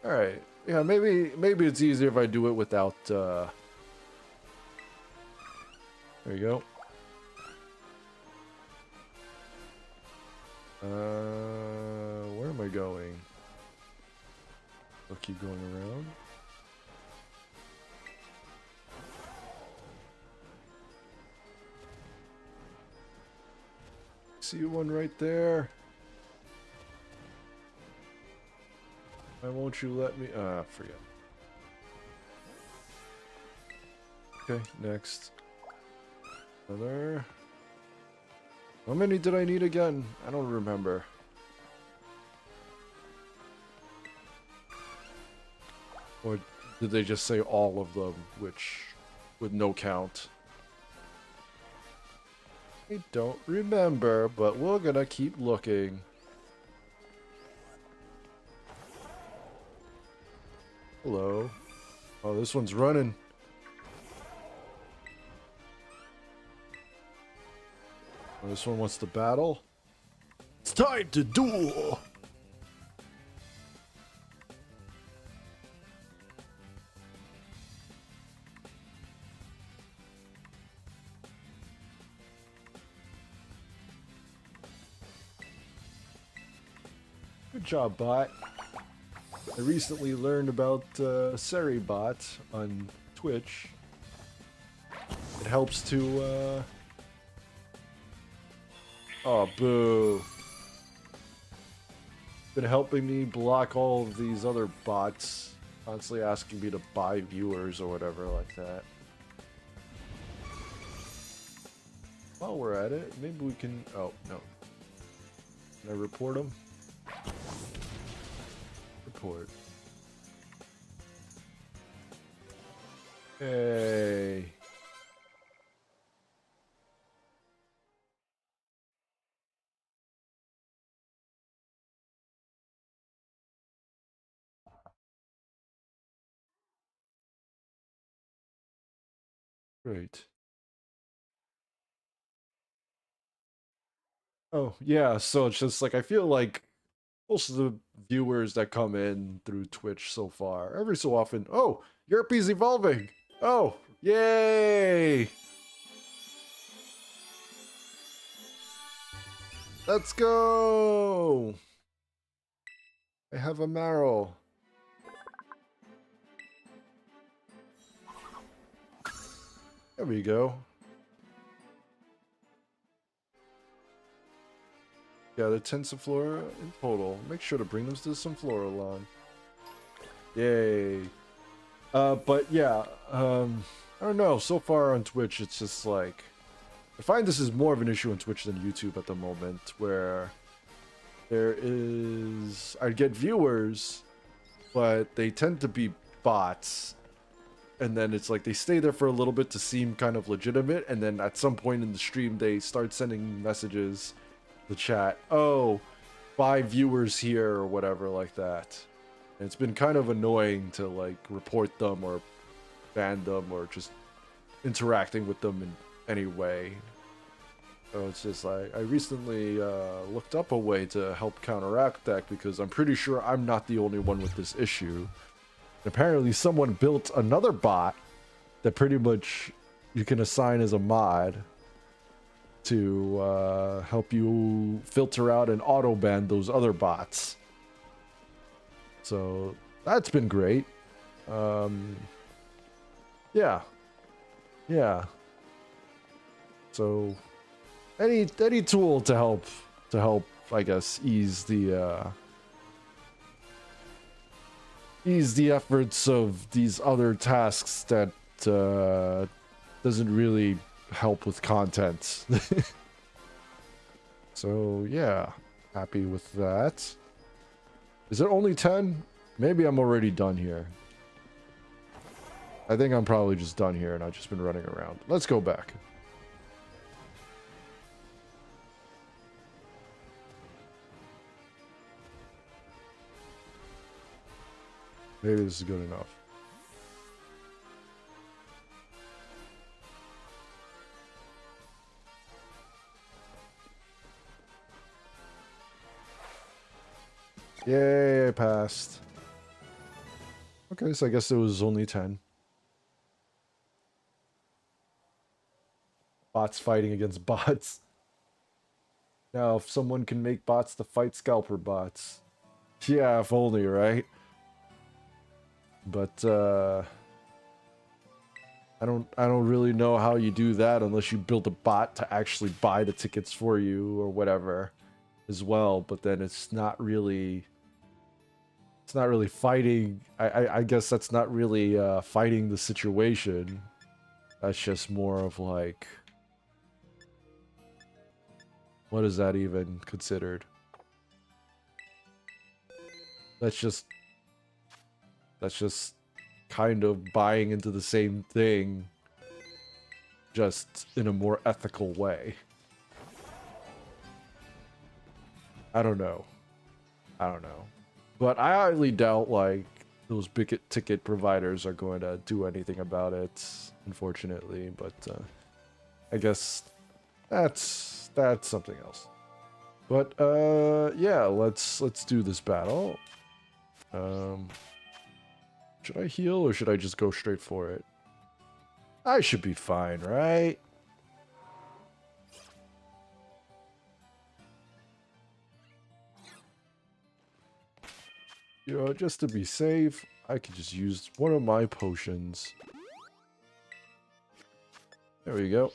Alright. Yeah, maybe it's easier if I do it without, There you go. Where am I going? I'll keep going around. See one right there. Why won't you let me? Forget. Okay, next. Another. How many did I need again? I don't remember. Or did they just say all of them, which with no count? I don't remember, but we're gonna keep looking. Hello. Oh, this one's running. Oh, this one wants to battle. It's time to duel! Good job, bot. I recently learned about Seribot on Twitch. It helps to, Oh, boo. Been helping me block all of these other bots. Constantly asking me to buy viewers or whatever like that. While we're at it, maybe we can... Oh, no. Can I report them? Report. Hey. Great. Oh, yeah, so it's just like, I feel like most of the viewers that come in through Twitch so far, every so often, oh, Yerpy's evolving! Oh, yay! Let's go! I have a Marrow. There we go. Yeah, the 10 Sunflora in total. Make sure to bring them to the Sunflora lawn. Yay. But yeah, I don't know. So far on Twitch, it's just like... I find this is more of an issue on Twitch than YouTube at the moment, where there is... I get viewers, but they tend to be bots. And then it's like they stay there for a little bit to seem kind of legitimate, and then at some point in the stream, they start sending messages the chat, oh, 5 viewers here or whatever like that. And it's been kind of annoying to like report them or ban them or just interacting with them in any way. So it's just like, I recently looked up a way to help counteract that, because I'm pretty sure I'm not the only one with this issue. Apparently someone built another bot that pretty much you can assign as a mod to help you filter out and auto ban those other bots. So that's been great. Yeah. So any tool to help I guess, ease the efforts of these other tasks that doesn't really help with content. So yeah, happy with that. Is it only 10? Maybe I'm already done here. I think I'm probably just done here and I've just been running around. Let's go back. Maybe this is good enough. Yay, I passed. Okay, so I guess it was only 10. Bots fighting against bots. Now, if someone can make bots to fight scalper bots. Yeah, if only, right? But, I don't really know how you do that unless you build a bot to actually buy the tickets for you or whatever as well. But then it's not really fighting. I guess that's not really fighting the situation. That's just more of like, what is that even considered? That's just kind of buying into the same thing, just in a more ethical way. I don't know. But I highly doubt, like, those big ticket providers are going to do anything about it, unfortunately. But I guess that's something else. But yeah, let's do this battle. Should I heal or should I just go straight for it? I should be fine, right? You know, just to be safe, I could just use one of my potions. There we go.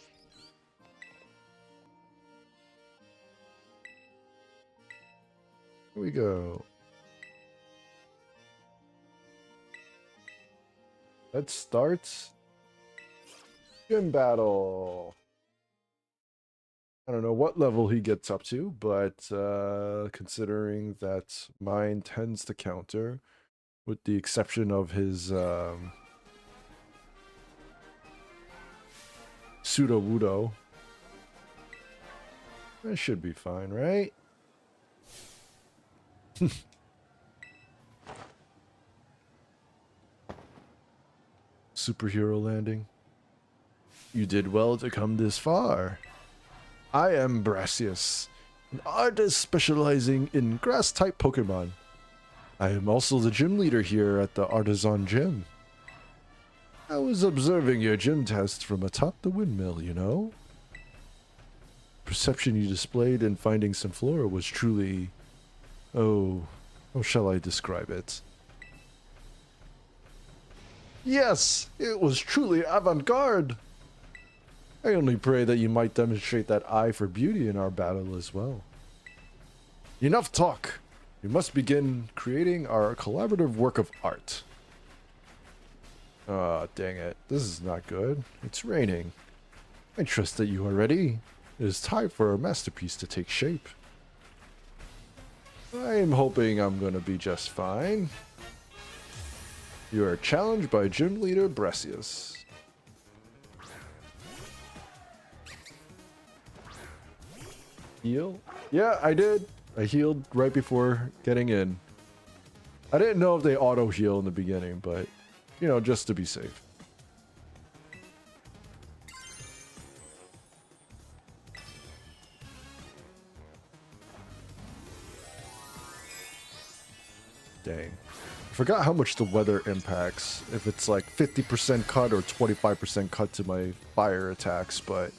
Here we go. Let's start gym battle. I don't know what level he gets up to, but considering that mine tends to counter, with the exception of his pseudo-wudo, that should be fine, right? Superhero landing. You did well to come this far. I am Brassius, an artist specializing in grass-type Pokemon. I am also the gym leader here at the Artisan Gym. I was observing your gym test from atop the windmill, you know? Perception you displayed in finding Sunflora was truly... oh, how shall I describe it? Yes, it was truly avant-garde. I only pray that you might demonstrate that eye for beauty in our battle as well. Enough talk. We must begin creating our collaborative work of art. Ah, dang it. This is not good. It's raining. I trust that you are ready. It is time for our masterpiece to take shape. I am hoping I'm going to be just fine. You are challenged by Gym Leader Brassius. Heal? Yeah, I did. I healed right before getting in. I didn't know if they auto-heal in the beginning, but, you know, just to be safe. Dang. I forgot how much the weather impacts, if it's like 50% cut or 25% cut to my fire attacks, but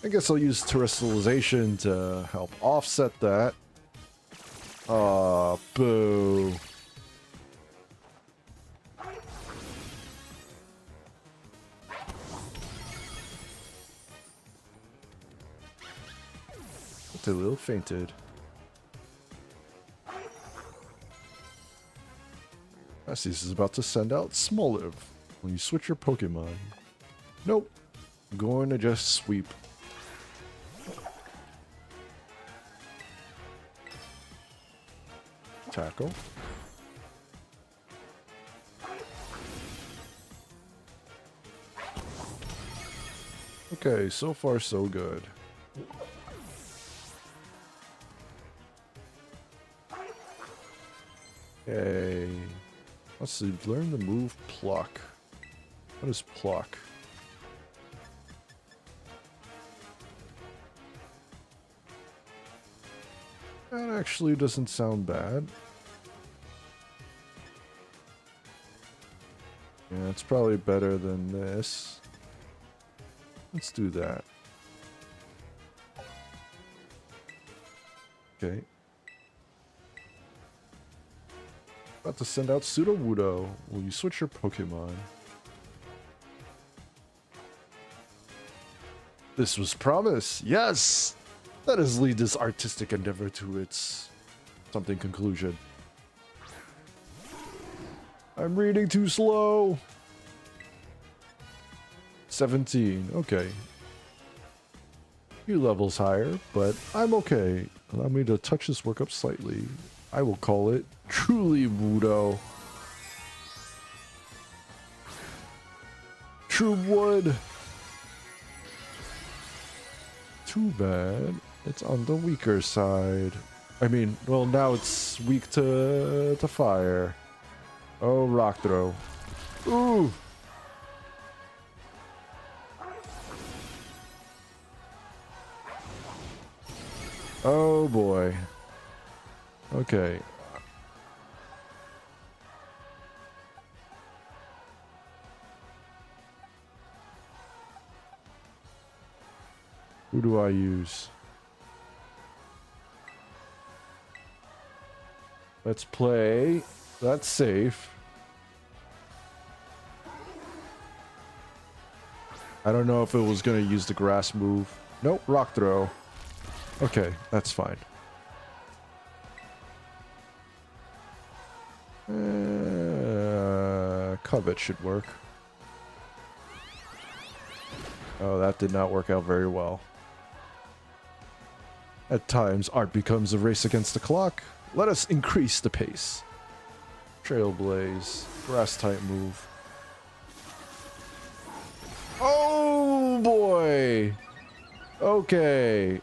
I guess I'll use terrestrialization to help offset that. Aw, boo. just a little fainted. Estes is about to send out Smoliv when you switch your Pokemon. Nope. I'm going to just sweep. Tackle. Okay, so far so good. Okay. Let's see, learn the move Pluck. What is Pluck? That actually doesn't sound bad. Yeah, it's probably better than this. Let's do that. Okay. About to send out Sudowoodo. Will you switch your Pokemon? This was promise. Yes! Let us lead this artistic endeavor to its something conclusion. I'm reading too slow. 17. Okay. Few levels higher, but I'm okay. Allow me to touch this work up slightly. I will call it Truly Wudo. True Wood. Too bad. It's on the weaker side. I mean, well, now it's weak to fire. Oh, rock throw. Ooh. Oh boy. Okay. Who do I use? Let's play. That's safe. I don't know if it was going to use the grass move. Nope, rock throw. Okay, that's fine. Covet should work. Oh, that did not work out very well. At times, art becomes a race against the clock. Let us increase the pace. Trailblaze. Grass type move. Oh boy! Okay.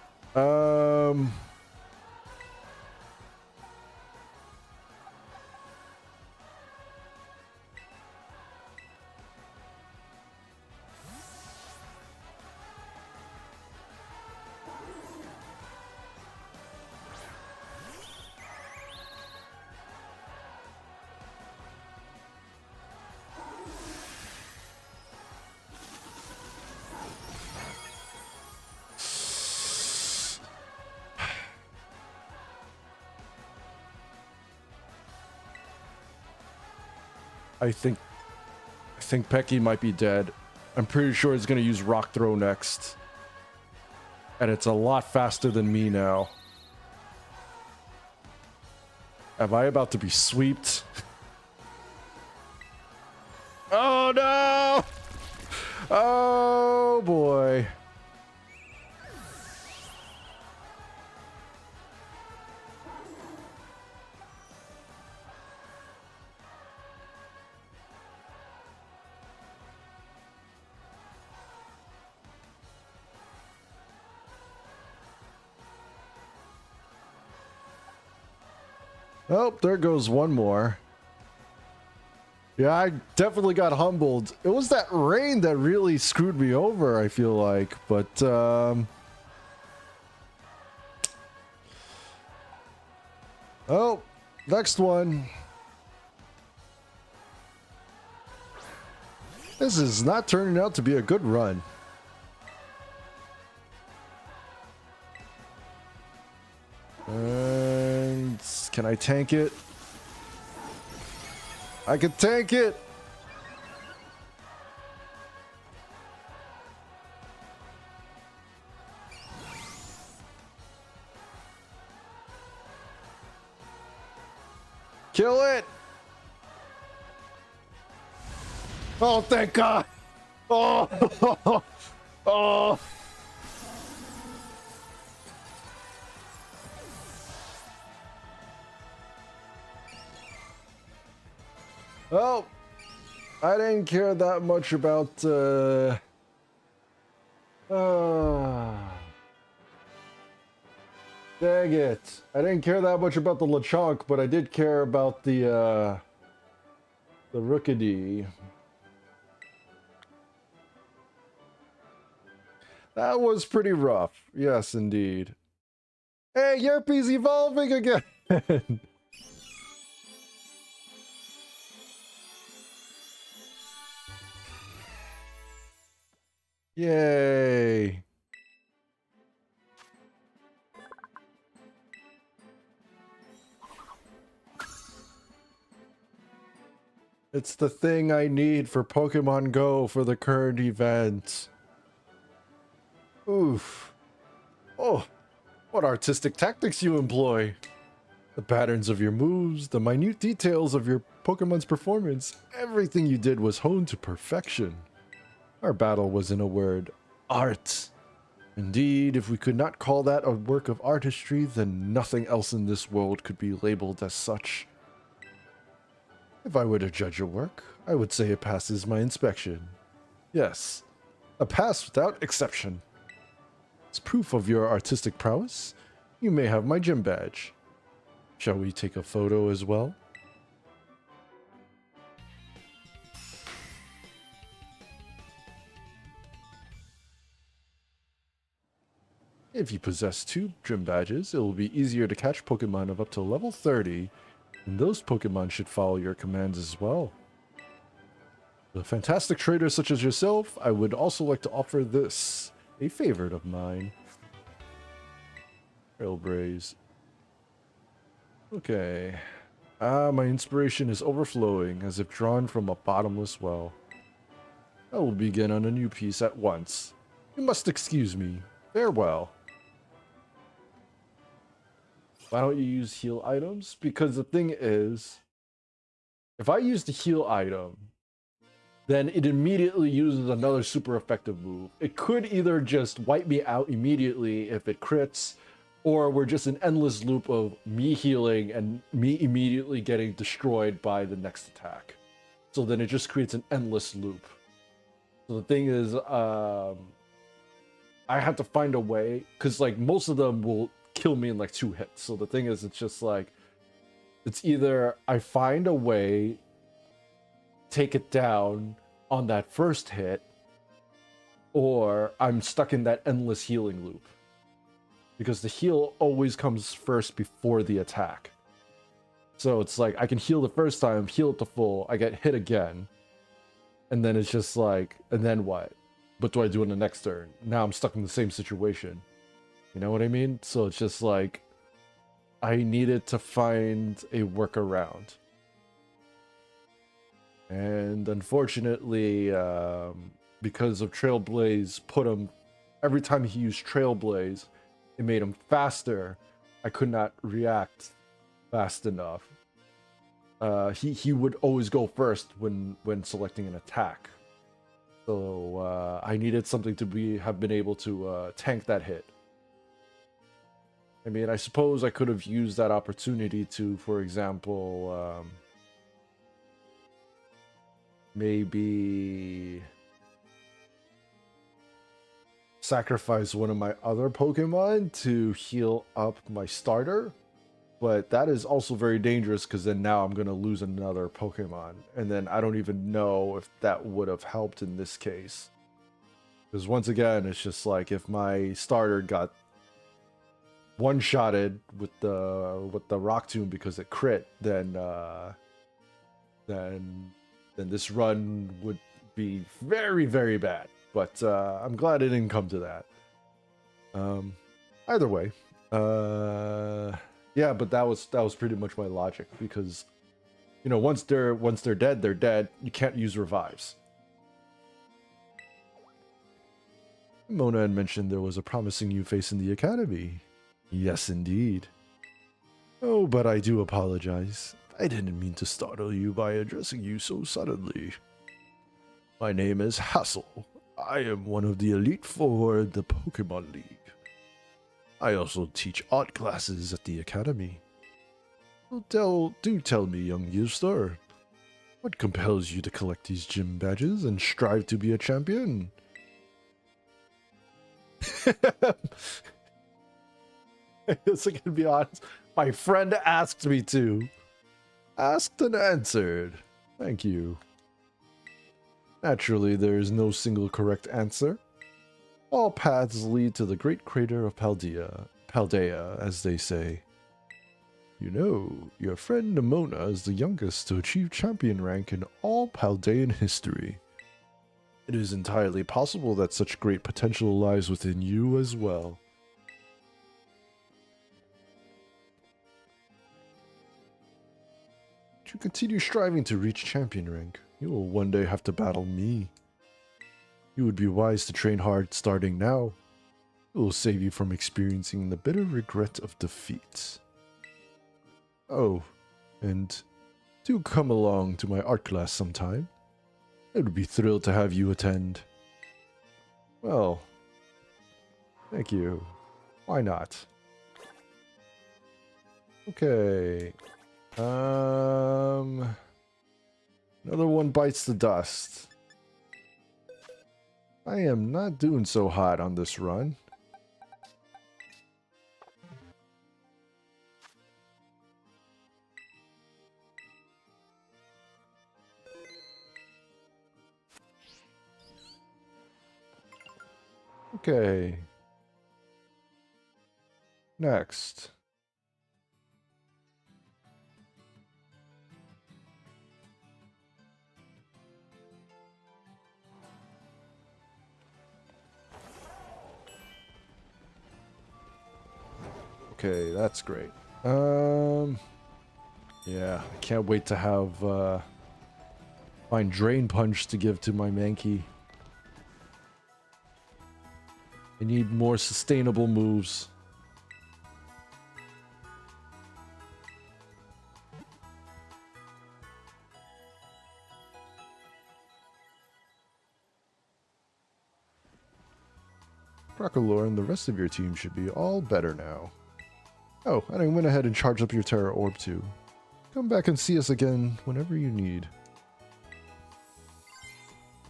I think Pecky might be dead. I'm pretty sure it's going to use Rock Throw next. And it's a lot faster than me now. Am I about to be sweeped? Oh no! Oh boy. Oh, there goes one more. Yeah, I definitely got humbled. It was that rain that really screwed me over, I feel like. But, oh, next one. This is not turning out to be a good run. And can I tank it? I can tank it. Kill it! Oh, thank God! Oh! Oh! Oh! I didn't care that much about, dang it. I didn't care that much about the Lechonk, but I did care about the Rookidee. That was pretty rough. Yes, indeed. Hey, Yerpy's evolving again! Yay! It's the thing I need for Pokemon Go for the current event. Oof. Oh, what artistic tactics you employ. The patterns of your moves, the minute details of your Pokemon's performance, everything you did was honed to perfection. Our battle was, in a word, art. Indeed, if we could not call that a work of artistry, then nothing else in this world could be labeled as such. If I were to judge your work, I would say it passes my inspection. Yes, a pass without exception. As proof of your artistic prowess, you may have my gym badge. Shall we take a photo as well? If you possess 2 gym badges, it will be easier to catch Pokemon of up to level 30, and those Pokemon should follow your commands as well. To a fantastic trader such as yourself, I would also like to offer this, a favorite of mine. Trailblaze. Okay. My inspiration is overflowing, as if drawn from a bottomless well. I will begin on a new piece at once. You must excuse me. Farewell. Why don't you use heal items? Because the thing is, if I use the heal item, then it immediately uses another super effective move. It could either just wipe me out immediately if it crits, or we're just an endless loop of me healing and me immediately getting destroyed by the next attack. So then it just creates an endless loop. So the thing is, I have to find a way, because like most of them will kill me in like 2 hits. So the thing is, it's just like, it's either I find a way, take it down on that first hit, or I'm stuck in that endless healing loop. Because the heal always comes first before the attack. So it's like, I can heal the first time, heal it to full, I get hit again. And then it's just like, and then what? What do I do in the next turn? Now I'm stuck in the same situation. You know what I mean? So it's just like, I needed to find a workaround. And unfortunately, because of Trailblaze, every time he used Trailblaze, it made him faster. I could not react fast enough. He would always go first when selecting an attack. So I needed something to have been able to tank that hit. I mean, I suppose I could have used that opportunity to, for example, maybe sacrifice one of my other Pokemon to heal up my starter. But that is also very dangerous, because then now I'm going to lose another Pokemon. And then I don't even know if that would have helped in this case. Because once again, it's just like, if my starter got one-shotted with the Rock Tomb because it crit, then this run would be very, very bad. But I'm glad it didn't come to that. Either way, yeah, but that was pretty much my logic, because, you know, once they're dead, they're dead. You can't use revives. Mona had mentioned there was a promising new face in the academy. Yes, indeed. Oh, but I do apologize. I didn't mean to startle you by addressing you so suddenly. My name is Hassel. I am one of the Elite Four in the Pokemon League. I also teach art classes at the Academy. Do tell me, young Gierstur, what compels you to collect these gym badges and strive to be a champion? I guess I can be honest. My friend asked me to. Asked and answered. Thank you. Naturally, there is no single correct answer. All paths lead to the great crater of Paldea, as they say. You know, your friend Nimona is the youngest to achieve champion rank in all Paldean history. It is entirely possible that such great potential lies within you as well. To continue striving to reach champion rank, you will one day have to battle me. You would be wise to train hard starting now. It will save you from experiencing the bitter regret of defeat. Oh, and do come along to my art class sometime. I would be thrilled to have you attend. Well, thank you. Why not? Okay. Another one bites the dust. I am not doing so hot on this run. Okay. Next. Okay, that's great. Yeah, I can't wait to have find Drain Punch to give to my Mankey. I need more sustainable moves. Broccolore and the rest of your team should be all better now. Oh, and I went ahead and charged up your Terra Orb too. Come back and see us again whenever you need.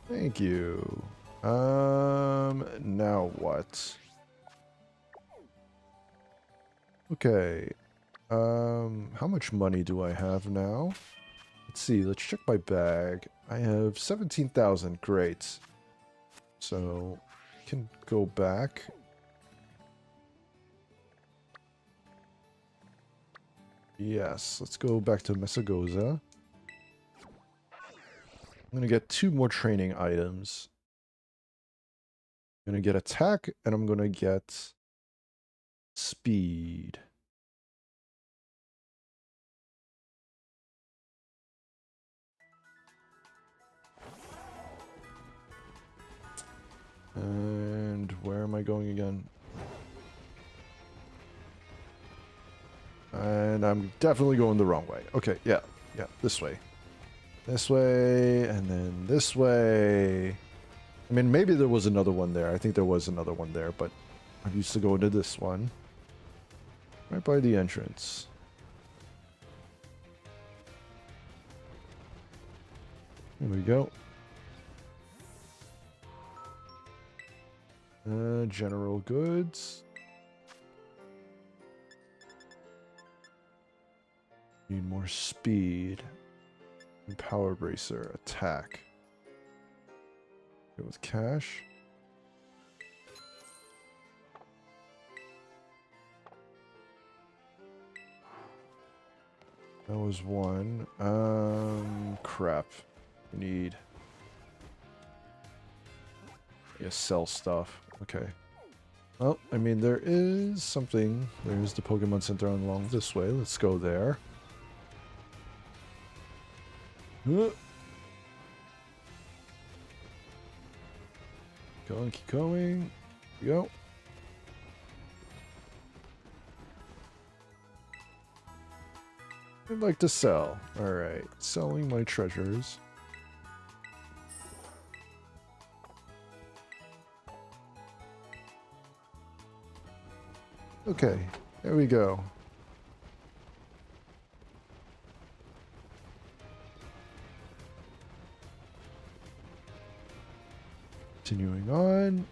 Thank you. Now what? Okay. How much money do I have now? Let's see, let's check my bag. I have 17,000, great. So, I can go back. Yes, let's go back to Mesagoza. I'm gonna get 2 more training items. I'm gonna get attack, and I'm gonna get speed. And where am I going again? And I'm definitely going the wrong way. Okay, yeah, this way. This way, and then this way. I mean, maybe there was another one there. I think there was another one there, but I'm used to going to this one. Right by the entrance. Here we go. General goods. Need more speed. And power bracer. Attack. Go with cash. That was one. Crap. We need... Yeah, sell stuff. Okay. Well, I mean, there is something. There's the Pokemon Center along this way. Let's go there. Going, keep going. Here we go. I'd like to sell. Alright, selling my treasures. Okay, there we go. Continuing on,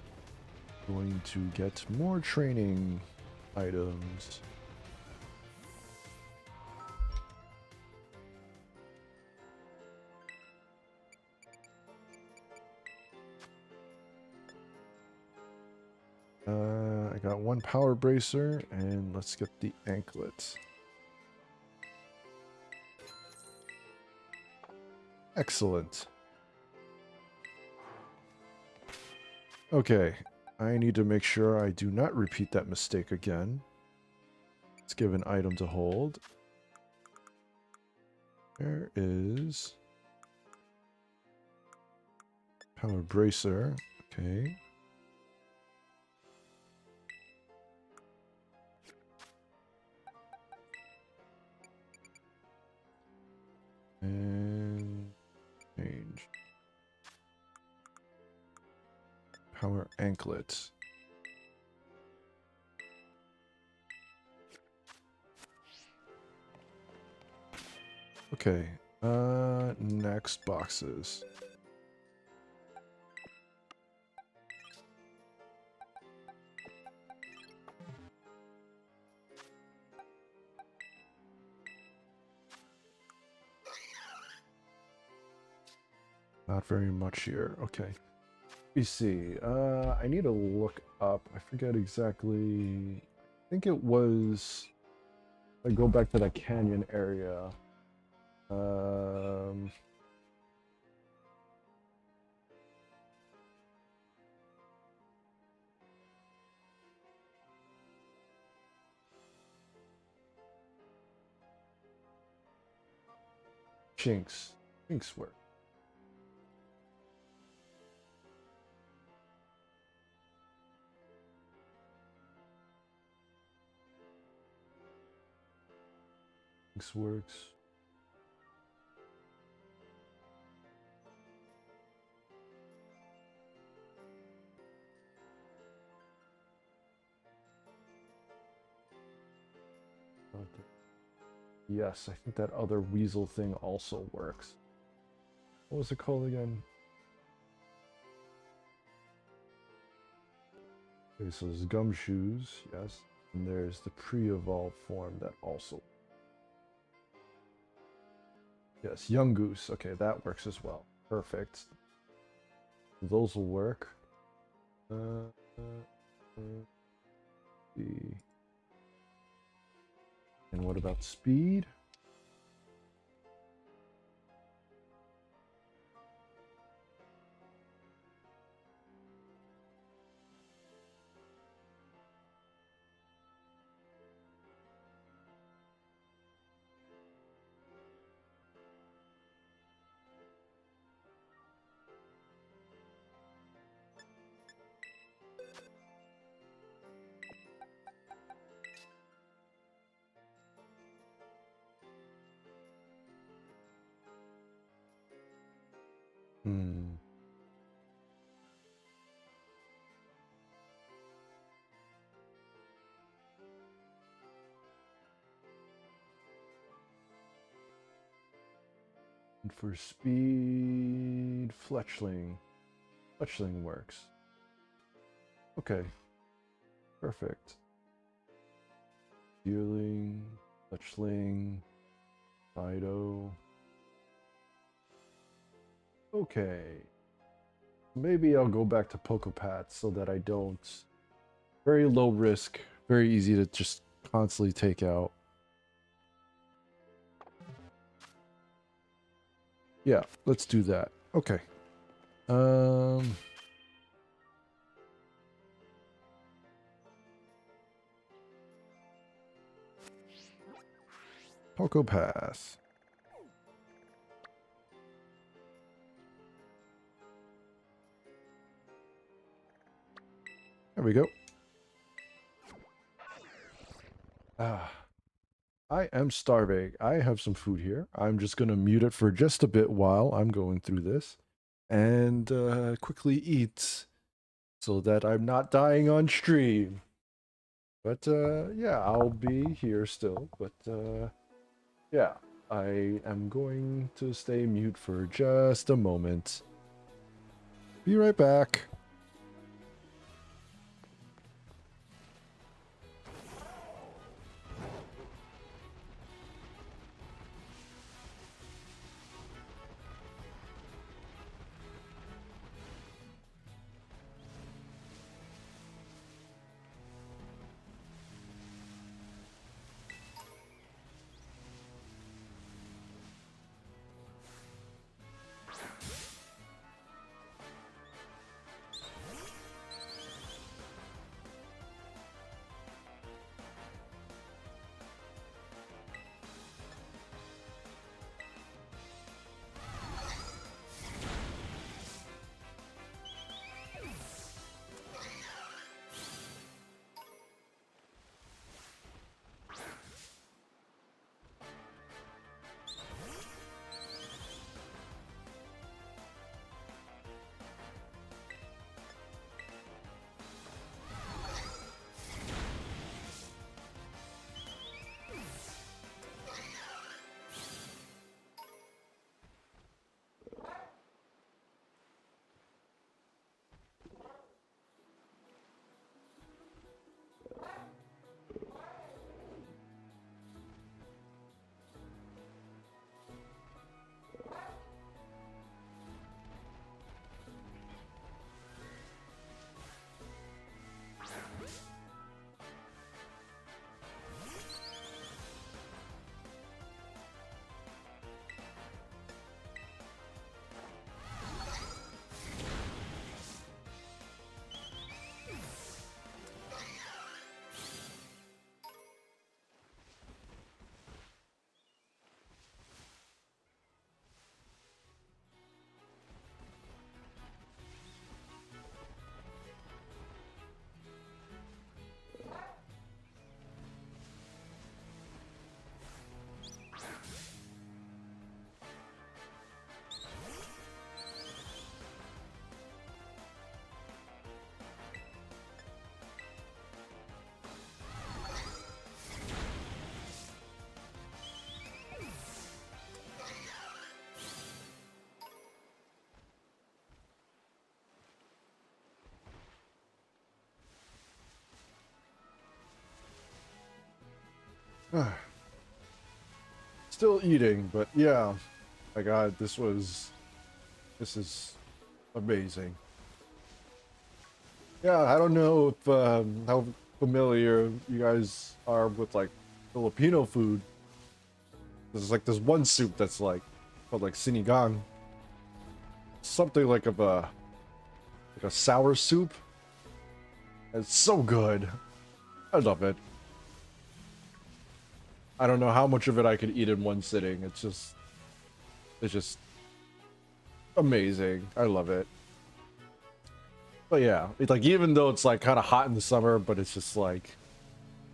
going to get more training items. I got one power bracer, and let's get the anklets. Excellent. Okay, I need to make sure I do not repeat that mistake again. Let's give an item to hold. There is power bracer. Okay. And change. Power anklet. Okay. Next boxes. Not very much here. Okay. Let me see. I need to look up. I forget exactly. I think it was. I go back to that canyon area. Chinks. Chinks work. Chinks works. Yes, I think that other weasel thing also works. What was it called again? Okay, so there's gumshoes, yes. And there's the pre-evolved form that also. Yes, young goose. Okay, that works as well. Perfect. Those will work. See. And what about speed? Hmm. And for speed, Fletchling. Fletchling works. Okay. Perfect. Deerling, Fletchling, Fido. Okay. Maybe I'll go back to Pokopats so that I don't. Very low risk, very easy to just constantly take out. Yeah, let's do that. Okay. Pokopass. There we go. Ah. I am starving. I have some food here. I'm just gonna mute it for just a bit while I'm going through this, and quickly eat so that I'm not dying on stream. But yeah, I'll be here still. But yeah, I am going to stay mute for just a moment. Be right back. Still eating, but yeah. My God, this is amazing. Yeah, I don't know if how familiar you guys are with like Filipino food. There's like this one soup that's like called like sinigang. Something like a sour soup. It's so good. I love it. I don't know how much of it I could eat in one sitting. It's just amazing. I love it. But yeah, it's like even though it's like kind of hot in the summer, but it's just like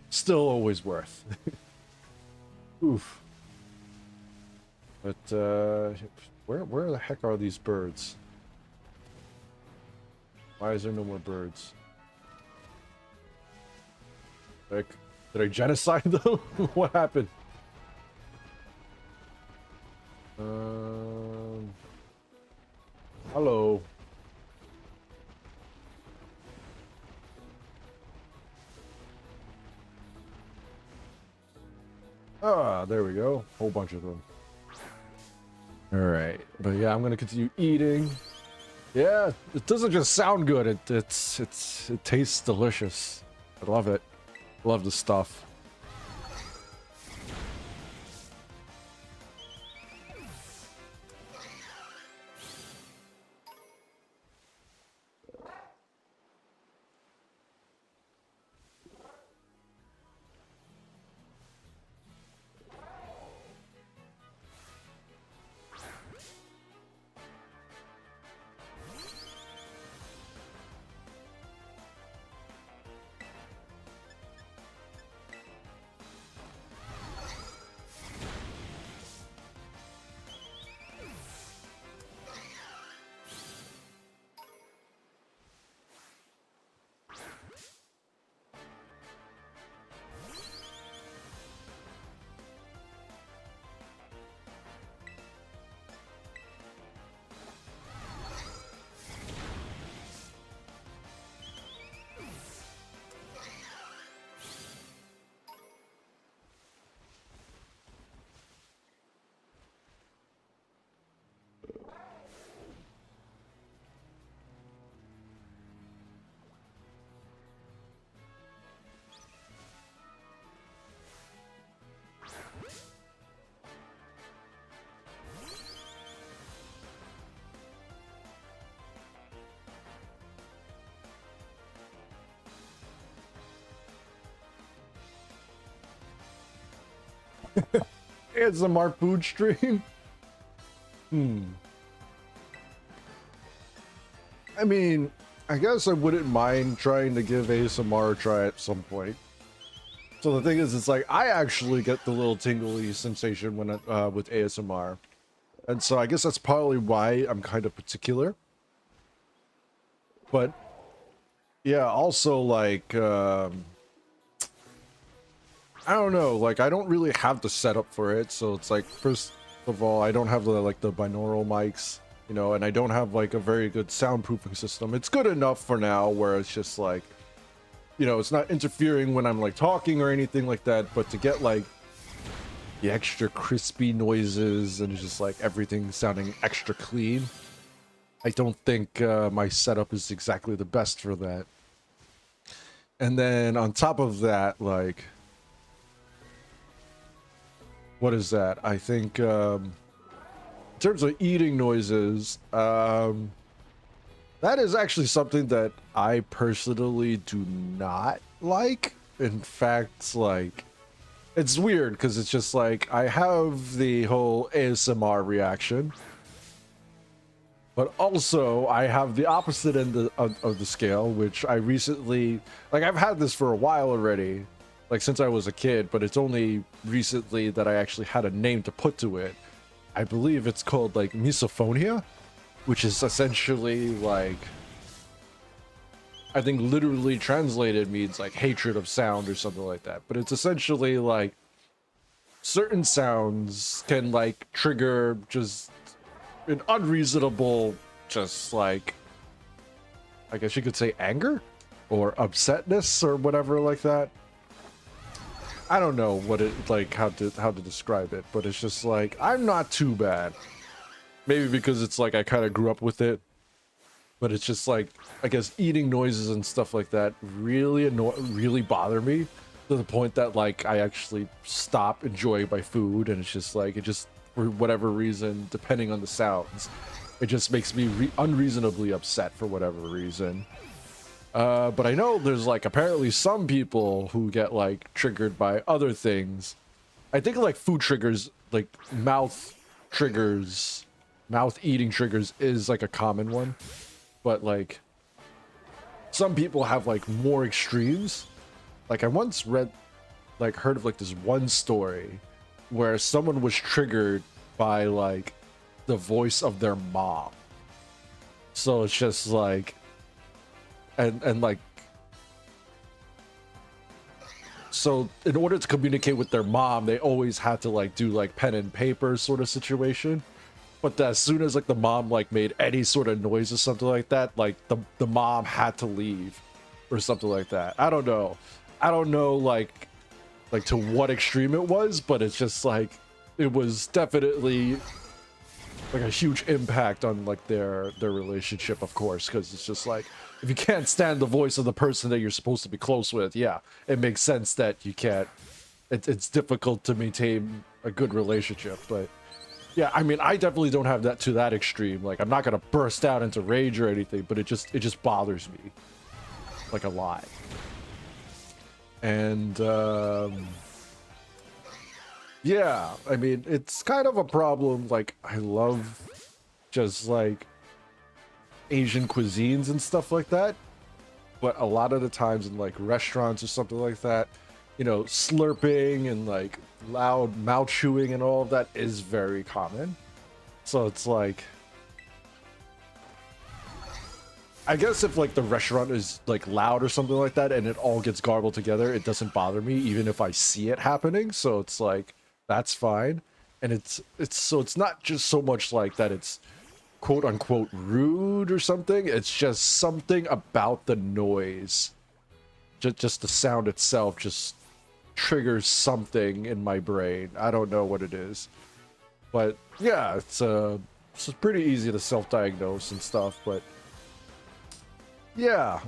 still always worth. Oof. But where the heck are these birds? Why is there no more birds? Like, did I genocide them? What happened? Hello. Ah, there we go. Whole bunch of them. All right, but yeah, I'm gonna continue eating. Yeah, it doesn't just sound good. It tastes delicious. I love it. Love the stuff. ASMR food stream. I mean, I guess I wouldn't mind trying to give ASMR a try at some point. So the thing is, it's like I actually get the little tingly sensation when with ASMR, and so I guess that's probably why I'm kind of particular. But yeah, also like I don't know, like I don't really have the setup for it, so it's like first of all, I don't have the binaural mics, you know, and I don't have like a very good soundproofing system. It's good enough for now where it's just like, you know, it's not interfering when I'm like talking or anything like that, but to get like the extra crispy noises and just like everything sounding extra clean, I don't think my setup is exactly the best for that. And then on top of that, like, what is that? I think in terms of eating noises, that is actually something that I personally do not like. In fact, like, it's weird because it's just like I have the whole ASMR reaction, but also I have the opposite end of the scale, which I recently, like, I've had this for a while already, like since I was a kid, but it's only recently that I actually had a name to put to it. I believe it's called like misophonia, which is essentially like, I think literally translated means like hatred of sound or something like that. But it's essentially like certain sounds can like trigger just an unreasonable, just like, I guess you could say anger or upsetness or whatever like that. I don't know what it like, how to describe it, but it's just like, I'm not too bad. Maybe because it's like I kind of grew up with it, but it's just like, I guess eating noises and stuff like that really bother me to the point that like I actually stop enjoying my food, and it's just like, it just, for whatever reason, depending on the sounds, it just makes me unreasonably upset for whatever reason. But I know there's like apparently some people who get like triggered by other things. I think like food triggers, like mouth triggers, mouth eating triggers is like a common one, but like some people have like more extremes. Like I once heard of like this one story where someone was triggered by like the voice of their mom. So it's just like, and like, so in order to communicate with their mom, they always had to like do like pen and paper sort of situation. But as soon as like the mom like made any sort of noise or something like that, like the mom had to leave or something like that. I don't know like to what extreme it was, but it's just like, it was definitely like a huge impact on like their relationship, of course, because it's just like, if you can't stand the voice of the person that you're supposed to be close with, yeah, it makes sense that you can't, it's difficult to maintain a good relationship. But yeah, I mean, I definitely don't have that to that extreme. Like, I'm not gonna burst out into rage or anything, but it just bothers me like a lot. And yeah, I mean, it's kind of a problem. Like, I love just like Asian cuisines and stuff like that, but a lot of the times in like restaurants or something like that, you know, slurping and like loud mouth chewing and all of that is very common. So it's like, I guess if like the restaurant is like loud or something like that and it all gets garbled together, it doesn't bother me even if I see it happening. So it's like, that's fine. And it's so it's not just so much like that it's quote unquote rude or something. It's just something about the noise, just the sound itself just triggers something in my brain. I don't know what it is, but yeah, it's pretty easy to self-diagnose and stuff. But yeah,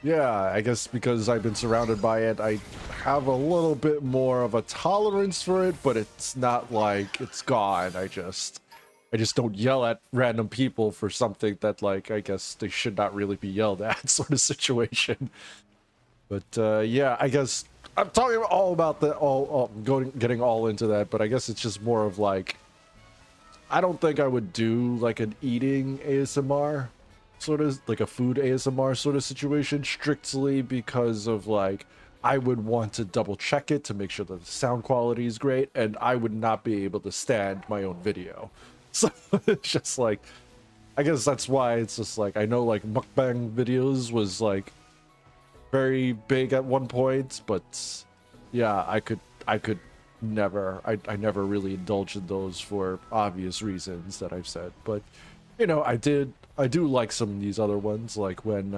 yeah, I guess because I've been surrounded by it, I have a little bit more of a tolerance for it, but it's not like it's gone. I just don't yell at random people for something that, like, I guess they should not really be yelled at, sort of situation. But yeah, I guess I'm talking all about the getting all into that, but I guess it's just more of like, I don't think I would do like an eating ASMR, sort of like a food ASMR sort of situation, strictly because of like, I would want to double check it to make sure that the sound quality is great, and I would not be able to stand my own video. So it's just like, I guess that's why it's just like, I know like mukbang videos was like very big at one point, but yeah, I could never, I never really indulged in those for obvious reasons that I've said. But you know, I do like some of these other ones, like when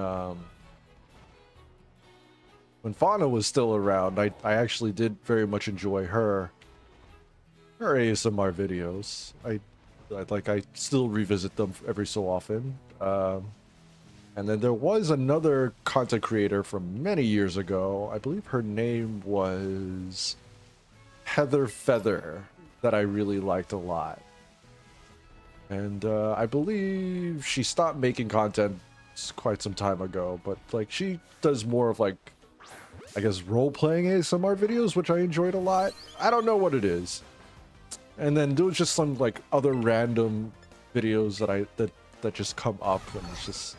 Fauna was still around, I actually did very much enjoy her ASMR videos. I still revisit them every so often. And then there was another content creator from many years ago. I believe her name was Heather Feather, that I really liked a lot. And I believe she stopped making content quite some time ago, but like she does more of like, I guess, role-playing ASMR videos, which I enjoyed a lot. I don't know what it is. And then there was just some like other random videos that just come up, and it's just,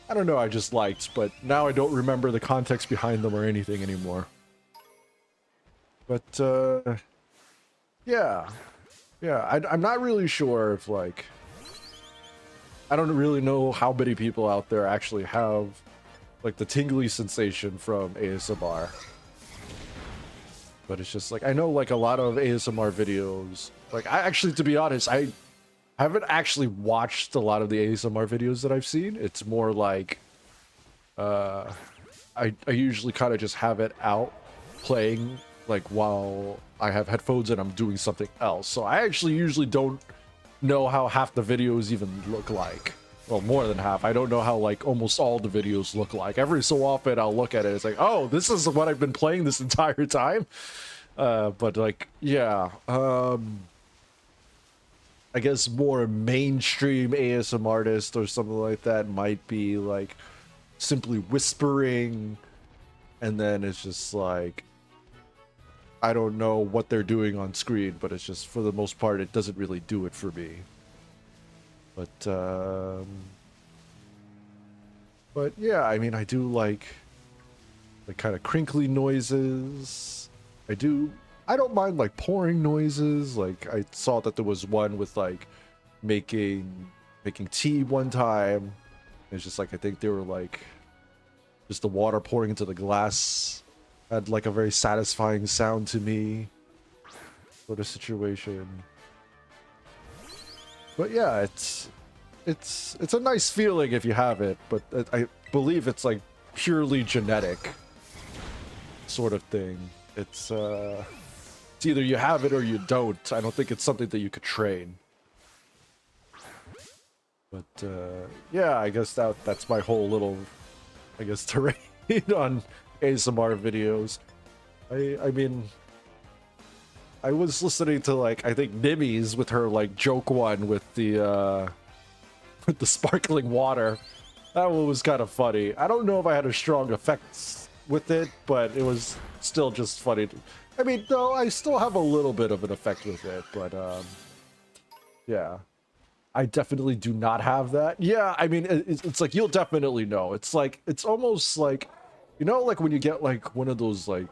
I don't know, I just liked, but now I don't remember the context behind them or anything anymore. But yeah, I'm not really sure if like, I don't really know how many people out there actually have like the tingly sensation from ASMR. But it's just like, I know like a lot of ASMR videos, like I actually, to be honest, I haven't actually watched a lot of the ASMR videos that I've seen. It's more like, I usually kind of just have it out playing like while I have headphones and I'm doing something else. So I actually usually don't know how half the videos even look like. Well, more than half. I don't know how like almost all the videos look like. Every so often I'll look at it, it's like, oh, this is what I've been playing this entire time. But like, yeah, I guess more mainstream ASMR artist or something like that might be like simply whispering, and then it's just like, I don't know what they're doing on screen, but it's just, for the most part, it doesn't really do it for me. But yeah, I mean, I do like kind of crinkly noises. I don't mind like pouring noises. Like I saw that there was one with like making tea one time. It's just like, I think they were like just the water pouring into the glass had like a very satisfying sound to me, sort of situation. But yeah, it's a nice feeling if you have it, but I believe it's like purely genetic sort of thing. It's either you have it or you don't. I don't think it's something that you could train. But yeah, I guess that's my whole little, I guess, terrain on ASMR videos. I mean, I was listening to like, I think Nimmy's with her like joke one with the sparkling water. That one was kind of funny. I don't know if I had a strong effect with it, but it was still just funny. I mean, no, I still have a little bit of an effect with it, but yeah, I definitely do not have that. Yeah, I mean, it's like, you'll definitely know. It's like, it's almost like, you know, like when you get like one of those like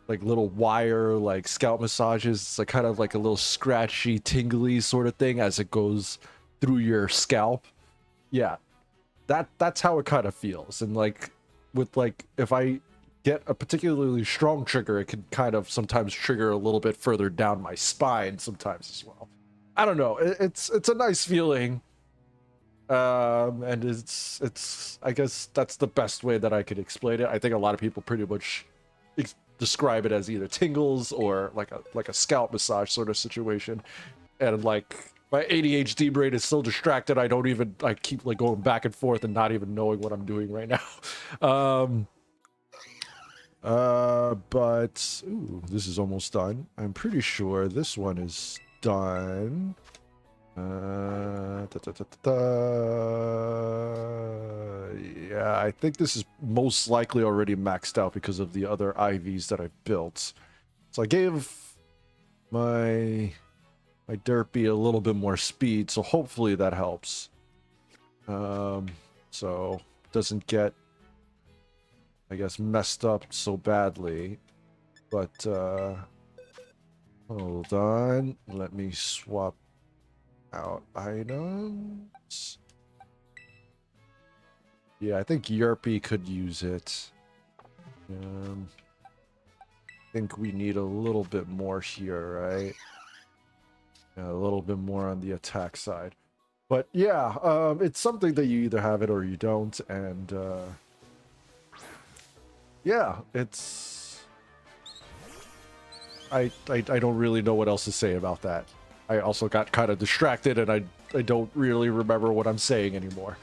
little wire like scalp massages, it's like kind of like a little scratchy, tingly sort of thing as it goes through your scalp. Yeah, that's how it kind of feels. And like with like, if I get a particularly strong trigger, it can kind of sometimes trigger a little bit further down my spine sometimes as well. I don't know, it's a nice feeling. And it's I guess that's the best way that I could explain it. I think a lot of people pretty much describe it as either tingles or like a scalp massage sort of situation. And like, my ADHD brain is so distracted, I keep like going back and forth and not even knowing what I'm doing right now. But ooh, this is almost done. I'm pretty sure this one is done. Yeah, I think this is most likely already maxed out because of the other IVs that I built. So I gave my Derpy a little bit more speed, so hopefully that helps. So it doesn't get, I guess, messed up so badly. But hold on, let me swap out items. Yeah, I think Yerpy could use it. I think we need a little bit more here, right? Yeah, a little bit more on the attack side. But yeah, it's something that you either have it or you don't, and yeah, it's... I don't really know what else to say about that. I also got kind of distracted, and I don't really remember what I'm saying anymore.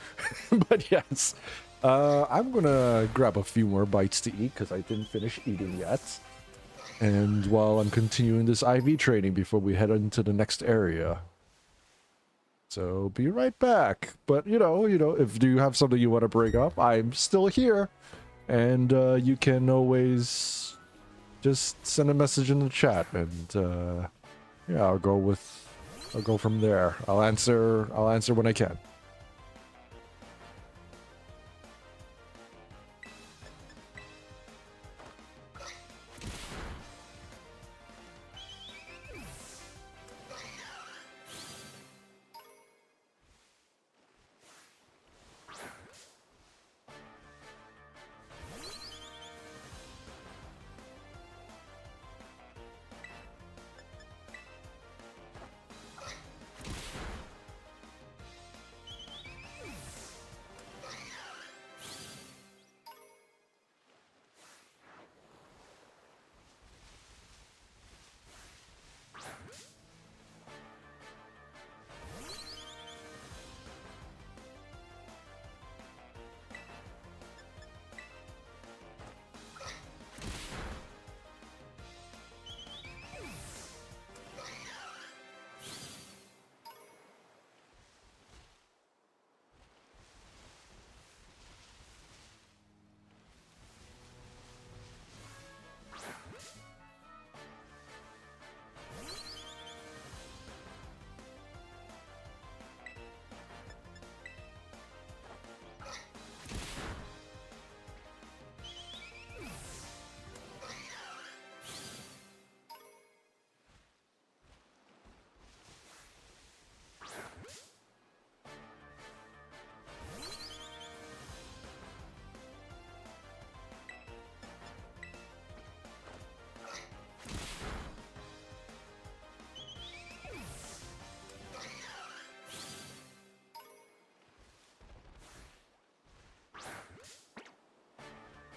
But yes, I'm gonna grab a few more bites to eat because I didn't finish eating yet. And while I'm continuing this IV training before we head into the next area. So be right back. But you know, if you have something you want to bring up, I'm still here. And you can always just send a message in the chat, and yeah, I'll go from there. I'll answer when I can.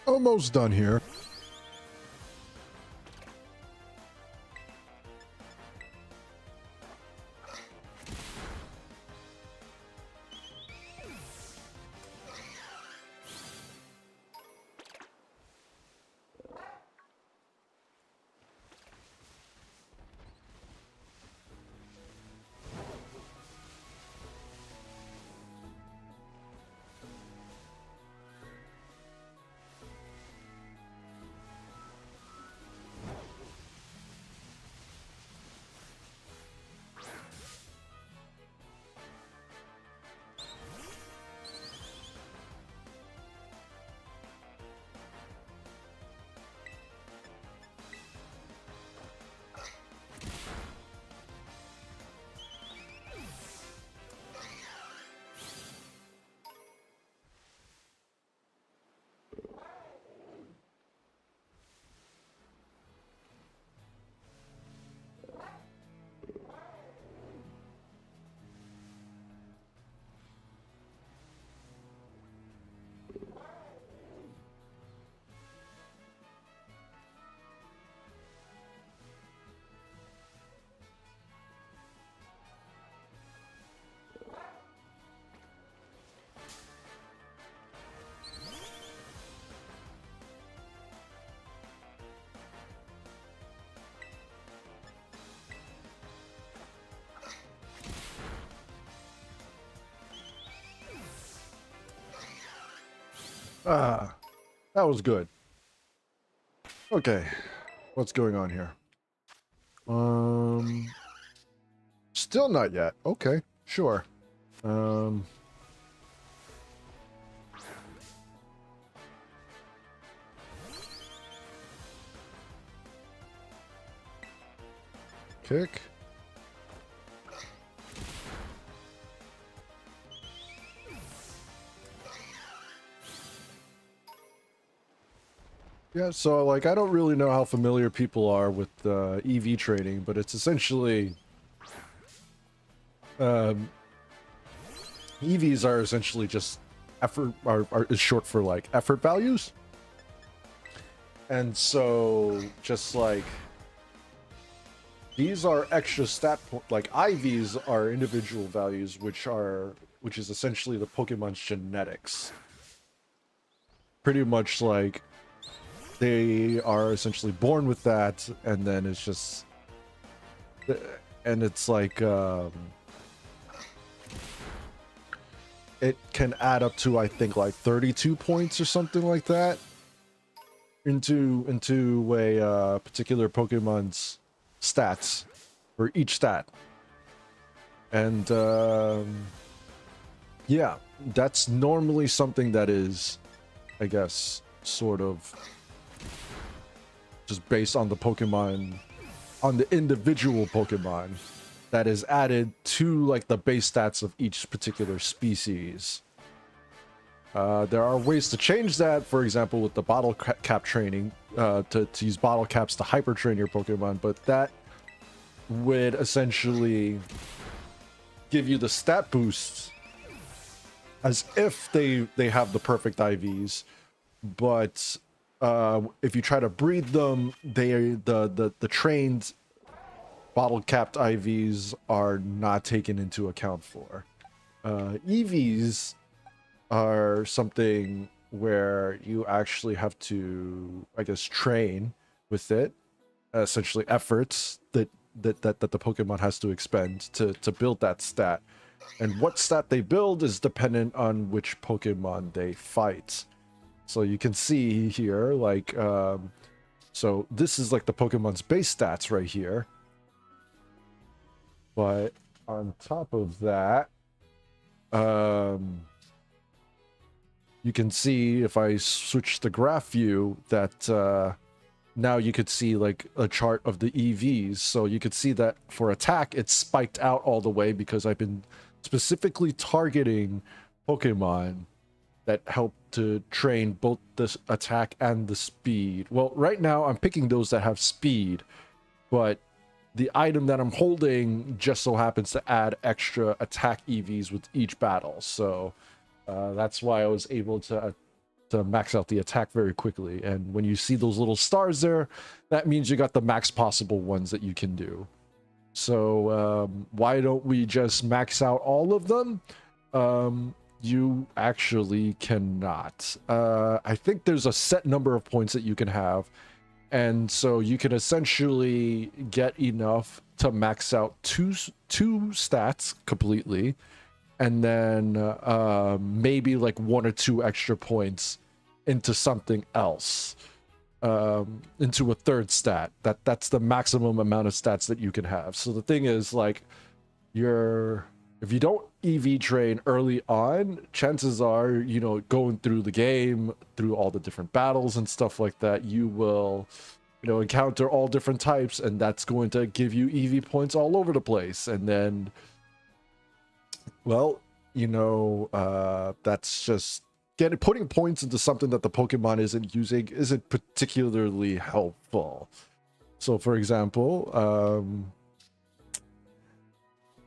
Almost done here. Ah, that was good. Okay, what's going on here? Still not yet. Okay, sure. Kick. Yeah, so like I don't really know how familiar people are with EV trading, but it's essentially EVs are essentially just effort are is short for like effort values. And so just like these are extra stat like IVs are individual values which is essentially the Pokemon's genetics. Pretty much like they are essentially born with that, and then it's just and it's like it can add up to I think like 32 points or something like that into a particular Pokemon's stats for each stat. And yeah, that's normally something that is, I guess, sort of just based on the Pokemon, on the individual Pokemon that is added to like the base stats of each particular species. There are ways to change that, for example, with the bottle cap training, to use bottle caps to hyper train your Pokemon, but that would essentially give you the stat boosts as if they have the perfect IVs, but if you try to breed them, the trained bottle capped IVs are not taken into account for. EVs are something where you actually have to, I guess, train with it, essentially efforts that the Pokemon has to expend to build that stat. And what stat they build is dependent on which Pokemon they fight. So you can see here, like, so this is like the Pokemon's base stats right here. But on top of that, you can see if I switch the graph view that now you could see like a chart of the EVs. So you could see that for attack, it's spiked out all the way because I've been specifically targeting Pokemon that help to train both the attack and the speed. Well, right now I'm picking those that have speed, but the item that I'm holding just so happens to add extra attack EVs with each battle. So that's why I was able to max out the attack very quickly. And when you see those little stars there, that means you got the max possible ones that you can do. So why don't we just max out all of them? You actually cannot. I think there's a set number of points that you can have, and so you can essentially get enough to max out two stats completely, and then maybe like 1 or 2 extra points into something else, into a third stat. That's the maximum amount of stats that you can have. So the thing is, like, if you don't EV train early on, chances are, you know, going through the game, through all the different battles and stuff like that, you will, you know, encounter all different types, and that's going to give you EV points all over the place. And then, well, you know, that's just putting points into something that the Pokemon isn't using isn't particularly helpful. So, for example,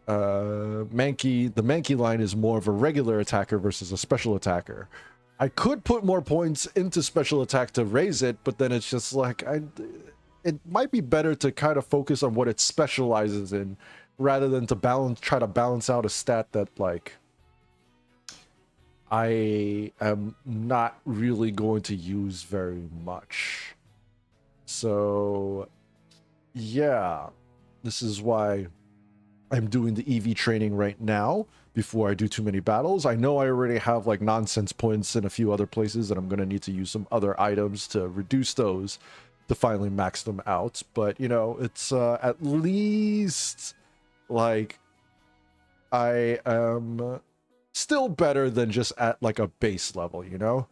the Mankey line is more of a regular attacker versus a special attacker. I could put more points into special attack to raise it, but then it's just like it might be better to kind of focus on what it specializes in rather than to try to balance out a stat that, like, I am not really going to use very much. So yeah, this is why I'm doing the EV training right now, before I do too many battles. I know I already have like nonsense points in a few other places, and I'm going to need to use some other items to reduce those to finally max them out. But, you know, it's at least like I am still better than just at like a base level, you know?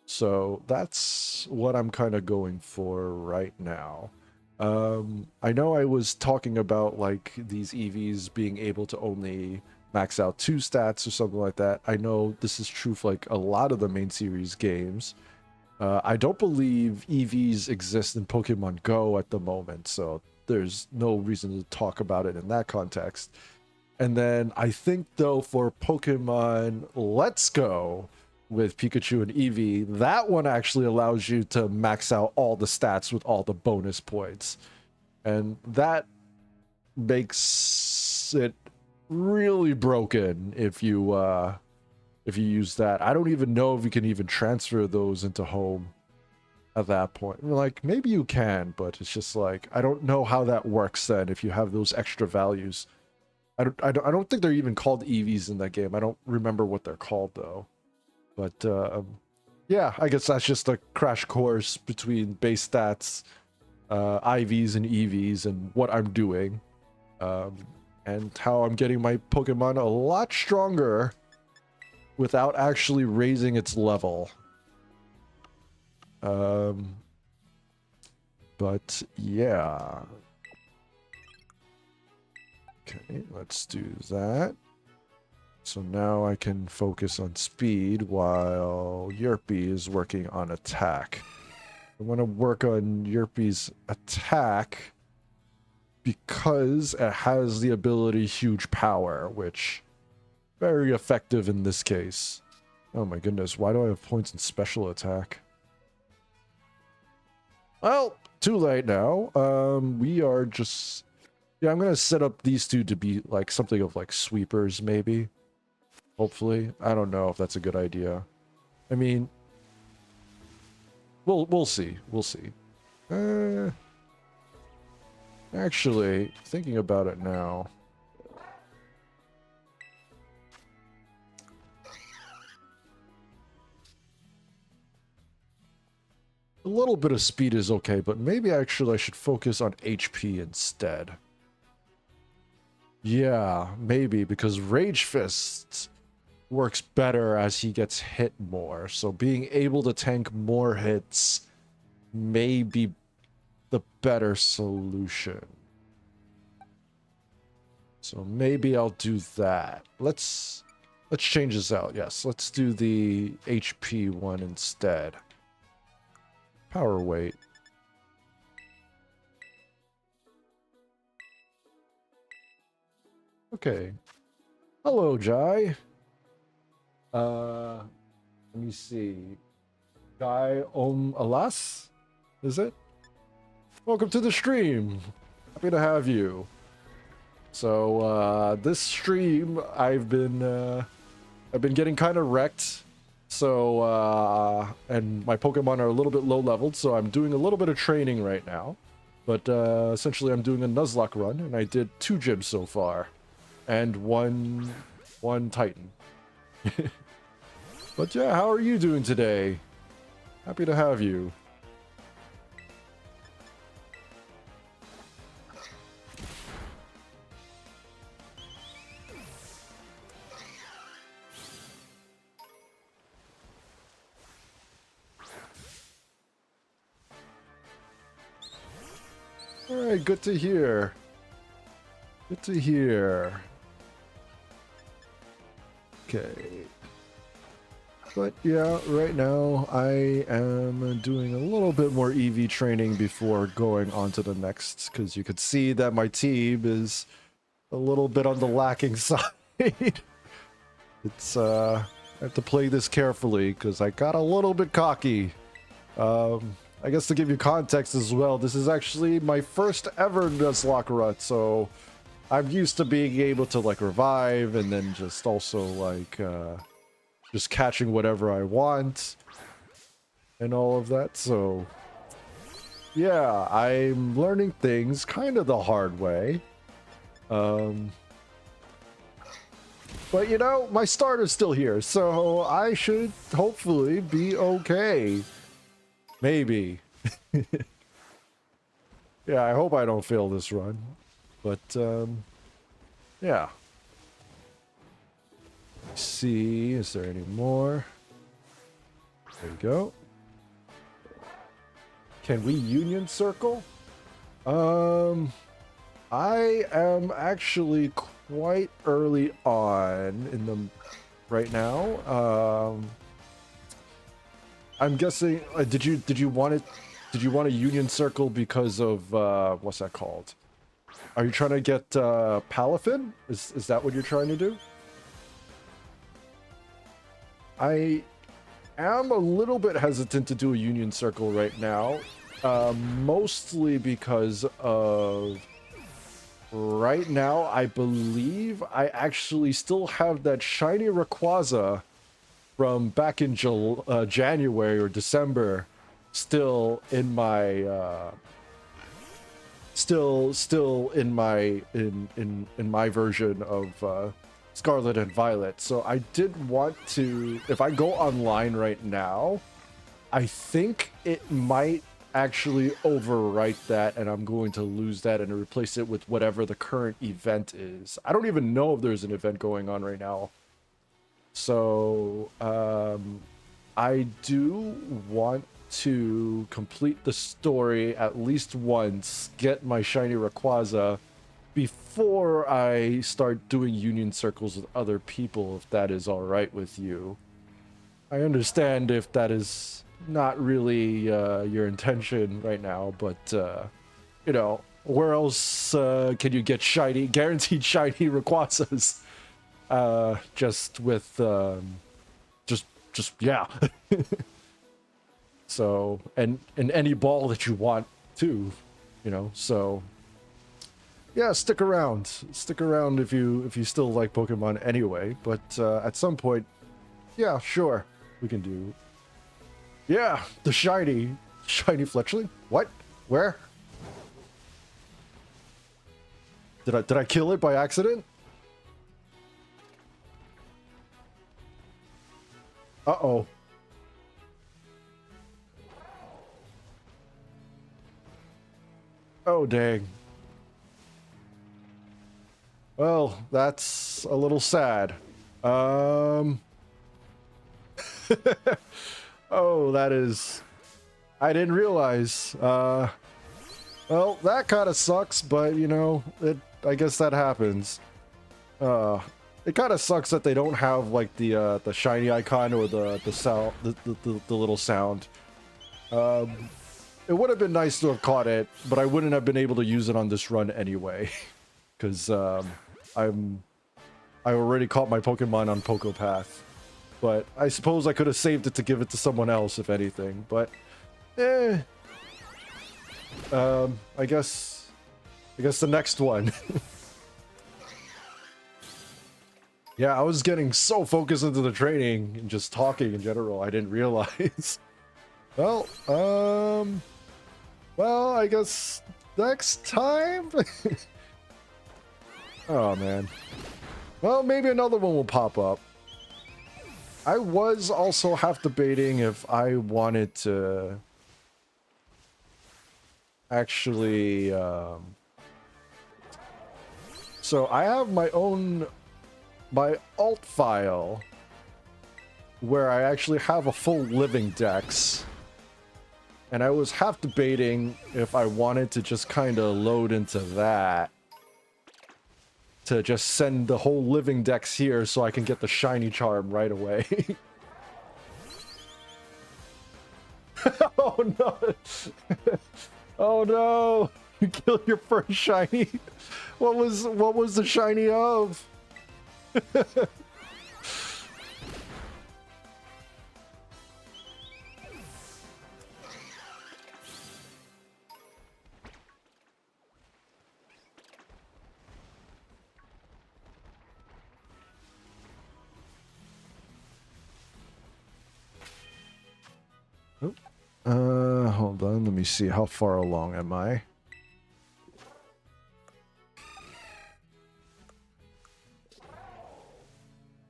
So that's what I'm kind of going for right now. I know I was talking about like these EVs being able to only max out 2 stats or something like that. I know this is true for like a lot of the main series games. I don't believe EVs exist in Pokemon Go at the moment, so there's no reason to talk about it in that context. And then I think though for Pokemon Let's Go with Pikachu and Eevee, that one actually allows you to max out all the stats with all the bonus points. And that makes it really broken if you use that. I don't even know if you can even transfer those into home at that point. Like, maybe you can, but it's just like, I don't know how that works then if you have those extra values. I don't think they're even called EVs in that game. I don't remember what they're called though. But yeah, I guess that's just a crash course between base stats, IVs and EVs, and what I'm doing, and how I'm getting my Pokemon a lot stronger without actually raising its level. But yeah. Okay, let's do that. So now I can focus on speed while Yerpy is working on attack. I want to work on Yerpy's attack because it has the ability Huge Power, which very effective in this case. Oh my goodness, why do I have points in special attack? Well, too late now. We are just... Yeah, I'm going to set up these two to be like something of like sweepers, maybe. Hopefully. I don't know if that's a good idea. I mean, we'll see. We'll see. Actually, thinking about it now. A little bit of speed is okay, but maybe actually I should focus on HP instead. Yeah, maybe, because Rage Fist works better as he gets hit more. So being able to tank more hits may be the better solution. So maybe I'll do that. Let's change this out. Yes, let's do the HP one instead. Power weight. Okay. Hello, Jai. Let me see. Jai Alas? Is it? Welcome to the stream. Happy to have you. So, this stream, I've been getting kind of wrecked. So, and my Pokemon are a little bit low leveled, so I'm doing a little bit of training right now. But, essentially I'm doing a Nuzlocke run, and I did 2 gyms so far. And one Titan. But yeah, how are you doing today? Happy to have you. Alright, good to hear. Good to hear. Okay. But yeah, right now I am doing a little bit more EV training before going on to the next, because you could see that my team is a little bit on the lacking side. It's, I have to play this carefully, because I got a little bit cocky. I guess to give you context as well, this is actually my first ever Nuzlocke run, so I'm used to being able to like revive and then just also like just catching whatever I want and all of that. So yeah, I'm learning things kind of the hard way. But But you know, my starter's still here, so I should hopefully be okay. Maybe. Yeah, I hope I don't fail this run. But, yeah. Let's see, is there any more? There we go. Can we union circle? I am actually quite early on in the right now. I'm guessing. Did you want a union circle because of what's that called? Are you trying to get Palafin? Is that what you're trying to do? I am a little bit hesitant to do a union circle right now, mostly because of right now I believe I actually still have that shiny Rayquaza from back in January or December still in my still in my version of Scarlet and Violet. So I did want to, if I go online right now, I think it might actually overwrite that and I'm going to lose that and replace it with whatever the current event is. I don't even know if there's an event going on right now. So I do want to complete the story at least once, get my shiny Rayquaza before I start doing union circles with other people, if that is all right with you. I understand if that is not really your intention right now, but you know, where else can you get shiny, guaranteed shiny Rayquazas? Just with just yeah. So and any ball that you want too, you know. So yeah, stick around if you still like Pokemon anyway. But at some point, yeah, sure, we can do. Yeah, the shiny Fletchling. What? Where? Did I kill it by accident? Uh-oh. Oh, dang. Well, that's a little sad. Oh, that is... I didn't realize. Well, that kind of sucks, but, you know, I guess that happens. It kind of sucks that they don't have, like, the shiny icon or the sound, the little sound. It would have been nice to have caught it, but I wouldn't have been able to use it on this run anyway. Because, I already caught my Pokemon on Pokepath. But I suppose I could have saved it to give it to someone else, if anything. But, I guess the next one. Yeah, I was getting so focused into the training and just talking in general, I didn't realize. Well, I guess next time? Oh, man. Well, maybe another one will pop up. I was also half debating if I wanted to actually, so I have my alt file where I actually have a full living dex. And I was half debating if I wanted to just kind of load into that. To just send the whole living dex here so I can get the shiny charm right away. Oh no! Oh no! You killed your first shiny. What was the shiny of? Hold on, let me see. How far along am I?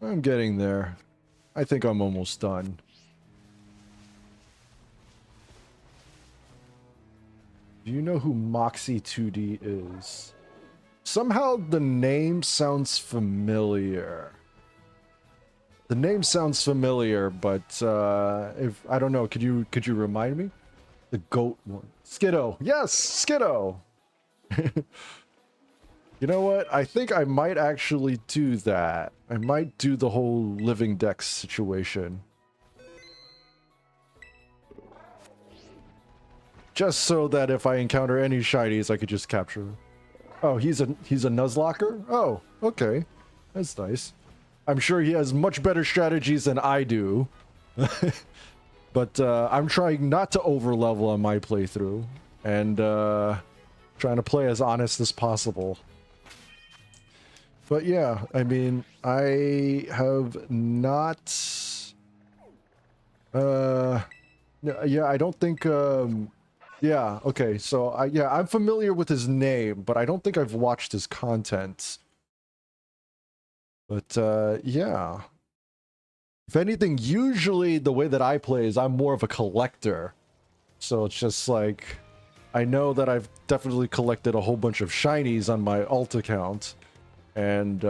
I'm getting there. I think I'm almost done. Do you know who Moxie 2D is? Somehow the name sounds familiar. The name sounds familiar, but if I don't know, could you remind me? The goat one. Skiddo. Yes, Skiddo. You know what? I think I might actually do that. I might do the whole living dex situation. Just so that if I encounter any shinies, I could just capture them. Oh, he's a Nuzlocker? Oh, okay. That's nice. I'm sure he has much better strategies than I do. But I'm trying not to overlevel on my playthrough. And trying to play as honest as possible. But yeah, I mean, I have not... yeah, I don't think... yeah, okay, so I'm familiar with his name, but I don't think I've watched his content. But yeah. If anything, usually the way that I play is I'm more of a collector. So it's just like, I know that I've definitely collected a whole bunch of shinies on my alt account. And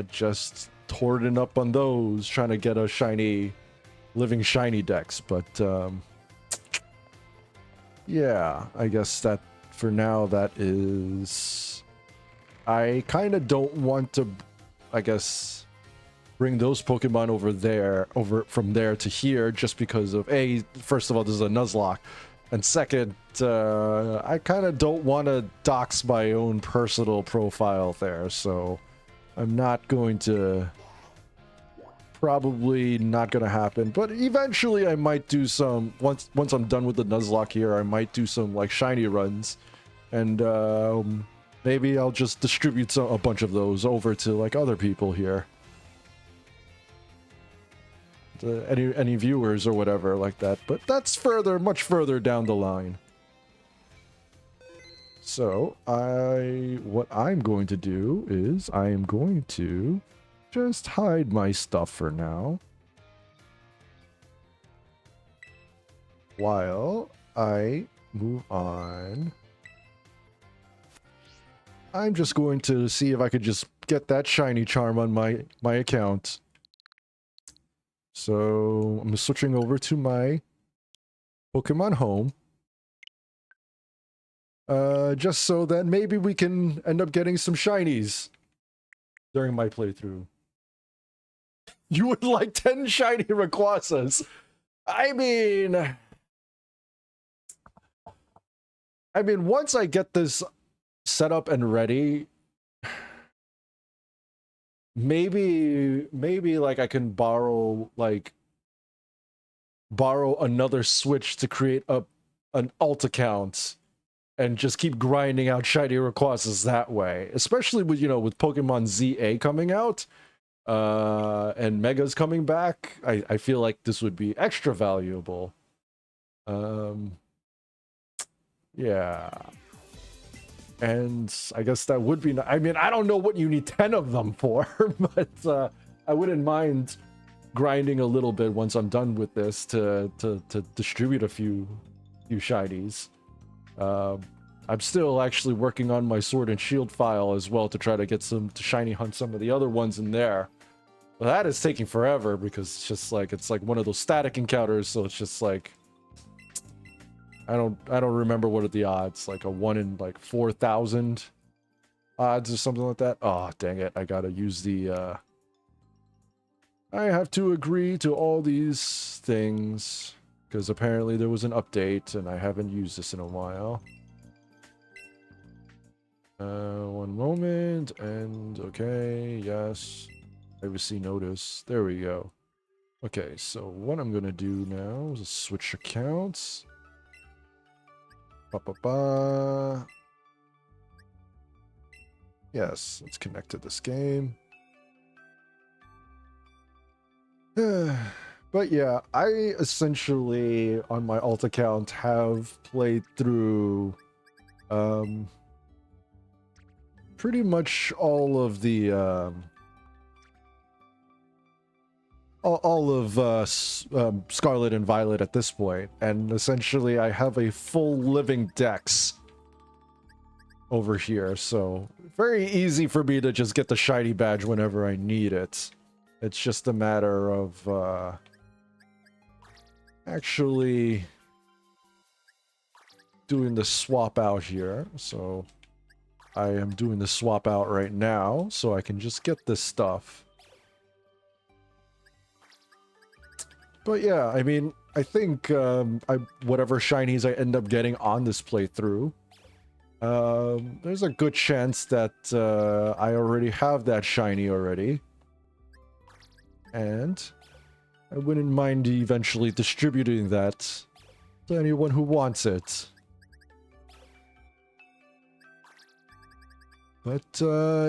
just hoarding up on those, trying to get a shiny, living shiny dex. But yeah, I guess that for now that is... I kind of don't want to, I guess, bring those Pokemon over from there to here just because of, A, first of all, this is a Nuzlocke. And second, I kind of don't want to dox my own personal profile there, so I'm not going to... Probably not going to happen, but eventually I might do some... Once I'm done with the Nuzlocke here, I might do some, like, shiny runs. And maybe I'll just distribute a bunch of those over to, like, other people here. Any viewers or whatever like that, but that's much further down the line. So what I'm going to do is I am going to just hide my stuff for now while I move on. I'm just going to see if I could just get that shiny charm on my account. So I'm switching over to my Pokemon home. Just so that maybe we can end up getting some shinies during my playthrough. You would like 10 shiny Rayquazas. I mean, once I get this set up and ready, maybe like I can borrow another Switch to create an alt account and just keep grinding out shiny Rayquazas that way. Especially with, you know, with Pokemon ZA coming out, and Megas coming back, I feel like this would be extra valuable. Yeah. And I guess that would be... I mean, I don't know what you need 10 of them for, but I wouldn't mind grinding a little bit once I'm done with this to distribute a few shinies. I'm still actually working on my Sword and Shield file as well to try to get to shiny hunt some of the other ones in there. But that is taking forever because it's just like, it's like one of those static encounters, so it's just like... I don't remember what are the odds, like a 1 in like 4,000 odds or something like that. Oh, dang it. I gotta use the, I have to agree to all these things because apparently there was an update and I haven't used this in a while. One moment, and okay, yes. Privacy notice. There we go. Okay, so what I'm gonna do now is switch accounts. Yes, let's connect to this game. But yeah, I essentially, on my alt account, have played through pretty much all of the all of Scarlet and Violet at this point, and essentially I have a full living dex over here, so very easy for me to just get the shiny badge whenever I need it. It's just a matter of actually doing the swap out here. So I am doing the swap out right now so I can just get this stuff. But yeah, I mean, I think whatever shinies I end up getting on this playthrough, there's a good chance that I already have that shiny already. And I wouldn't mind eventually distributing that to anyone who wants it. But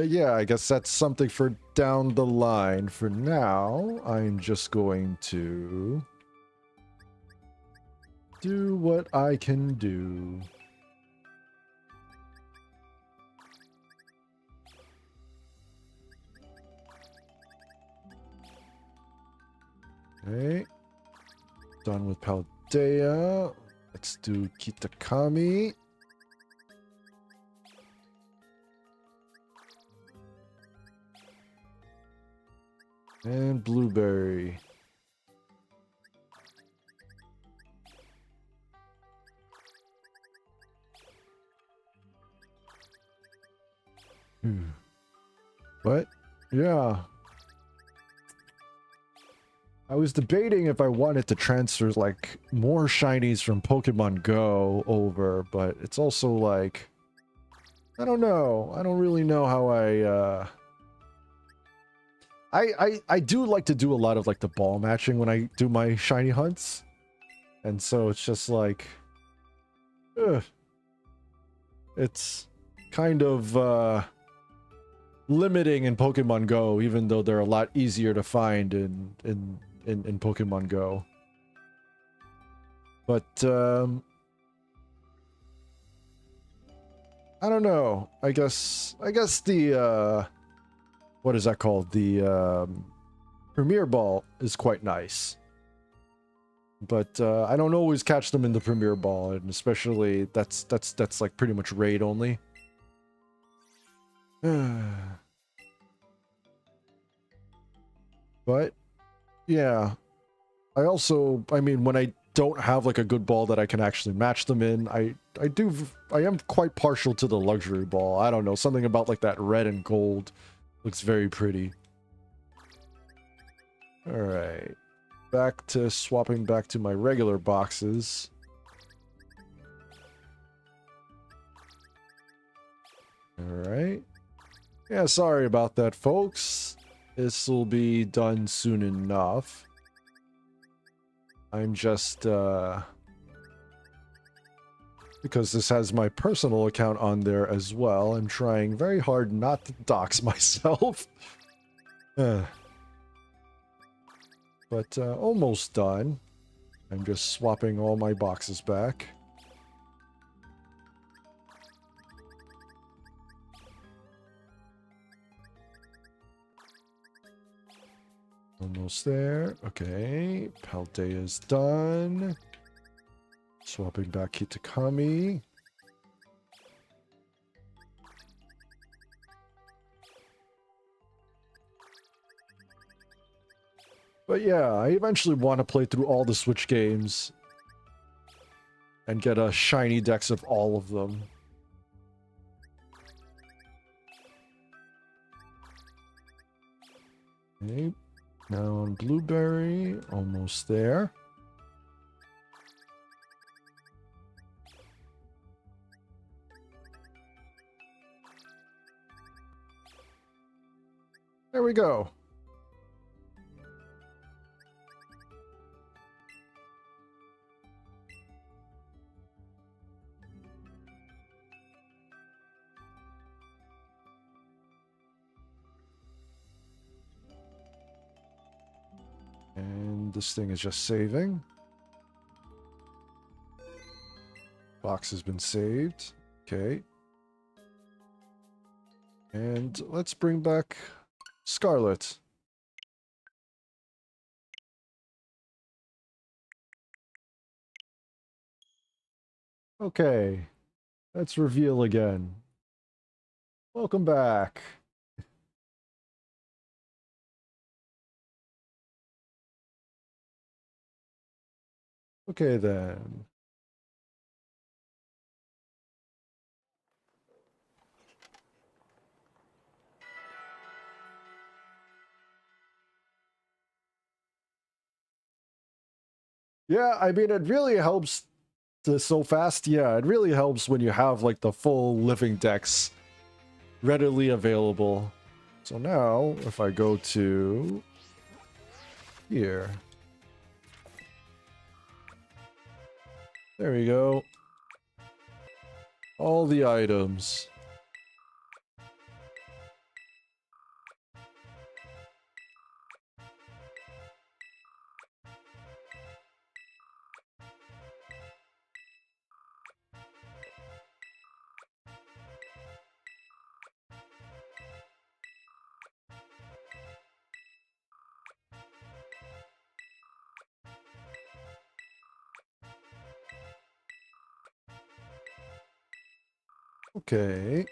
yeah, I guess that's something for down the line. For now, I'm just going to do what I can do. Okay. Done with Paldea. Let's do Kitakami. And Blueberry. But, yeah. I was debating if I wanted to transfer, like, more shinies from Pokemon Go over, but it's also, like... I don't know. I don't really know how I do like to do a lot of, like, the ball matching when I do my shiny hunts. And so it's just, like... It's kind of, limiting in Pokemon Go, even though they're a lot easier to find in Pokemon Go. But, I don't know. I guess the, what is that called? The, Premier Ball is quite nice. But, I don't always catch them in the Premier Ball, and especially, that's like pretty much raid only. But, yeah. I mean, when I don't have like a good ball that I can actually match them in, I am quite partial to the luxury ball. I don't know, something about like that red and gold looks very pretty. Alright. Back to swapping back to my regular boxes. Alright. Yeah, sorry about that, folks. This will be done soon enough. I'm just, because this has my personal account on there as well, I'm trying very hard not to dox myself. But, almost done. I'm just swapping all my boxes back. Almost there. Okay. Paldea's done. Swapping back Kitakami. But yeah, I eventually want to play through all the Switch games and get a shiny dex of all of them. Okay. Now on Blueberry, almost there. There we go. And this thing is just saving. Box has been saved. Okay. And let's bring back Scarlet. Okay, let's reveal again. Welcome back. Okay then. Yeah, I mean, it really helps so fast. Yeah, it really helps when you have like the full living decks readily available. So now, if I go to here, there we go. All the items. Okay.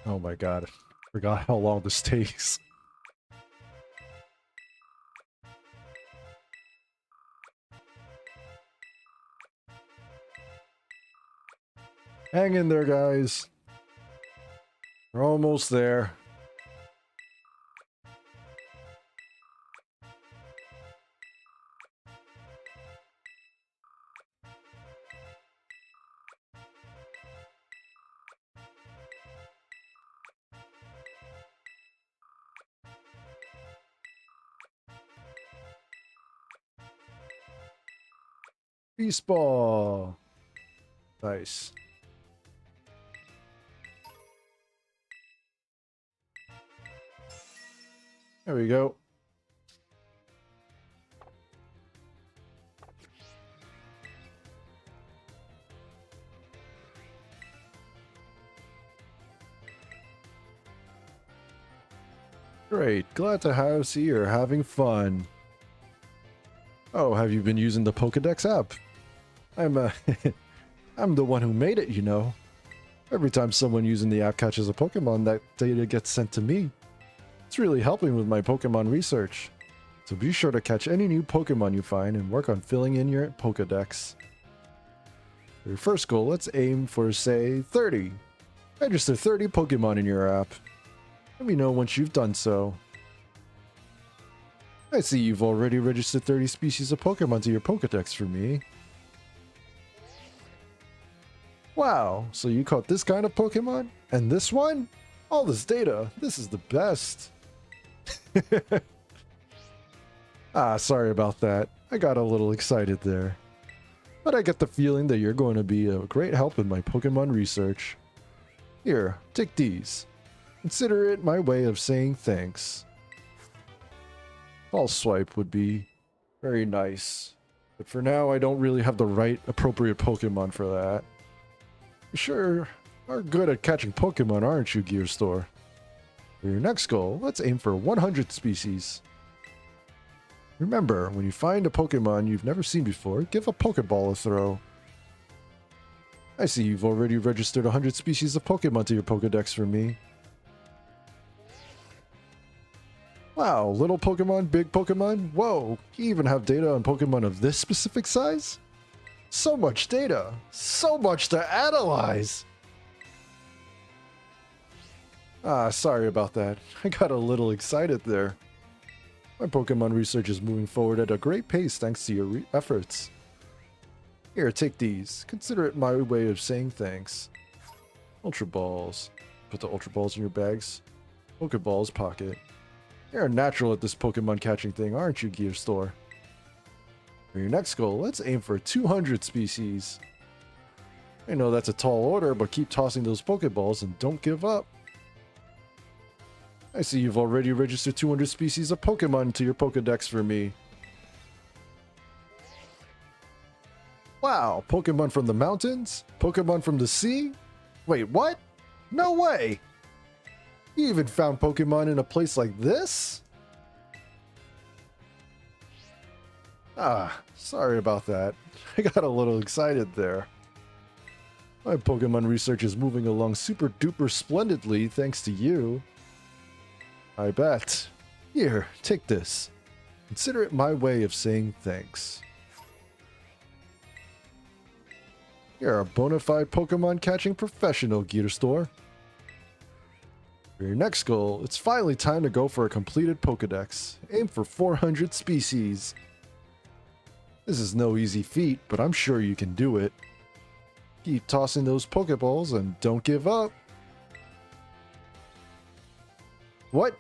Oh my god. Forgot how long this takes. Hang in there, guys. We're almost there. Beast ball. Nice. There we go. Great. Glad to see you're having fun. Oh, have you been using the Pokedex app? I'm I'm the one who made it, you know. Every time someone using the app catches a Pokemon, that data gets sent to me. It's really helping with my Pokemon research. So be sure to catch any new Pokemon you find and work on filling in your Pokedex. For your first goal, let's aim for, say, 30. Register 30 Pokemon in your app. Let me know once you've done so. I see you've already registered 30 species of Pokemon to your Pokedex for me. Wow, so you caught this kind of Pokemon? And this one? All this data, this is the best. Sorry about that. I got a little excited there. But I get the feeling that you're going to be a great help in my Pokemon research. Here, take these. Consider it my way of saying thanks. False swipe would be very nice. But for now, I don't really have the right appropriate Pokemon for that. You sure are good at catching Pokemon, aren't you, Gierstur? For your next goal, let's aim for 100 species. Remember, when you find a Pokemon you've never seen before, give a Pokeball a throw. I see you've already registered 100 species of Pokemon to your Pokedex for me. Wow, little Pokemon, big Pokemon? Whoa, you even have data on Pokemon of this specific size? So much data! So much to analyze! Sorry about that. I got a little excited there. My Pokemon research is moving forward at a great pace thanks to your efforts. Here, take these. Consider it my way of saying thanks. Ultra Balls. Put the Ultra Balls in your bags. Pokeballs pocket. You're natural at this Pokemon catching thing, aren't you, Gierstur? For your next goal, let's aim for 200 species. I know that's a tall order, but keep tossing those Pokeballs and don't give up. I see you've already registered 200 species of Pokemon to your Pokedex for me. Wow, Pokemon from the mountains? Pokemon from the sea? Wait, what? No way! You even found Pokemon in a place like this? Ah, sorry about that. I got a little excited there. My Pokemon research is moving along super duper splendidly thanks to you. I bet. Here, take this. Consider it my way of saying thanks. You're a bona fide Pokemon catching professional, Gierstur. For your next goal, it's finally time to go for a completed Pokedex. Aim for 400 species. This is no easy feat, but I'm sure you can do it. Keep tossing those Pokeballs and don't give up. What?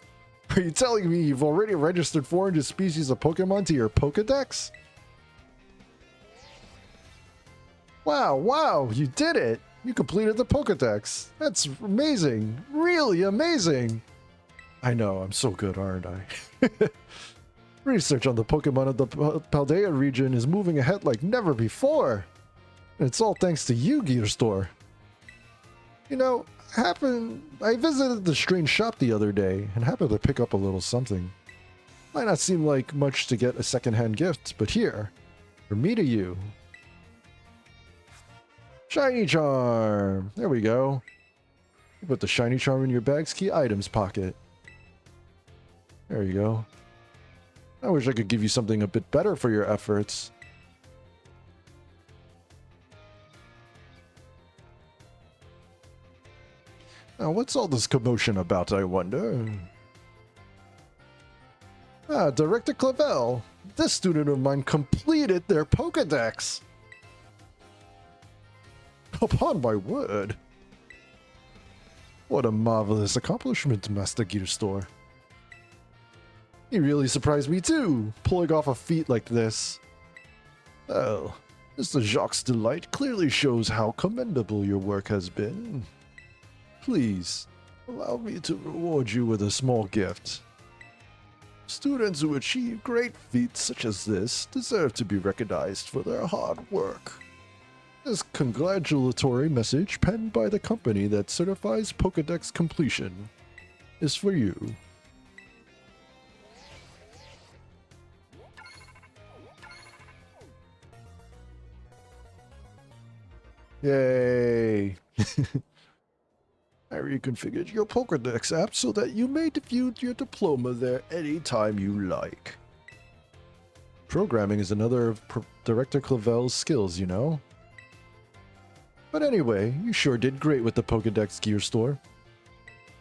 Are you telling me you've already registered 400 species of Pokemon to your Pokedex? Wow, you did it! You completed the Pokedex. That's amazing. Really amazing. I know, I'm so good, aren't I? Research on the Pokemon of the Paldea region is moving ahead like never before. And it's all thanks to you, Gierstur. You know, I visited the strange shop the other day and happened to pick up a little something. Might not seem like much to get a secondhand gift, but here, from me to you. Shiny Charm! There we go. You put the Shiny Charm in your bag's key items pocket. There you go. I wish I could give you something a bit better for your efforts. Now, what's all this commotion about, I wonder? Ah, Director Clavel. This student of mine completed their Pokedex. Upon my word. What a marvelous accomplishment, Master Gierstur. You really surprised me too, pulling off a feat like this. Well, Mr. Jacques' delight clearly shows how commendable your work has been. Please, allow me to reward you with a small gift. Students who achieve great feats such as this deserve to be recognized for their hard work. This congratulatory message, penned by the company that certifies Pokedex completion, is for you. Yay! I reconfigured your Pokedex app so that you may view your diploma there anytime you like. Programming is another of Director Clavel's skills, you know? But anyway, you sure did great with the Pokedex, Gierstur.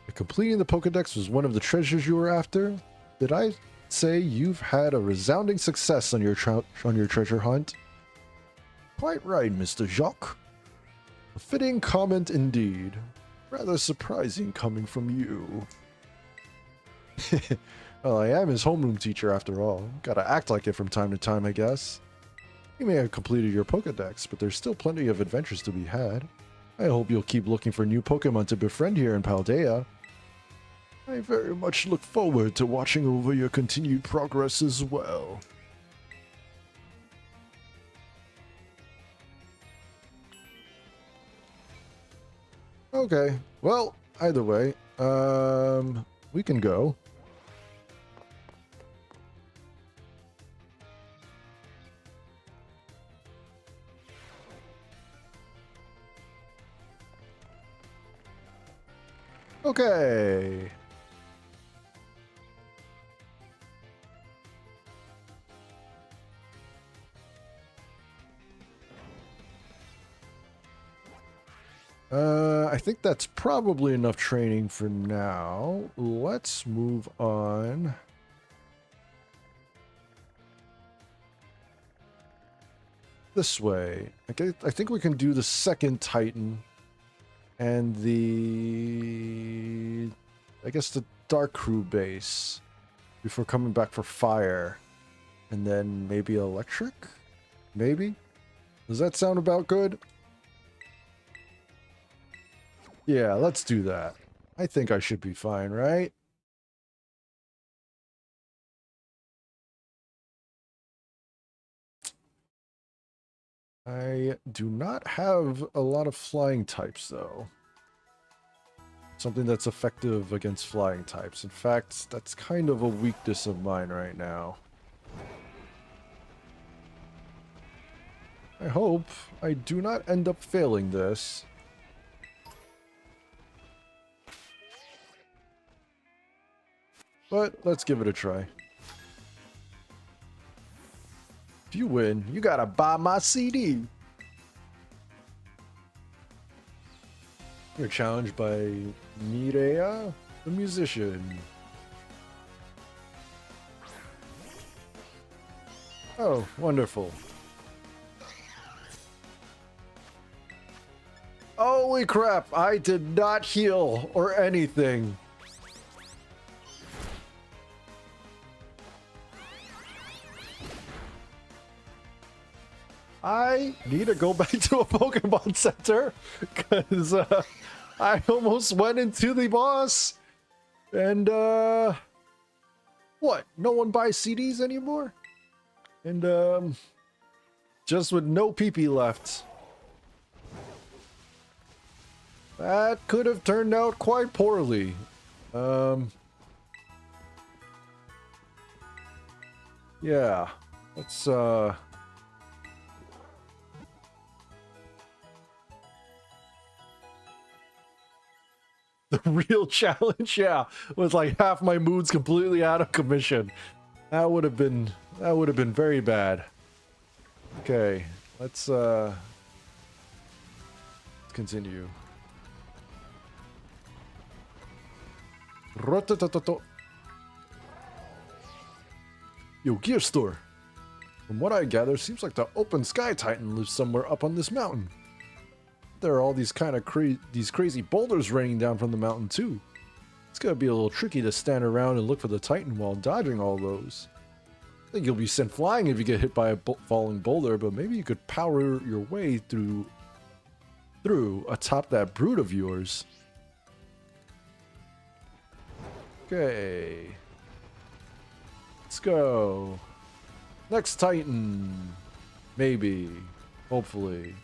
If completing the Pokedex was one of the treasures you were after, did I say you've had a resounding success on your treasure hunt? Quite right, Mr. Jacques. A fitting comment indeed. Rather surprising coming from you. Well, I am his homeroom teacher after all. Gotta act like it from time to time, I guess. You may have completed your Pokedex, but there's still plenty of adventures to be had. I hope you'll keep looking for new Pokemon to befriend here in Paldea. I very much look forward to watching over your continued progress as well. Okay, well, either way, we can go. Okay. I think that's probably enough training for now. Let's move on. This way. I think we can do the second Titan and I guess the Dark Crew base before coming back for Fire. And then maybe Electric? Maybe? Does that sound about good? Yeah, let's do that. I think I should be fine, right? I do not have a lot of flying types, though. Something that's effective against flying types. In fact, that's kind of a weakness of mine right now. I hope I do not end up failing this. But let's give it a try. If you win, you gotta buy my CD. You're challenged by Mireya, the musician. Oh, wonderful. Holy crap, I did not heal or anything. I need to go back to a Pokemon Center because I almost went into the boss. And what? No one buys CDs anymore? And just with no PP left. That could have turned out quite poorly. Yeah. Let's the real challenge, yeah, with like half my moods completely out of commission. That would have been very bad. Okay, let's continue. Yo, Gierstur. From what I gather, seems like the Open Sky Titan lives somewhere up on this mountain. There are all these kind of these crazy boulders raining down from the mountain too. It's gonna be a little tricky to stand around and look for the Titan while dodging all those. I think you'll be sent flying if you get hit by a falling boulder, but maybe you could power your way through atop that brood of yours. Okay. Let's go. Next Titan. Maybe. Hopefully.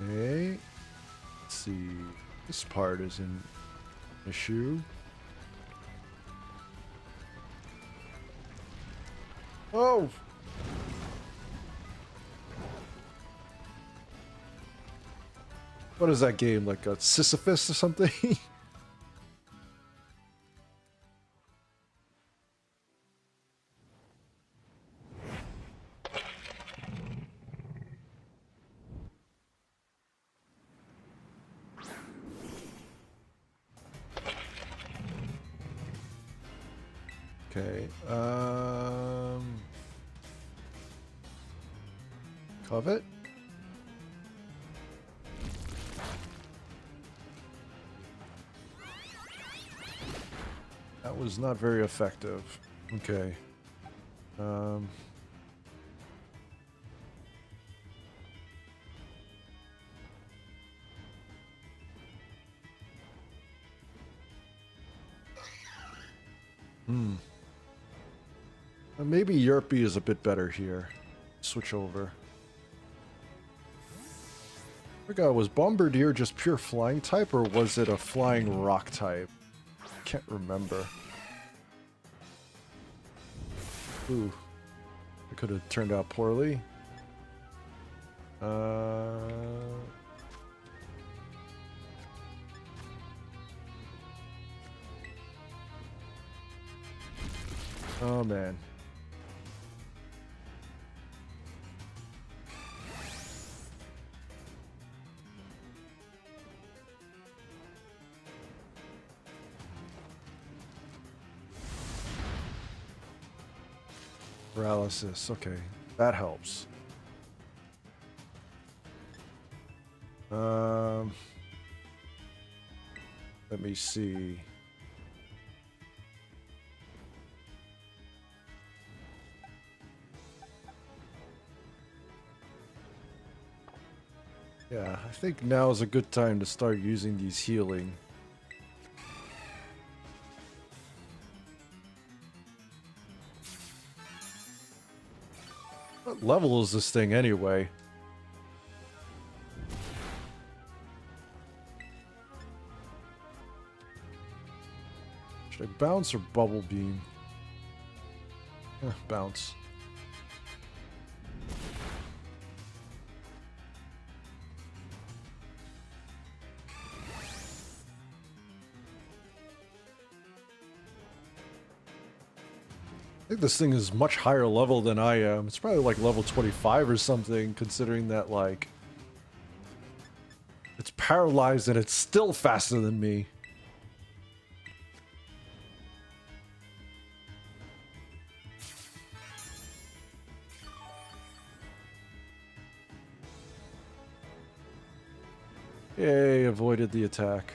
Okay. Let's see. This part is an issue. Oh! What is that game? Like a Sisyphus or something? Okay, Covet? That was not very effective. Okay. Maybe Yerpy is a bit better here. Switch over. I forgot, was Bombardier just pure flying type, or was it a flying rock type? Can't remember. Ooh. It could have turned out poorly. Oh man. Paralysis, okay, that helps. Let me see. Yeah, I think now is a good time to start using these healing. What level is this thing anyway? Should I bounce or bubble beam? Bounce. I think this thing is much higher level than I am. It's probably like level 25 or something, considering that, like, it's paralyzed and it's still faster than me. Yay, avoided the attack.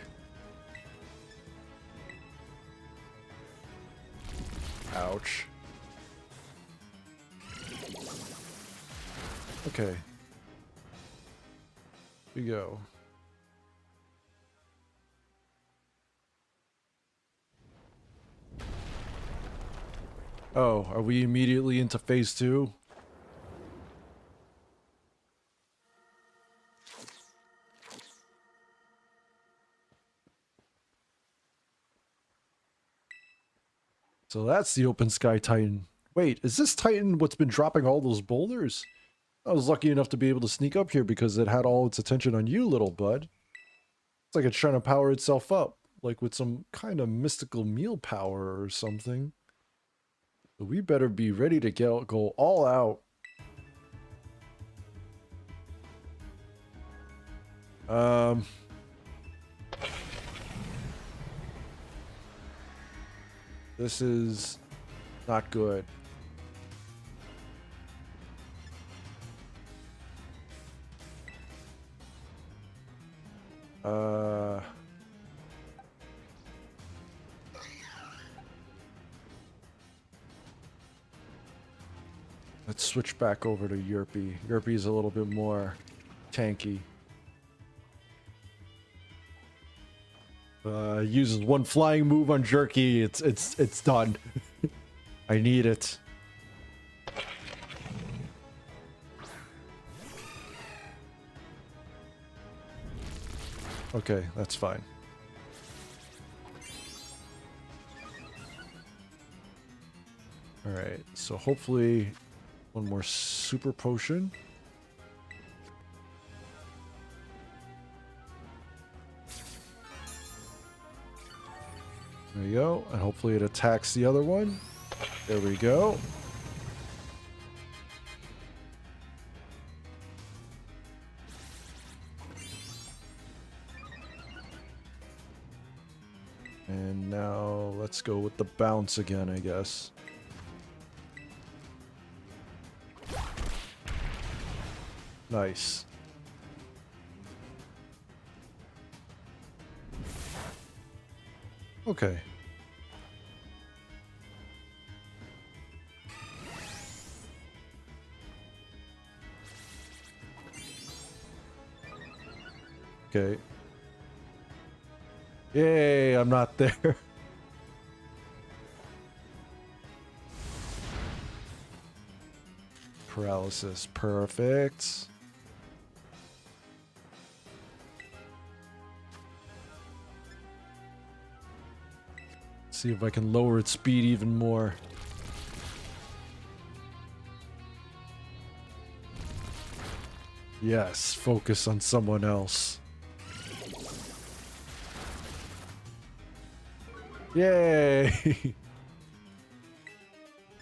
Ouch. Okay. Here we go. Oh, are we immediately into phase 2? So that's the open sky Titan. Wait, is this Titan what's been dropping all those boulders? I was lucky enough to be able to sneak up here because it had all its attention on you, little bud. It's like it's trying to power itself up, like with some kind of mystical meal power or something. So we better be ready to go all out. This is not good. Let's switch back over to Yerpy. Yerpy's a little bit more tanky. Uses one flying move on Jerky. It's done. I need it. Okay, that's fine. Alright, so hopefully one more super potion. There you go, and hopefully it attacks the other one. There we go. And now let's go with the bounce again, I guess. Nice. Okay. Okay. Yay, I'm not there. Paralysis, perfect. See if I can lower its speed even more. Yes, focus on someone else. Yay!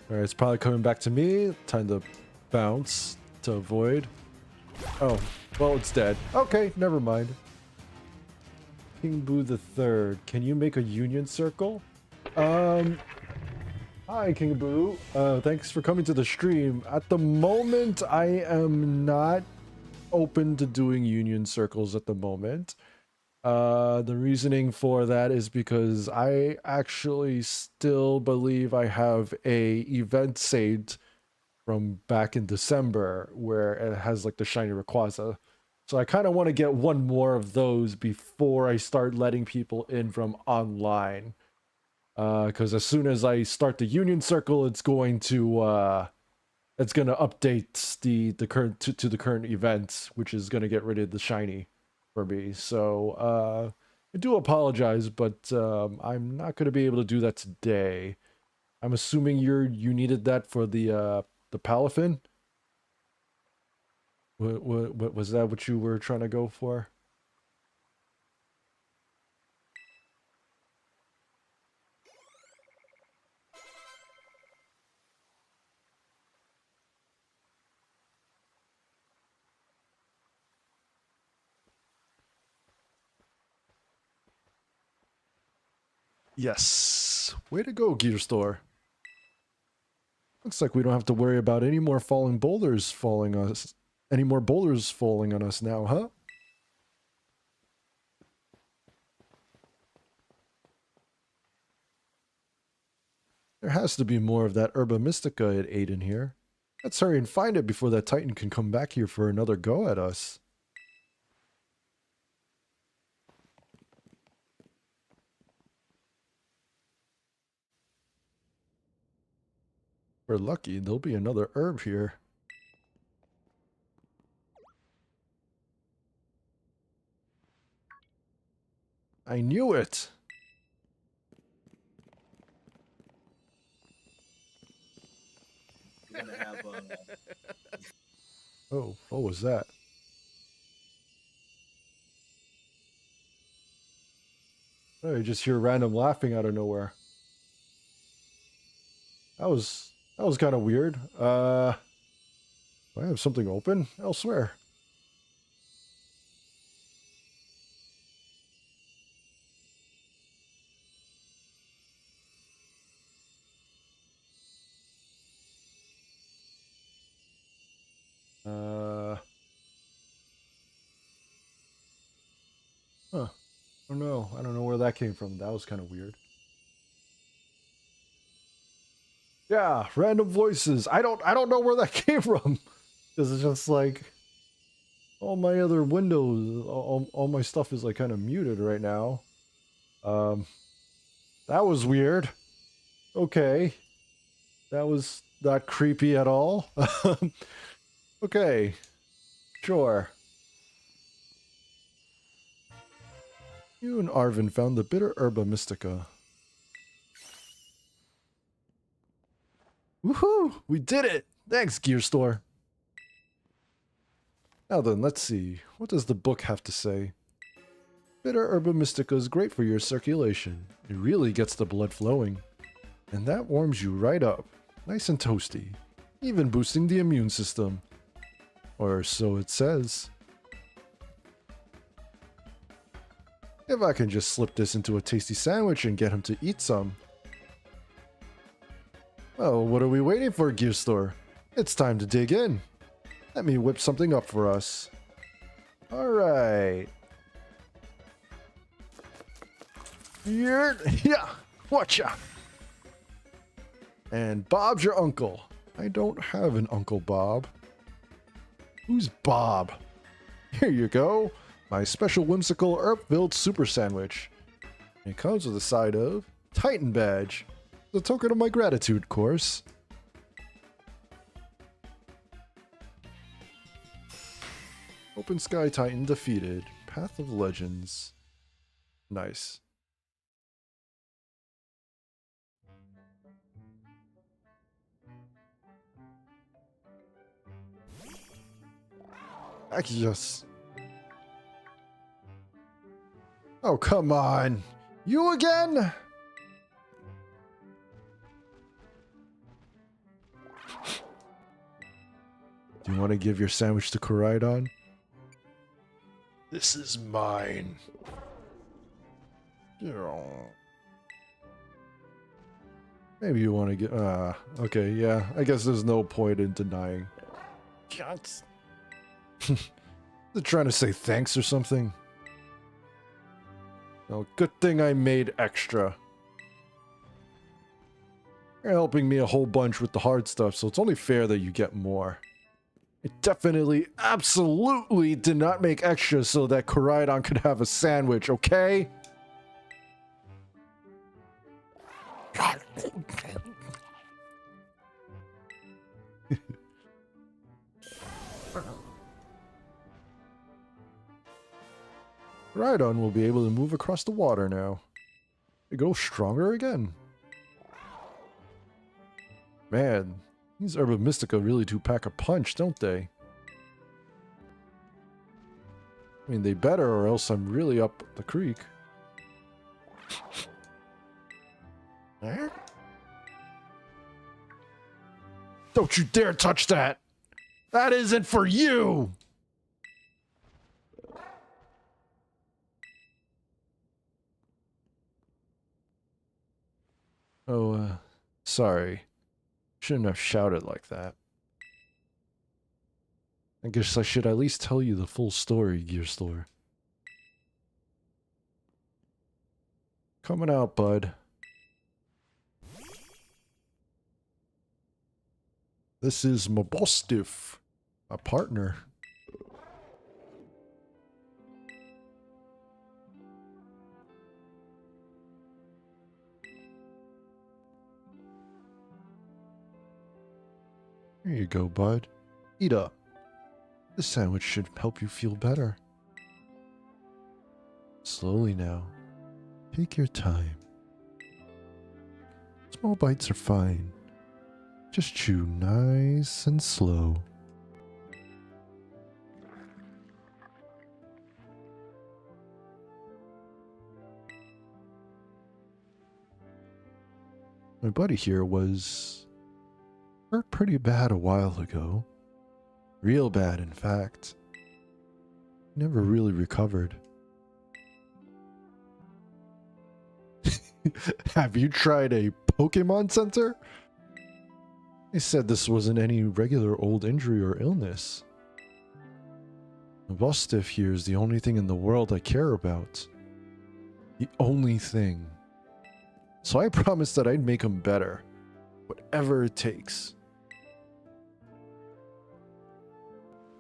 Alright, it's probably coming back to me. Time to bounce to avoid. Oh, well, it's dead. Okay, never mind. King Boo the Third. Can you make a union circle? Hi, King Boo. Thanks for coming to the stream. At the moment, I am not open to doing union circles at the moment. The reasoning for that is because I actually still believe I have a event saved from back in December where it has like the shiny Rayquaza. So I kind of want to get one more of those before I start letting people in from online. Because as soon as I start the union circle, it's going to it's gonna update the current to the current event, which is gonna get rid of the shiny for me. So I do apologize, but I'm not gonna be able to do that today. I'm assuming you needed that for the Palafin. What was that? What you were trying to go for? Yes. Way to go, Gierstur. Looks like we don't have to worry about any more falling boulders falling us. Any more boulders falling on us now, huh? There has to be more of that Herba Mystica it ate in here. Let's hurry and find it before that Titan can come back here for another go at us. We're lucky, there'll be another herb here. I knew it! We're gonna have Oh, what was that? Oh, you just hear random laughing out of nowhere. That was kind of weird. Do I have something open elsewhere? Huh. Oh no, I don't know where that came from. That was kind of weird. Yeah, random voices. I don't know where that came from. Because it's just like all my other windows, all my stuff is like kind of muted right now. That was weird. Okay. That was not creepy at all. Okay. Sure. You and Arvin found the bitter herba mystica. Woohoo! We did it! Thanks, Gierstur. Now then, let's see. What does the book have to say? Bitter herba mystica is great for your circulation. It really gets the blood flowing. And that warms you right up. Nice and toasty. Even boosting the immune system. Or so it says. If I can just slip this into a tasty sandwich and get him to eat some. Well, what are we waiting for, Gierstur? It's time to dig in. Let me whip something up for us. Alright. Yeah, watcha. And Bob's your uncle. I don't have an Uncle Bob. Who's Bob? Here you go. My special whimsical herb-filled super sandwich. It comes with a side of Titan badge. The token of my gratitude, of course. Open Sky Titan defeated. Path of Legends. Nice. I can just... Oh, come on. You again? Do you want to give your sandwich to Koraidon? This is mine. Maybe you want to get... okay, yeah. I guess there's no point in denying. Is it trying to say thanks or something? Oh, good thing I made extra. You're helping me a whole bunch with the hard stuff, so it's only fair that you get more. I definitely, absolutely did not make extra so that Koraidon could have a sandwich, okay? Miraidon will be able to move across the water now. They go stronger again. Man, these Herba Mystica really do pack a punch, don't they? I mean, they better, or else I'm really up the creek. Don't you dare touch that! That isn't for you! Oh, sorry. Shouldn't have shouted like that. I guess I should at least tell you the full story, Gierstur. Coming out, bud. This is my bostiff, a partner. Here you go, bud. Eat up. This sandwich should help you feel better. Slowly now. Take your time. Small bites are fine. Just chew nice and slow. My buddy here was hurt pretty bad a while ago. Real bad, in fact. Never really recovered. Have you tried a Pokemon Center? They said this wasn't any regular old injury or illness. The Bostiff here is the only thing in the world I care about. The only thing. So I promised that I'd make him better. Whatever it takes.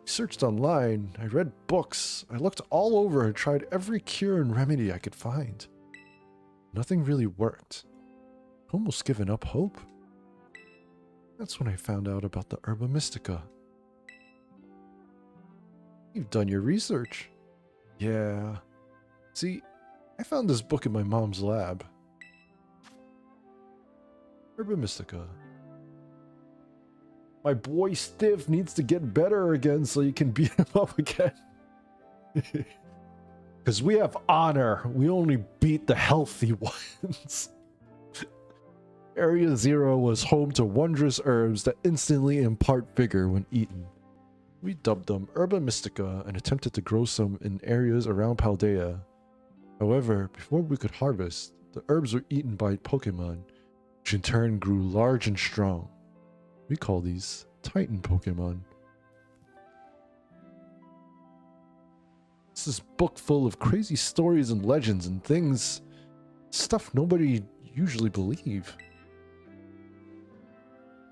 I searched online, I read books, I looked all over and tried every cure and remedy I could find. Nothing really worked. Almost given up hope. That's when I found out about the Herba Mystica. You've done your research. Yeah. See, I found this book in my mom's lab. Herba Mystica. My boy Stiff needs to get better again so you can beat him up again. Because we have honor. We only beat the healthy ones. Area 0 was home to wondrous herbs that instantly impart vigor when eaten. We dubbed them Herba Mystica and attempted to grow some in areas around Paldea. However, before we could harvest, the herbs were eaten by Pokemon, which in turn grew large and strong. We call these Titan Pokemon. It's this book full of crazy stories and legends and things, stuff nobody usually believe.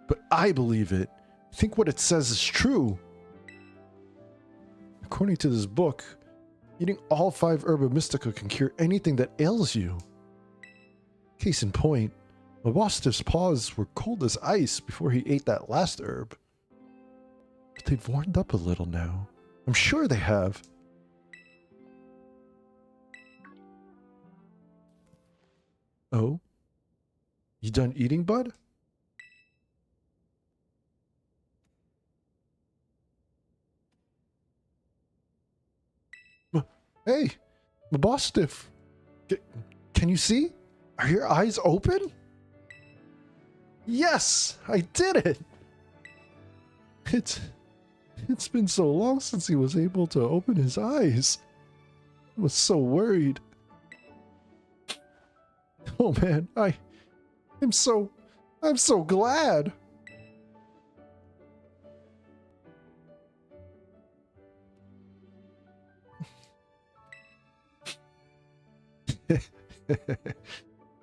But I believe it. I think what it says is true. According to this book, eating all 5 Herba Mystica can cure anything that ails you. Case in point, my Bostiff's paws were cold as ice before he ate that last herb. But they've warmed up a little now. I'm sure they have. Oh? You done eating, bud? Hey, my Bostiff. Can you see? Are your eyes open? Yes, I did it. It's been so long since he was able to open his eyes. I was so worried. Oh man, I'm so glad.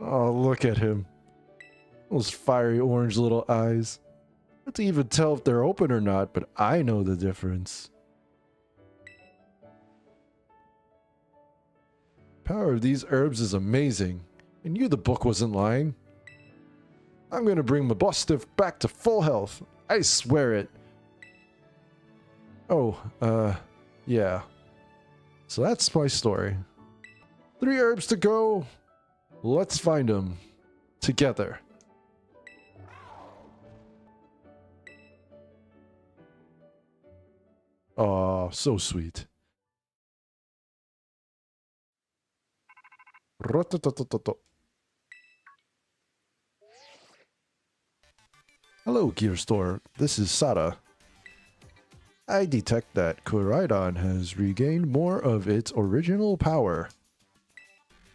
Oh, look at him. Those fiery orange little eyes. Not to even tell if they're open or not, but I know the difference. Power of these herbs is amazing. I knew the book wasn't lying. I'm gonna bring my Bostiff back to full health. I swear it. Oh, yeah. So that's my story. 3 herbs to go. Let's find them together. Oh, so sweet. Hello, Gierstur. This is Sada. I detect that Koraidon has regained more of its original power.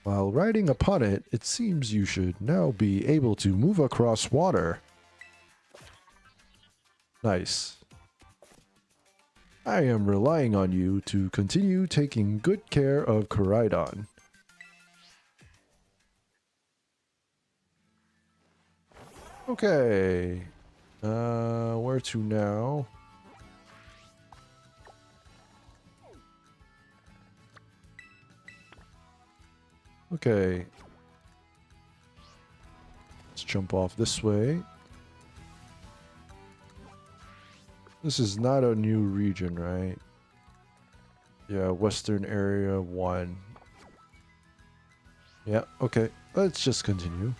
While riding upon it, it seems you should now be able to move across water. Nice. I am relying on you to continue taking good care of Koraidon. Okay. Where to now? Okay. Let's jump off this way. This is not a new region, right? Yeah, Western Area 1. Yeah, okay. Let's just continue.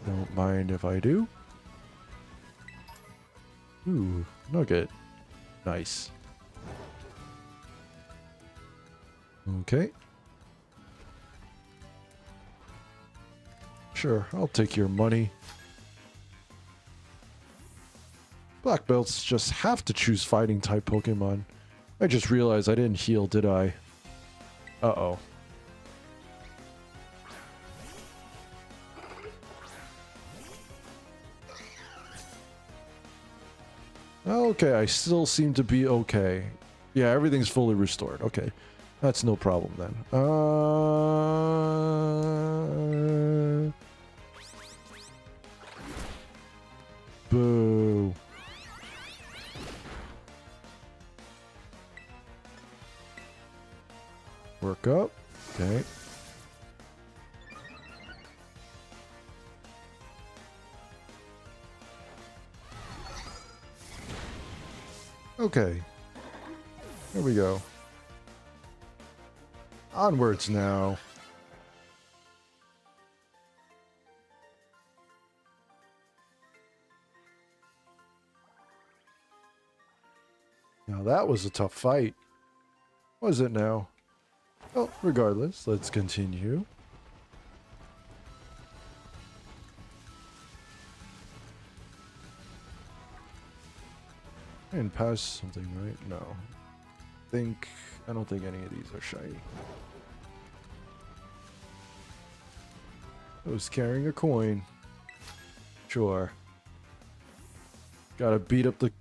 Don't mind if I do. Ooh, nugget. Nice. Okay. Sure, I'll take your money. Black belts just have to choose fighting type Pokemon. I just realized I didn't heal, did I? Uh-oh. Okay, I still seem to be okay. Yeah, everything's fully restored. Okay, that's no problem then. Boo. Work up. Okay. Okay. Here we go. Onwards now. Now that was a tough fight. Was it now? Well, regardless, let's continue. And pass something, right? No. I don't think any of these are shiny. I was carrying a coin. Sure. Gotta beat up the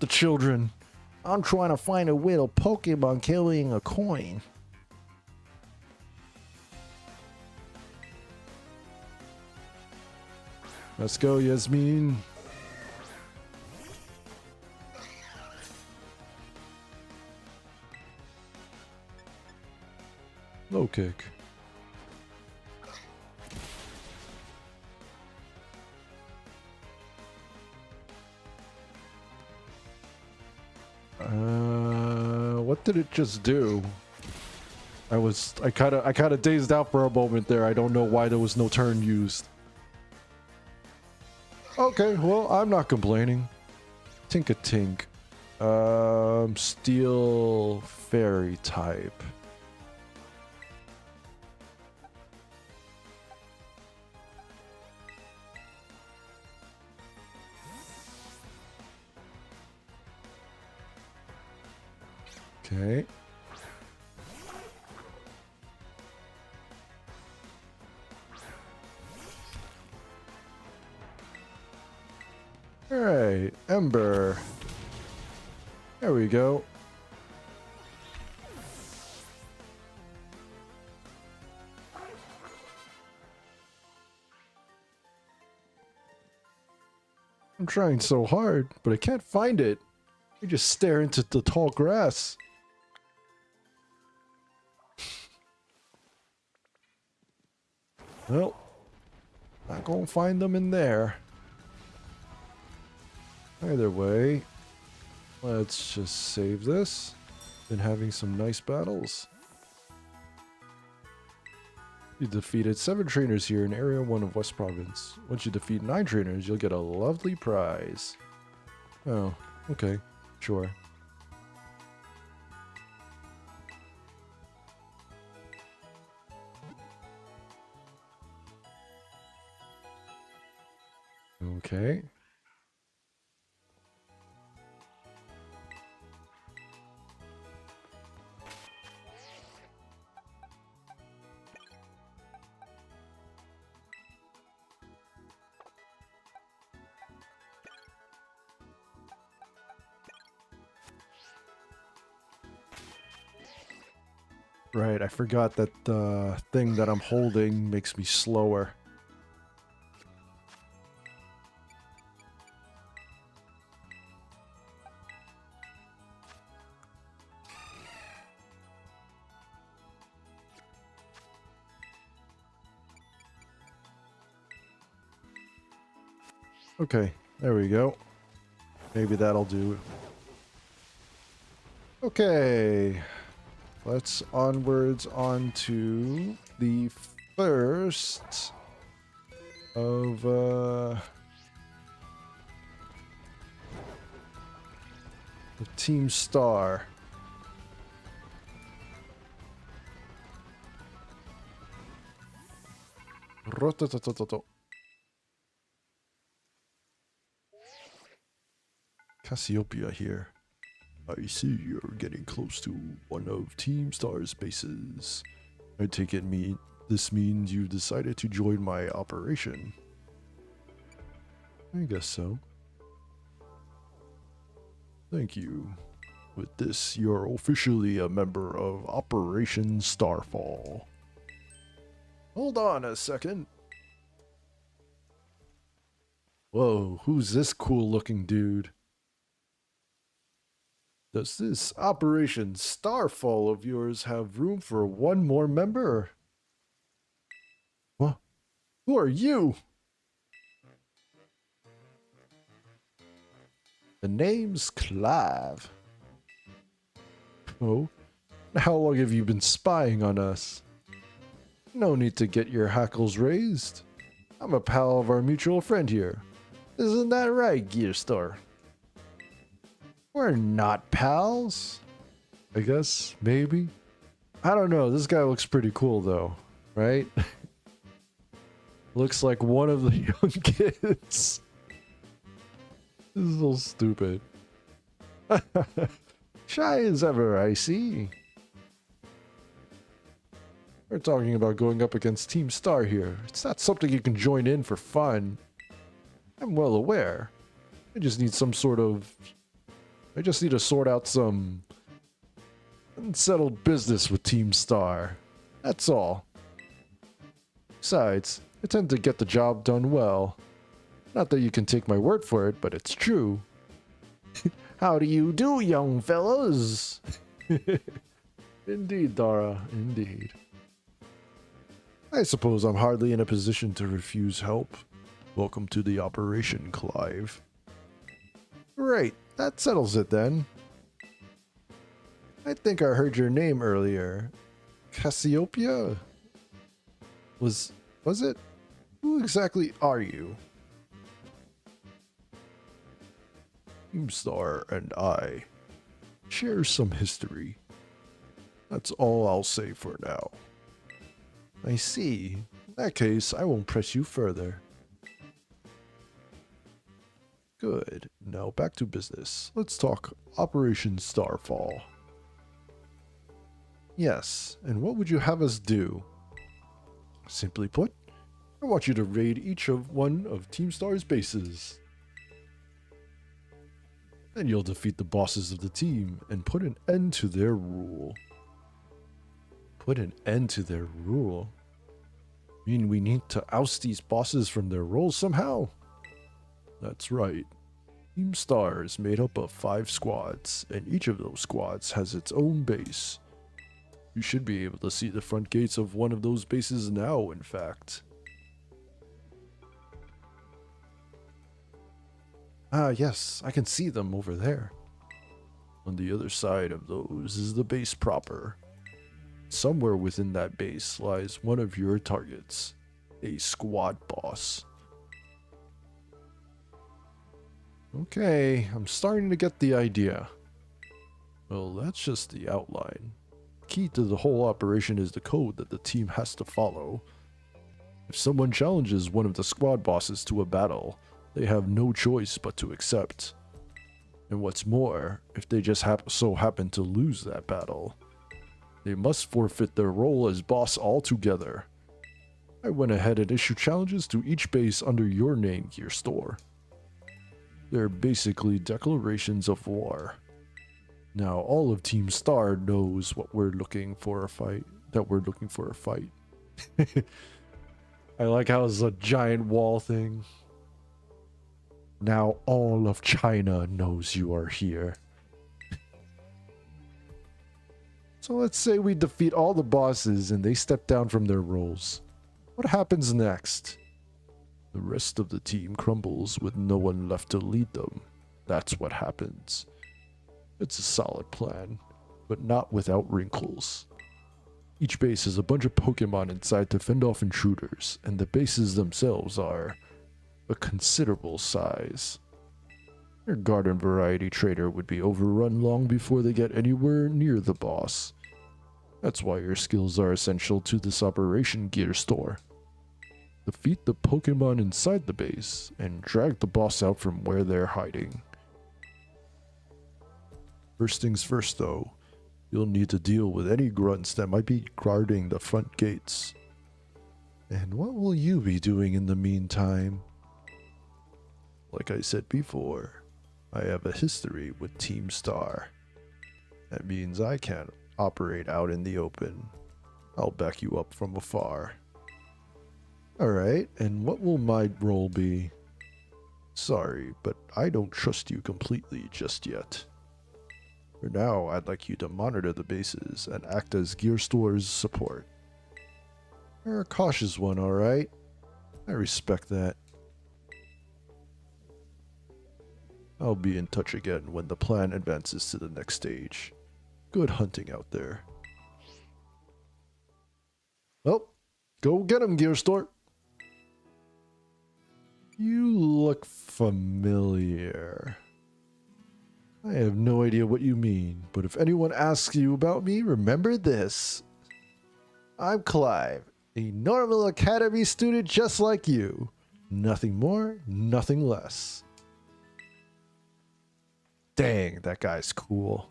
children. I'm trying to find a little Pokemon carrying a coin. Let's go, Yasmin. Low kick. What did it just do? I kind of dazed out for a moment there. I don't know why there was no turn used. Okay, well, I'm not complaining. Tink-a-tink. Steel fairy type. Okay. Alright, Ember. There we go. I'm trying so hard, but I can't find it. I just stare into the tall grass. Well, not gonna find them in there. Either way, Let's just save this. Been having some nice battles. You defeated 7 trainers here in Area 1 of West Province. Once you defeat 9 trainers, you'll get a lovely prize. Oh, okay. Sure. Okay. Right, I forgot that the thing that I'm holding makes me slower. Okay, there we go. Maybe that'll do. Okay. Let's onwards on to the first of Team Star. Rototototo. Cassiopeia here. I see you're getting close to one of Team Star's bases. I take it this means you decided to join my operation. I guess so. Thank you. With this, you're officially a member of Operation Starfall. Hold on a second. Whoa, who's this cool looking dude? Does this Operation Starfall of yours have room for one more member? What? Who are you? The name's Clive. Oh? How long have you been spying on us? No need to get your hackles raised. I'm a pal of our mutual friend here. Isn't that right, Gierstur? We're not pals. I guess, maybe. I don't know. This guy looks pretty cool, though. Right? Looks like one of the young kids. This is so stupid. Shy as ever, I see. We're talking about going up against Team Star here. It's not something you can join in for fun. I'm well aware. I just need to sort out some unsettled business with Team Star. That's all. Besides, I tend to get the job done well. Not that you can take my word for it, but it's true. How do you do, young fellows? Indeed, Dara, indeed. I suppose I'm hardly in a position to refuse help. Welcome to the operation, Clive. Right, that settles it then. I think I heard your name earlier. Cassiopeia? Was it? Who exactly are you? Team Star and I share some history. That's all I'll say for now. I see. In that case, I won't press you further. Good. Now back to business. Let's talk Operation Starfall. Yes, and what would you have us do? Simply put, I want you to raid one of Team Star's bases. Then you'll defeat the bosses of the team and put an end to their rule. Put an end to their rule? Mean we need to oust these bosses from their roles somehow? That's right. Team Star is made up of 5 squads, and each of those squads has its own base. You should be able to see the front gates of one of those bases now, in fact. Ah, yes, I can see them over there. On the other side of those is the base proper. Somewhere within that base lies one of your targets, a squad boss. Okay, I'm starting to get the idea. Well, that's just the outline. Key to the whole operation is the code that the team has to follow. If someone challenges one of the squad bosses to a battle, they have no choice but to accept. And what's more, if they just so happen to lose that battle, they must forfeit their role as boss altogether. I went ahead and issued challenges to each base under your name, Gierstur. They're basically declarations of war. Now all of Team Star knows what we're looking for a fight. I like how it's a giant wall thing. Now all of China knows you are here. So let's say we defeat all the bosses and they step down from their roles. What happens next? The rest of the team crumbles with no one left to lead them. That's what happens. It's a solid plan, but not without wrinkles. Each base has a bunch of Pokemon inside to fend off intruders, and the bases themselves are a considerable size. Your garden variety trader would be overrun long before they get anywhere near the boss. That's why your skills are essential to this operation, Gierstur. Defeat the Pokemon inside the base, and drag the boss out from where they're hiding. First things first though, you'll need to deal with any grunts that might be guarding the front gates. And what will you be doing in the meantime? Like I said before, I have a history with Team Star. That means I can't operate out in the open. I'll back you up from afar. Alright, and what will my role be? Sorry, but I don't trust you completely just yet. For now, I'd like you to monitor the bases and act as Gierstur's support. You're a cautious one, alright? I respect that. I'll be in touch again when the plan advances to the next stage. Good hunting out there. Well, go get him, Gierstur. You look familiar. I have no idea what you mean, but if anyone asks you about me, remember this. I'm Clive, a normal academy student just like you. Nothing more, nothing less. Dang, that guy's cool.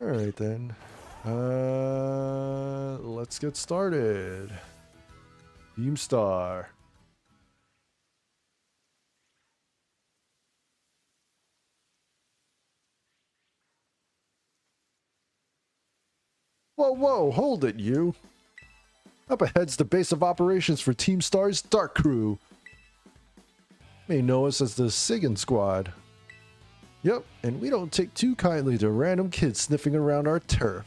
Alright then. Let's get started. Team Star. Whoa, whoa, hold it, you. Up ahead's the base of operations for Team Star's Dark Crew. May know us as the Sigan Squad. Yep, and we don't take too kindly to random kids sniffing around our turf.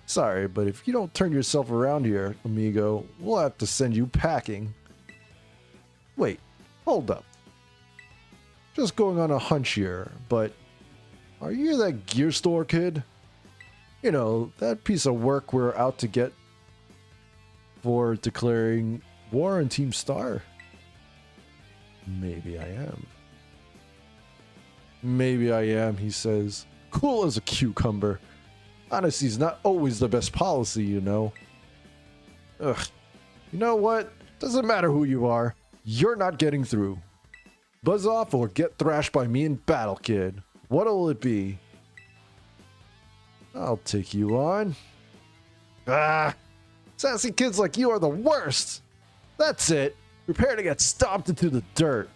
Sorry, but if you don't turn yourself around here, amigo, we'll have to send you packing. Wait, hold up. Just going on a hunch here, but are you that Gierstur kid? You know, that piece of work we're out to get for declaring war on Team Star? Maybe I am. Maybe I am, he says. Cool as a cucumber. Honesty's not always the best policy, you know. Ugh. You know what? Doesn't matter who you are. You're not getting through. Buzz off or get thrashed by me in battle, kid. What'll it be? I'll take you on. Ah! Sassy kids like you are the worst! That's it! Prepare to get stomped into the dirt.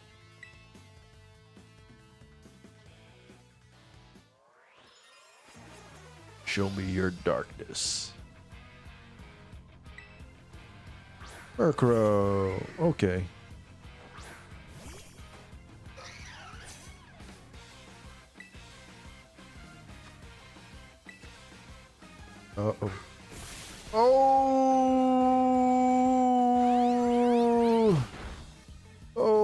Show me your darkness. Murkrow. Okay. Uh-oh. Oh! Oh!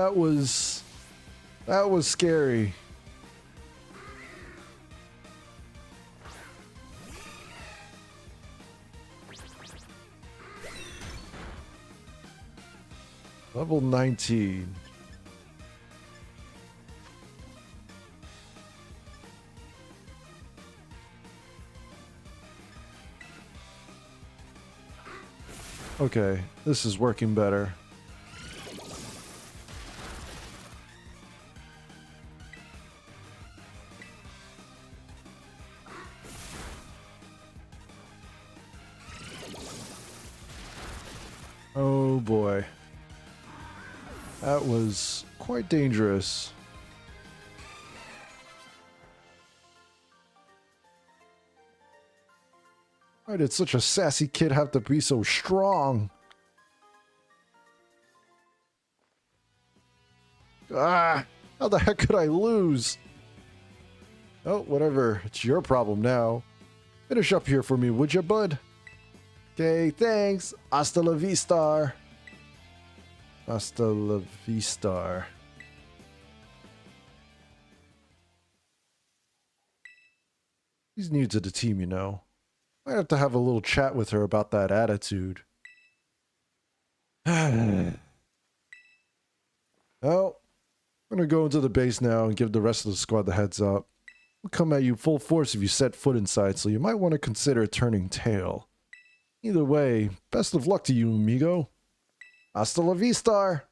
That was scary. Level 19. Okay, this is working better. Oh boy. That was quite dangerous. Why did such a sassy kid have to be so strong? Ah! How the heck could I lose? Oh, whatever. It's your problem now. Finish up here for me, would you, bud? Okay, thanks. Hasta la vista. Hasta la vista. She's new to the team, you know. Might have to have a little chat with her about that attitude. Well, I'm gonna go into the base now and give the rest of the squad the heads up. We'll come at you full force if you set foot inside, so you might want to consider turning tail. Either way, best of luck to you, amigo. Hasta la vista!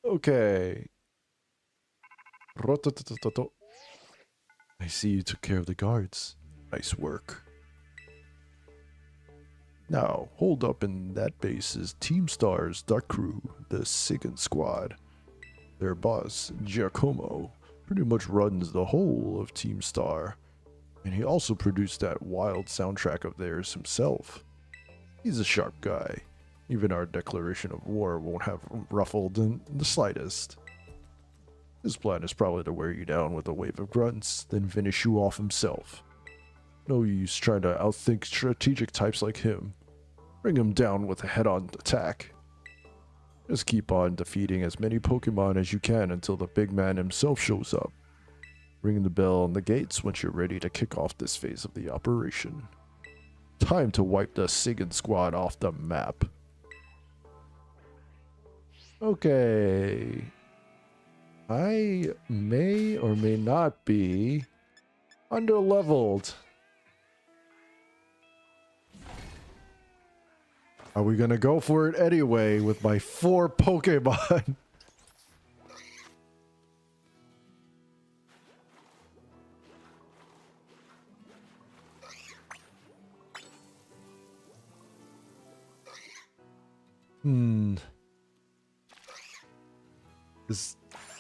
Okay. I see you took care of the guards. Nice work. Now, hold up in that base is Team Star's Dark Crew, the second squad. Their boss, Giacomo, pretty much runs the whole of Team Star. And he also produced that wild soundtrack of theirs himself. He's a sharp guy. Even our declaration of war won't have ruffled in the slightest. His plan is probably to wear you down with a wave of grunts, then finish you off himself. No use trying to outthink strategic types like him. Bring him down with a head-on attack. Just keep on defeating as many Pokemon as you can until the big man himself shows up. Ring the bell on the gates once you're ready to kick off this phase of the operation. Time to wipe the Sigan squad off the map. Okay. I may or may not be underleveled. Are we gonna go for it anyway with my 4 Pokemon?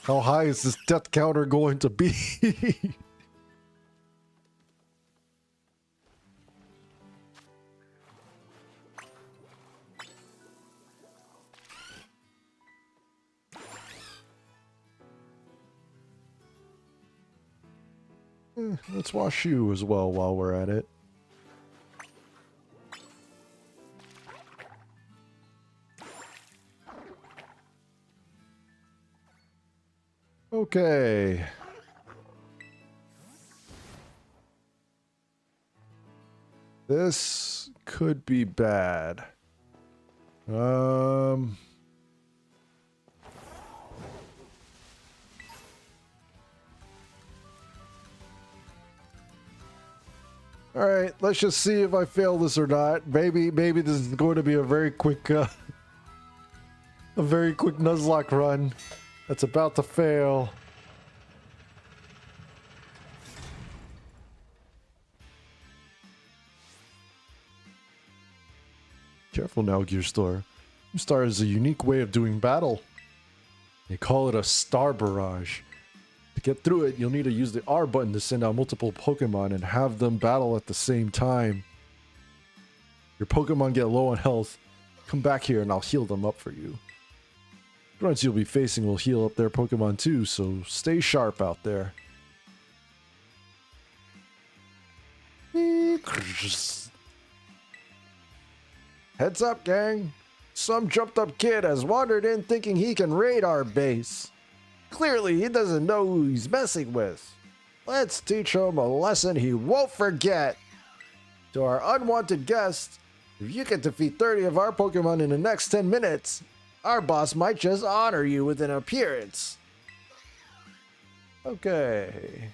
How high is this death counter going to be? Let's wash you as well while we're at it. Okay. This could be bad. Alright, let's just see if I fail this or not. Maybe this is going to be a very quick Nuzlocke run. That's about to fail. Careful now, Gierstur. Star is a unique way of doing battle. They call it a star barrage. To get through it, you'll need to use the R button to send out multiple Pokemon and have them battle at the same time. Your Pokemon get low on health, come back here and I'll heal them up for you. Grunts you'll be facing will heal up their Pokemon too, so stay sharp out there. Heads up, gang. Some jumped up kid has wandered in thinking he can raid our base. Clearly, he doesn't know who he's messing with. Let's teach him a lesson he won't forget. To our unwanted guest, if you can defeat 30 of our Pokemon in the next 10 minutes, our boss might just honor you with an appearance. Okay.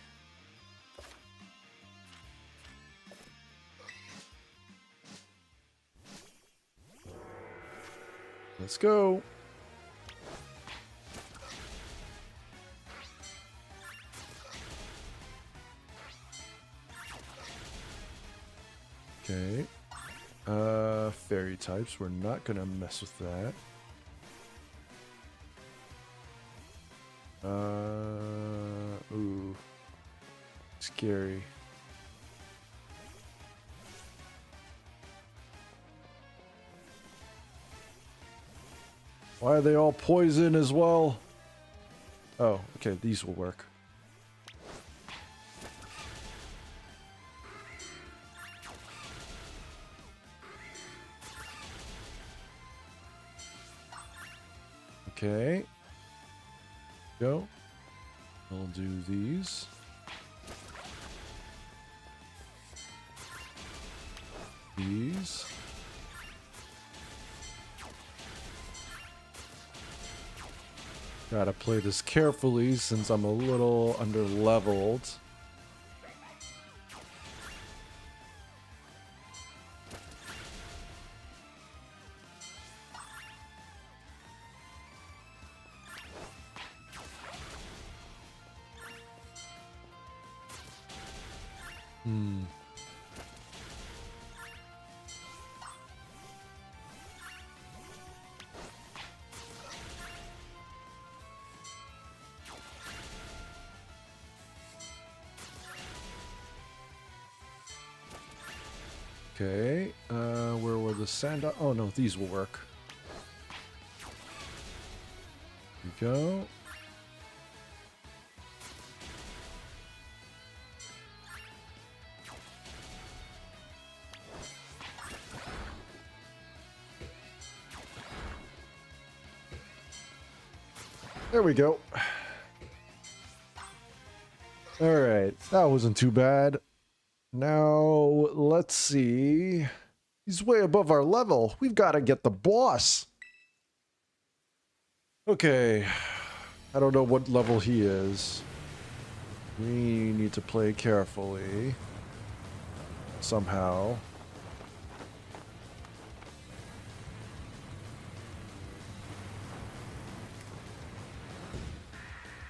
Let's go. Okay. Fairy types. We're not gonna mess with that. Ooh. Scary. Why are they all poison as well? Oh, okay, these will work. Okay. Go. We'll do these. These. Gotta play this carefully since I'm a little under-leveled. Okay, where were the sand? Oh no, these will work. Here we go. There we go. Alright, that wasn't too bad. Now, let's see. He's way above our level. We've got to get the boss. Okay. I don't know what level he is. We need to play carefully. Somehow.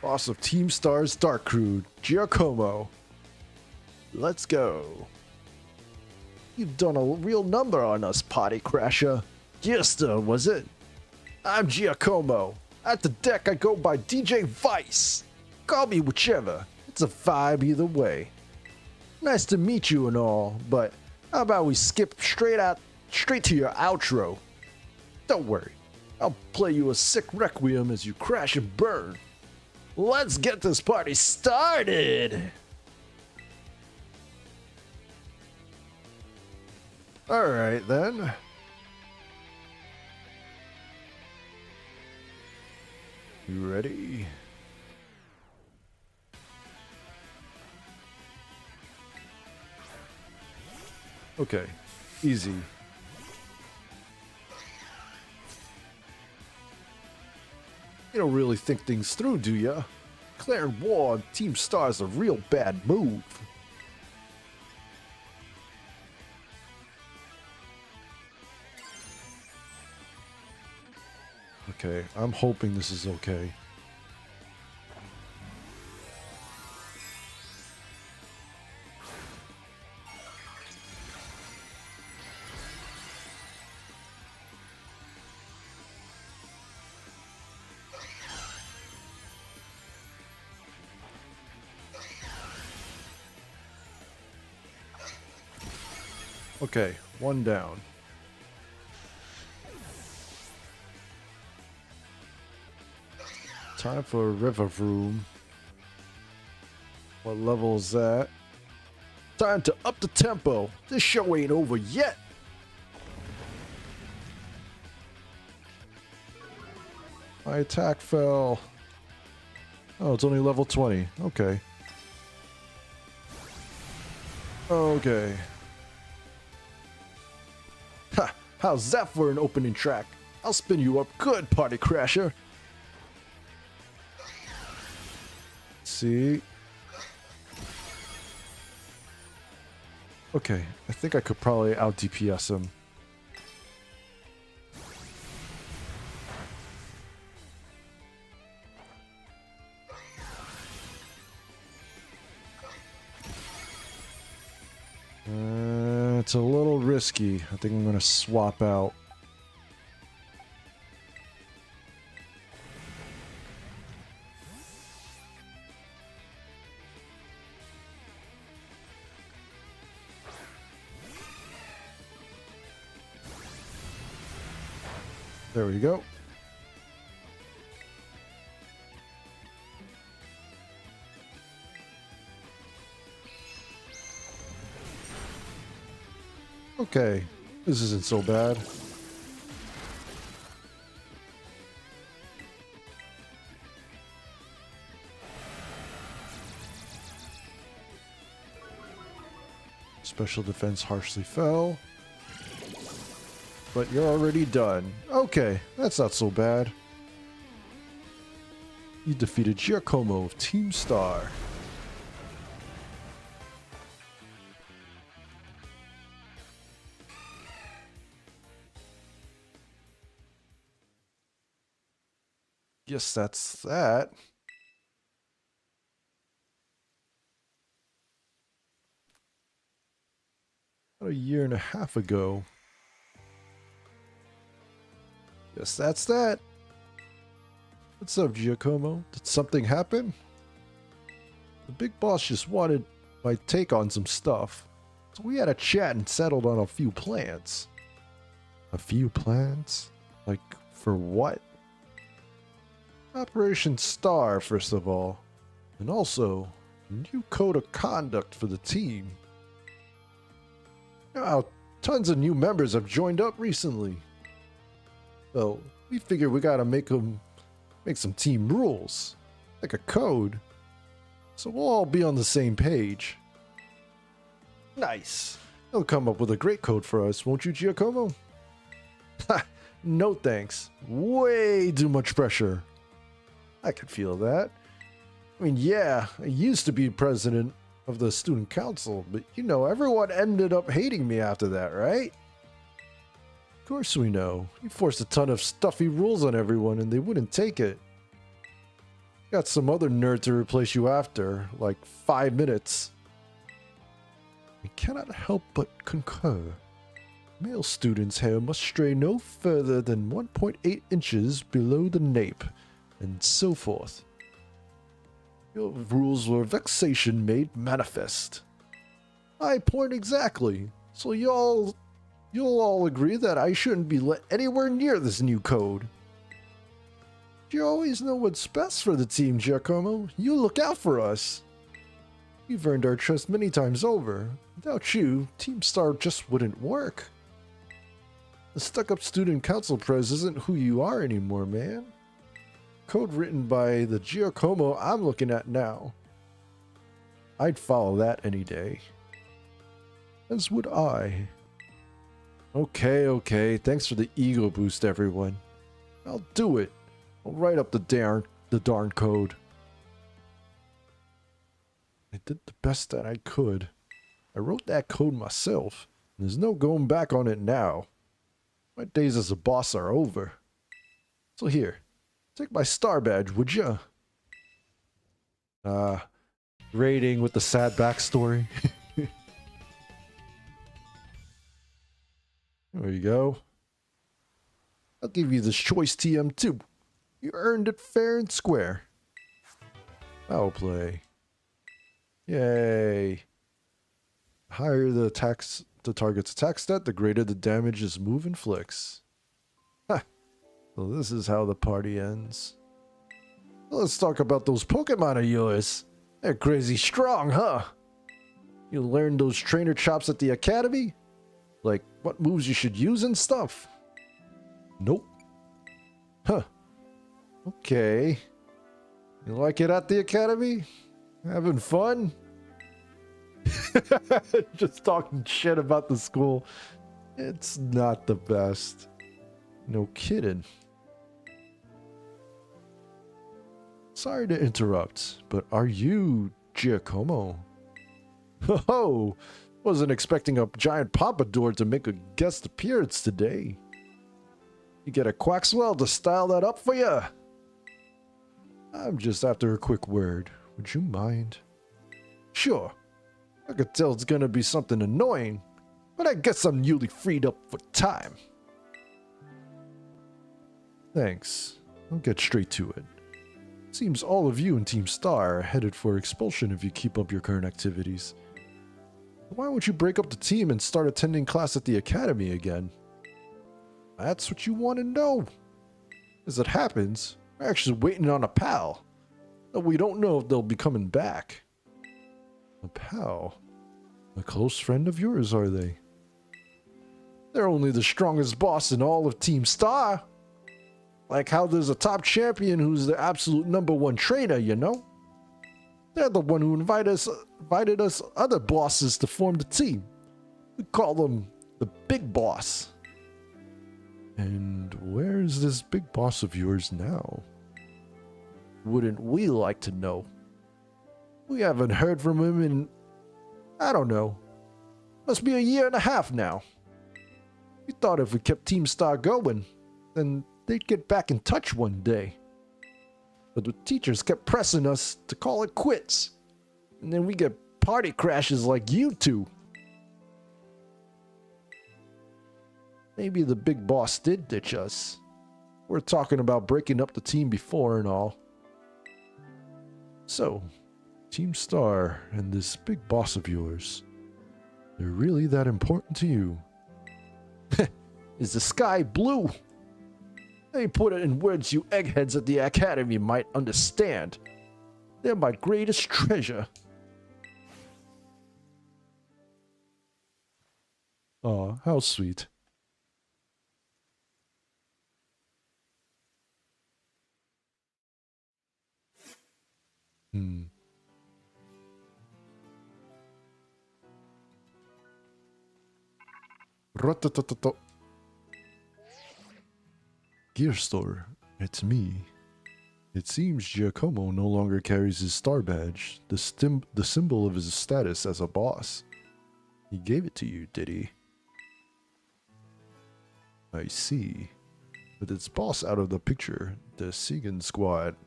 Boss of Team Star's Dark Crew, Giacomo. Let's go. You've done a real number on us, potty crasher. Gierstur, was it? I'm Giacomo. At the deck, I go by DJ Vice. Call me whichever. It's a vibe either way. Nice to meet you and all, but how about we skip straight to your outro? Don't worry. I'll play you a sick requiem as you crash and burn. Let's get this party started! Alright then. You ready? Okay, easy. You don't really think things through, do ya? Declaring war on Team Star's a real bad move. Okay, I'm hoping this is okay. Okay, one down. Time for a river room. What level is that? Time to up the tempo. This show ain't over yet. My attack fell. Oh, it's only level 20. Okay. Okay. Ha! How's that for an opening track? I'll spin you up good, party crasher. See? Okay, I think I could probably out DPS him. It's a little risky. I think I'm gonna swap out. There we go. Okay, this isn't so bad. Special defense harshly fell. But you're already done. Okay, that's not so bad. You defeated Giacomo of Team Star. Guess that's that. About a year and a half ago. Guess that's that. What's up, Giacomo? Did something happen? The big boss just wanted my take on some stuff. So we had a chat and settled on a few plans. A few plans? Like, for what? Operation Star, first of all. And also, a new code of conduct for the team. Now, tons of new members have joined up recently. So, we figured we gotta make some team rules. Like a code. So we'll all be on the same page. Nice. You'll come up with a great code for us, won't you, Giacomo? Ha! No thanks. Way too much pressure. I can feel that. I mean, yeah, I used to be president of the student council, but you know, everyone ended up hating me after that, right? Of course we know. You forced a ton of stuffy rules on everyone and they wouldn't take it. Got some other nerd to replace you after, like 5 minutes. I cannot help but concur. Male students' hair must stray no further than 1.8 inches below the nape, and so forth. Your rules were vexation made manifest. My point exactly. So you'll all agree that I shouldn't be let anywhere near this new code. You always know what's best for the team, Giacomo. You look out for us. You've earned our trust many times over. Without you, Team Star just wouldn't work. The stuck-up student council pres isn't who you are anymore, man. Code written by the Giacomo I'm looking at now. I'd follow that any day. As would I. Okay. Thanks for the ego boost, everyone. I'll do it. I'll write up the darn code. I did the best that I could. I wrote that code myself. And there's no going back on it now. My days as a boss are over. So here. Take my star badge, would ya? Rating with the sad backstory. There you go. I'll give you this choice TM too. You earned it fair and square. I'll play. Yay. The higher the target's attack stat, the greater the damage his move inflicts. Ha! So this is how the party ends. Let's talk about those Pokemon of yours. They're crazy strong, huh? You learned those trainer chops at the academy? Like, what moves you should use and stuff? Nope. Huh. Okay. You like it at the academy? Having fun? Just talking shit about the school. It's not the best. No kidding. Sorry to interrupt, but are you Giacomo? Oh, wasn't expecting a giant pompadour to make a guest appearance today. You get a Quaxwell to style that up for you? I'm just after a quick word. Would you mind? Sure. I could tell it's gonna be something annoying, but I guess I'm newly freed up for time. Thanks. I'll get straight to it. Seems all of you in Team Star are headed for expulsion if you keep up your current activities. Why won't you break up the team and start attending class at the academy again? That's what you want to know. As it happens, we're actually waiting on a pal, but we don't know if they'll be coming back. A pal? A close friend of yours, are they? They're only the strongest boss in all of Team Star. Like how there's a top champion who's the absolute #1 trainer, you know? They're the one who invited us other bosses to form the team. We call them the Big Boss. And where's this big boss of yours now? Wouldn't we like to know? We haven't heard from him in, I don't know, must be a year and a half now. We thought if we kept Team Star going, then they'd get back in touch one day. But the teachers kept pressing us to call it quits. And then we get party crashes like you two. Maybe the big boss did ditch us. We're talking about breaking up the team before and all. So, Team Star and this big boss of yours, they're really that important to you? Is the sky blue? Let me put it in words you eggheads at the academy might understand. They're my greatest treasure. Aw, how sweet. Gierstur, it's me. It seems Giacomo no longer carries his star badge, the symbol of his status as a boss. He gave it to you, did he? I see. With its boss out of the picture, the Segan squad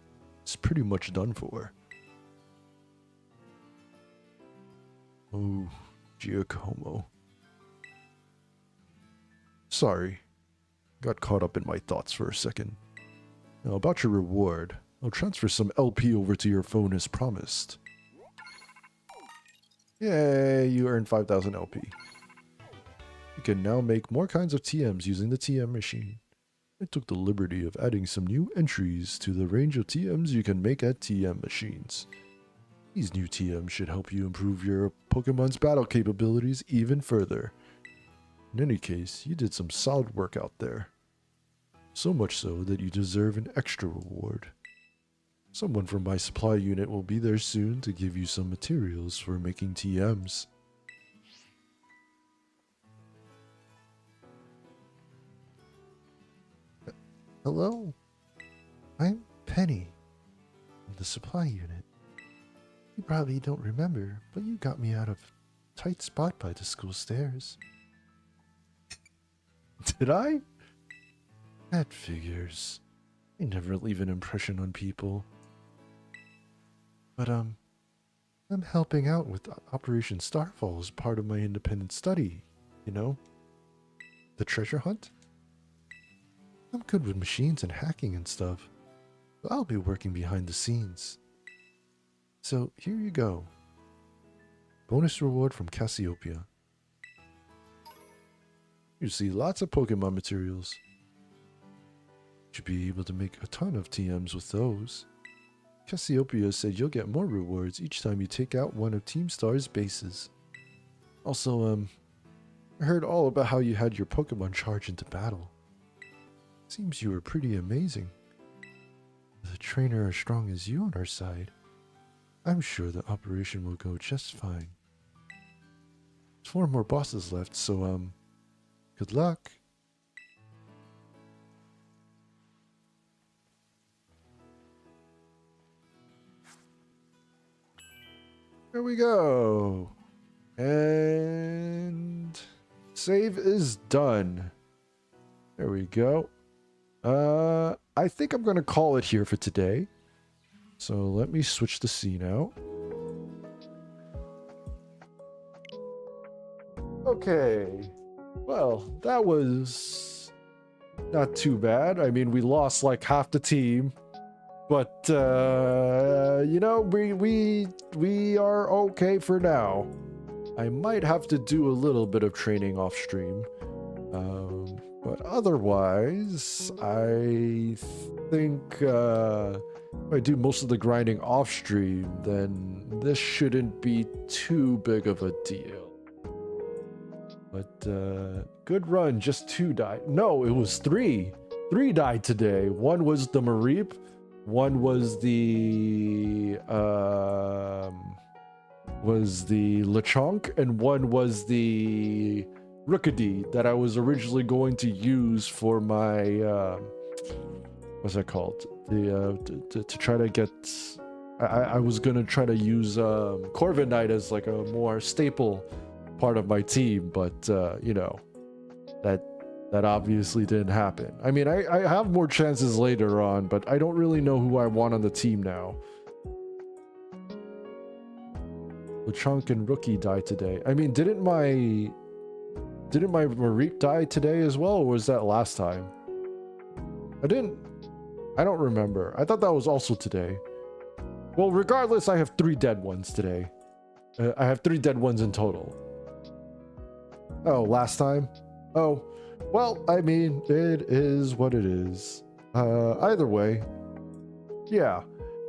is pretty much done for. Oh, Giacomo. Sorry. Got caught up in my thoughts for a second. Now about your reward, I'll transfer some LP over to your phone as promised. Yay, you earned 5,000 LP. You can now make more kinds of TMs using the TM machine. I took the liberty of adding some new entries to the range of TMs you can make at TM machines. These new TMs should help you improve your Pokemon's battle capabilities even further. In any case, you did some solid work out there. So much so that you deserve an extra reward. Someone from my supply unit will be there soon to give you some materials for making TMs. Hello? I'm Penny, from the supply unit. You probably don't remember, but you got me out of a tight spot by the school stairs. Did I? That figures. I never leave an impression on people. But, I'm helping out with Operation Starfall as part of my independent study, you know? The treasure hunt? I'm good with machines and hacking and stuff, but I'll be working behind the scenes. So, here you go. Bonus reward from Cassiopeia. You see lots of Pokemon materials. Should be able to make a ton of TMs with those. Cassiopeia said you'll get more rewards each time you take out one of Team Star's bases. Also, I heard all about how you had your Pokemon charge into battle. Seems you were pretty amazing. With a trainer as strong as you on our side, I'm sure the operation will go just fine. There's 4 more bosses left, so, good luck. There we go. And save is done. There we go. I think I'm going to call it here for today. So let me switch the scene out. Okay. Well, that was not too bad. I mean, we lost like half the team. But, you know, we are okay for now. I might have to do a little bit of training off stream. But otherwise, I think if I do most of the grinding off stream, then this shouldn't be too big of a deal. But, good run, just 2 died. No, it was 3. 3 died today. One was the Mareep. One was the Lechonk, and one was the Rookedy that I was originally going to use for my what's that called? The to try to get. I was gonna try to use Corvin Knight as like a more staple part of my team, but you know, that obviously didn't happen. I mean, I have more chances later on, but I don't really know who I want on the team now. Lechonk and Rookie died today. I mean, didn't my Mareep die today as well, or was that last time? I don't remember. I thought that was also today. Well, regardless, I have 3 dead ones today. I have 3 dead ones in total. Oh, last time? Oh. Well, I mean, it is what it is. Either way, yeah.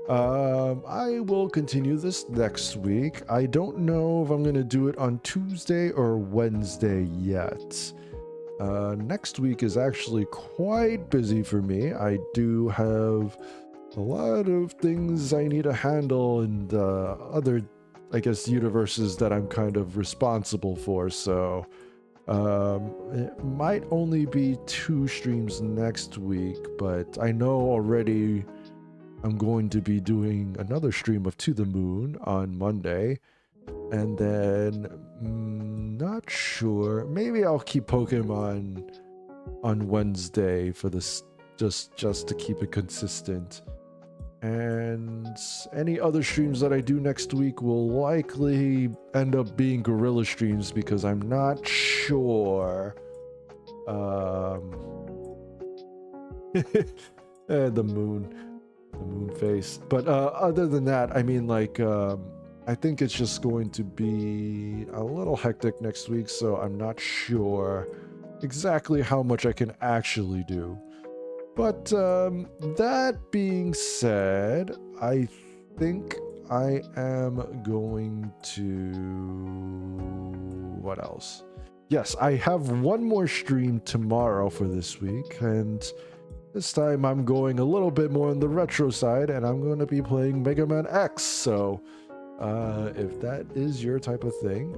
I will continue this next week. I don't know if I'm going to do it on Tuesday or Wednesday yet. Next week is actually quite busy for me. I do have a lot of things I need to handle and other, I guess, universes that I'm kind of responsible for, so... it might only be 2 streams next week, but I know already I'm going to be doing another stream of To the Moon on Monday, and then not sure, maybe I'll keep Pokemon on Wednesday for this, just to keep it consistent. And any other streams that I do next week will likely end up being Gorilla streams because I'm not sure. The moon face. But other than that, I mean, like, I think it's just going to be a little hectic next week, so I'm not sure exactly how much I can actually do. But that being said, I think I am going to... What else? Yes, I have one more stream tomorrow for this week, and this time I'm going a little bit more on the retro side, and I'm going to be playing Mega Man X, so if that is your type of thing,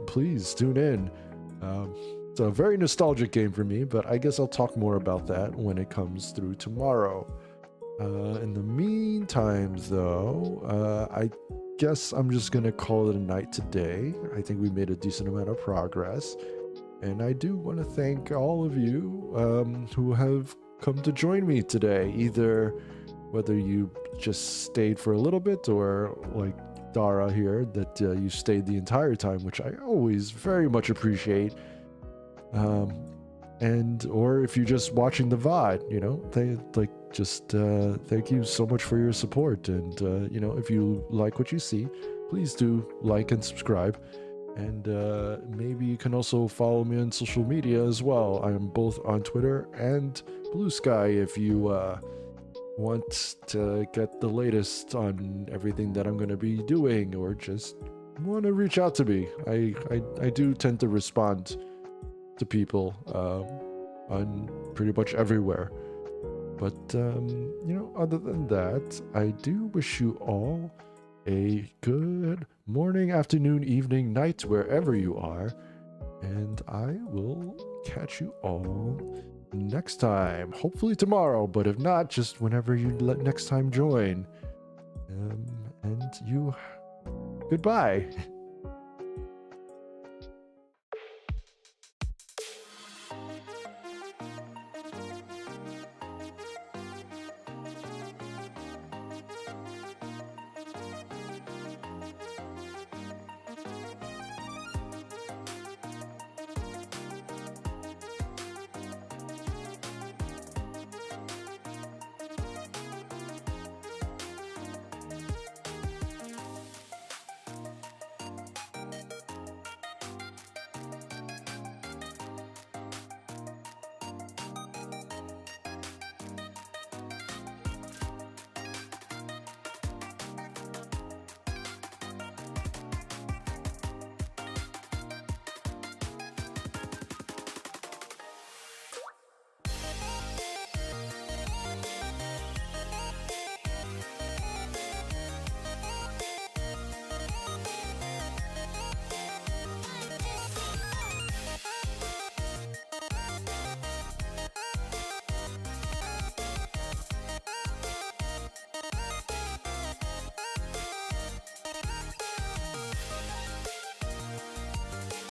please tune in. It's a very nostalgic game for me, but I guess I'll talk more about that when it comes through tomorrow. In the meantime, though, I guess I'm just going to call it a night today. I think we made a decent amount of progress. And I do want to thank all of you who have come to join me today, either whether you just stayed for a little bit or like Dara here, that you stayed the entire time, which I always very much appreciate. Or if you're just watching the VOD, you know, thank you so much for your support. And, you know, if you like what you see, please do like and subscribe. And maybe you can also follow me on social media as well. I'm both on Twitter and Bluesky if you want to get the latest on everything that I'm going to be doing, or just want to reach out to me. I do tend to respond to people on pretty much everywhere. But, you know, other than that, I do wish you all a good morning, afternoon, evening, night, wherever you are. And I will catch you all next time. Hopefully tomorrow, but if not, just whenever you next time join. And you, goodbye.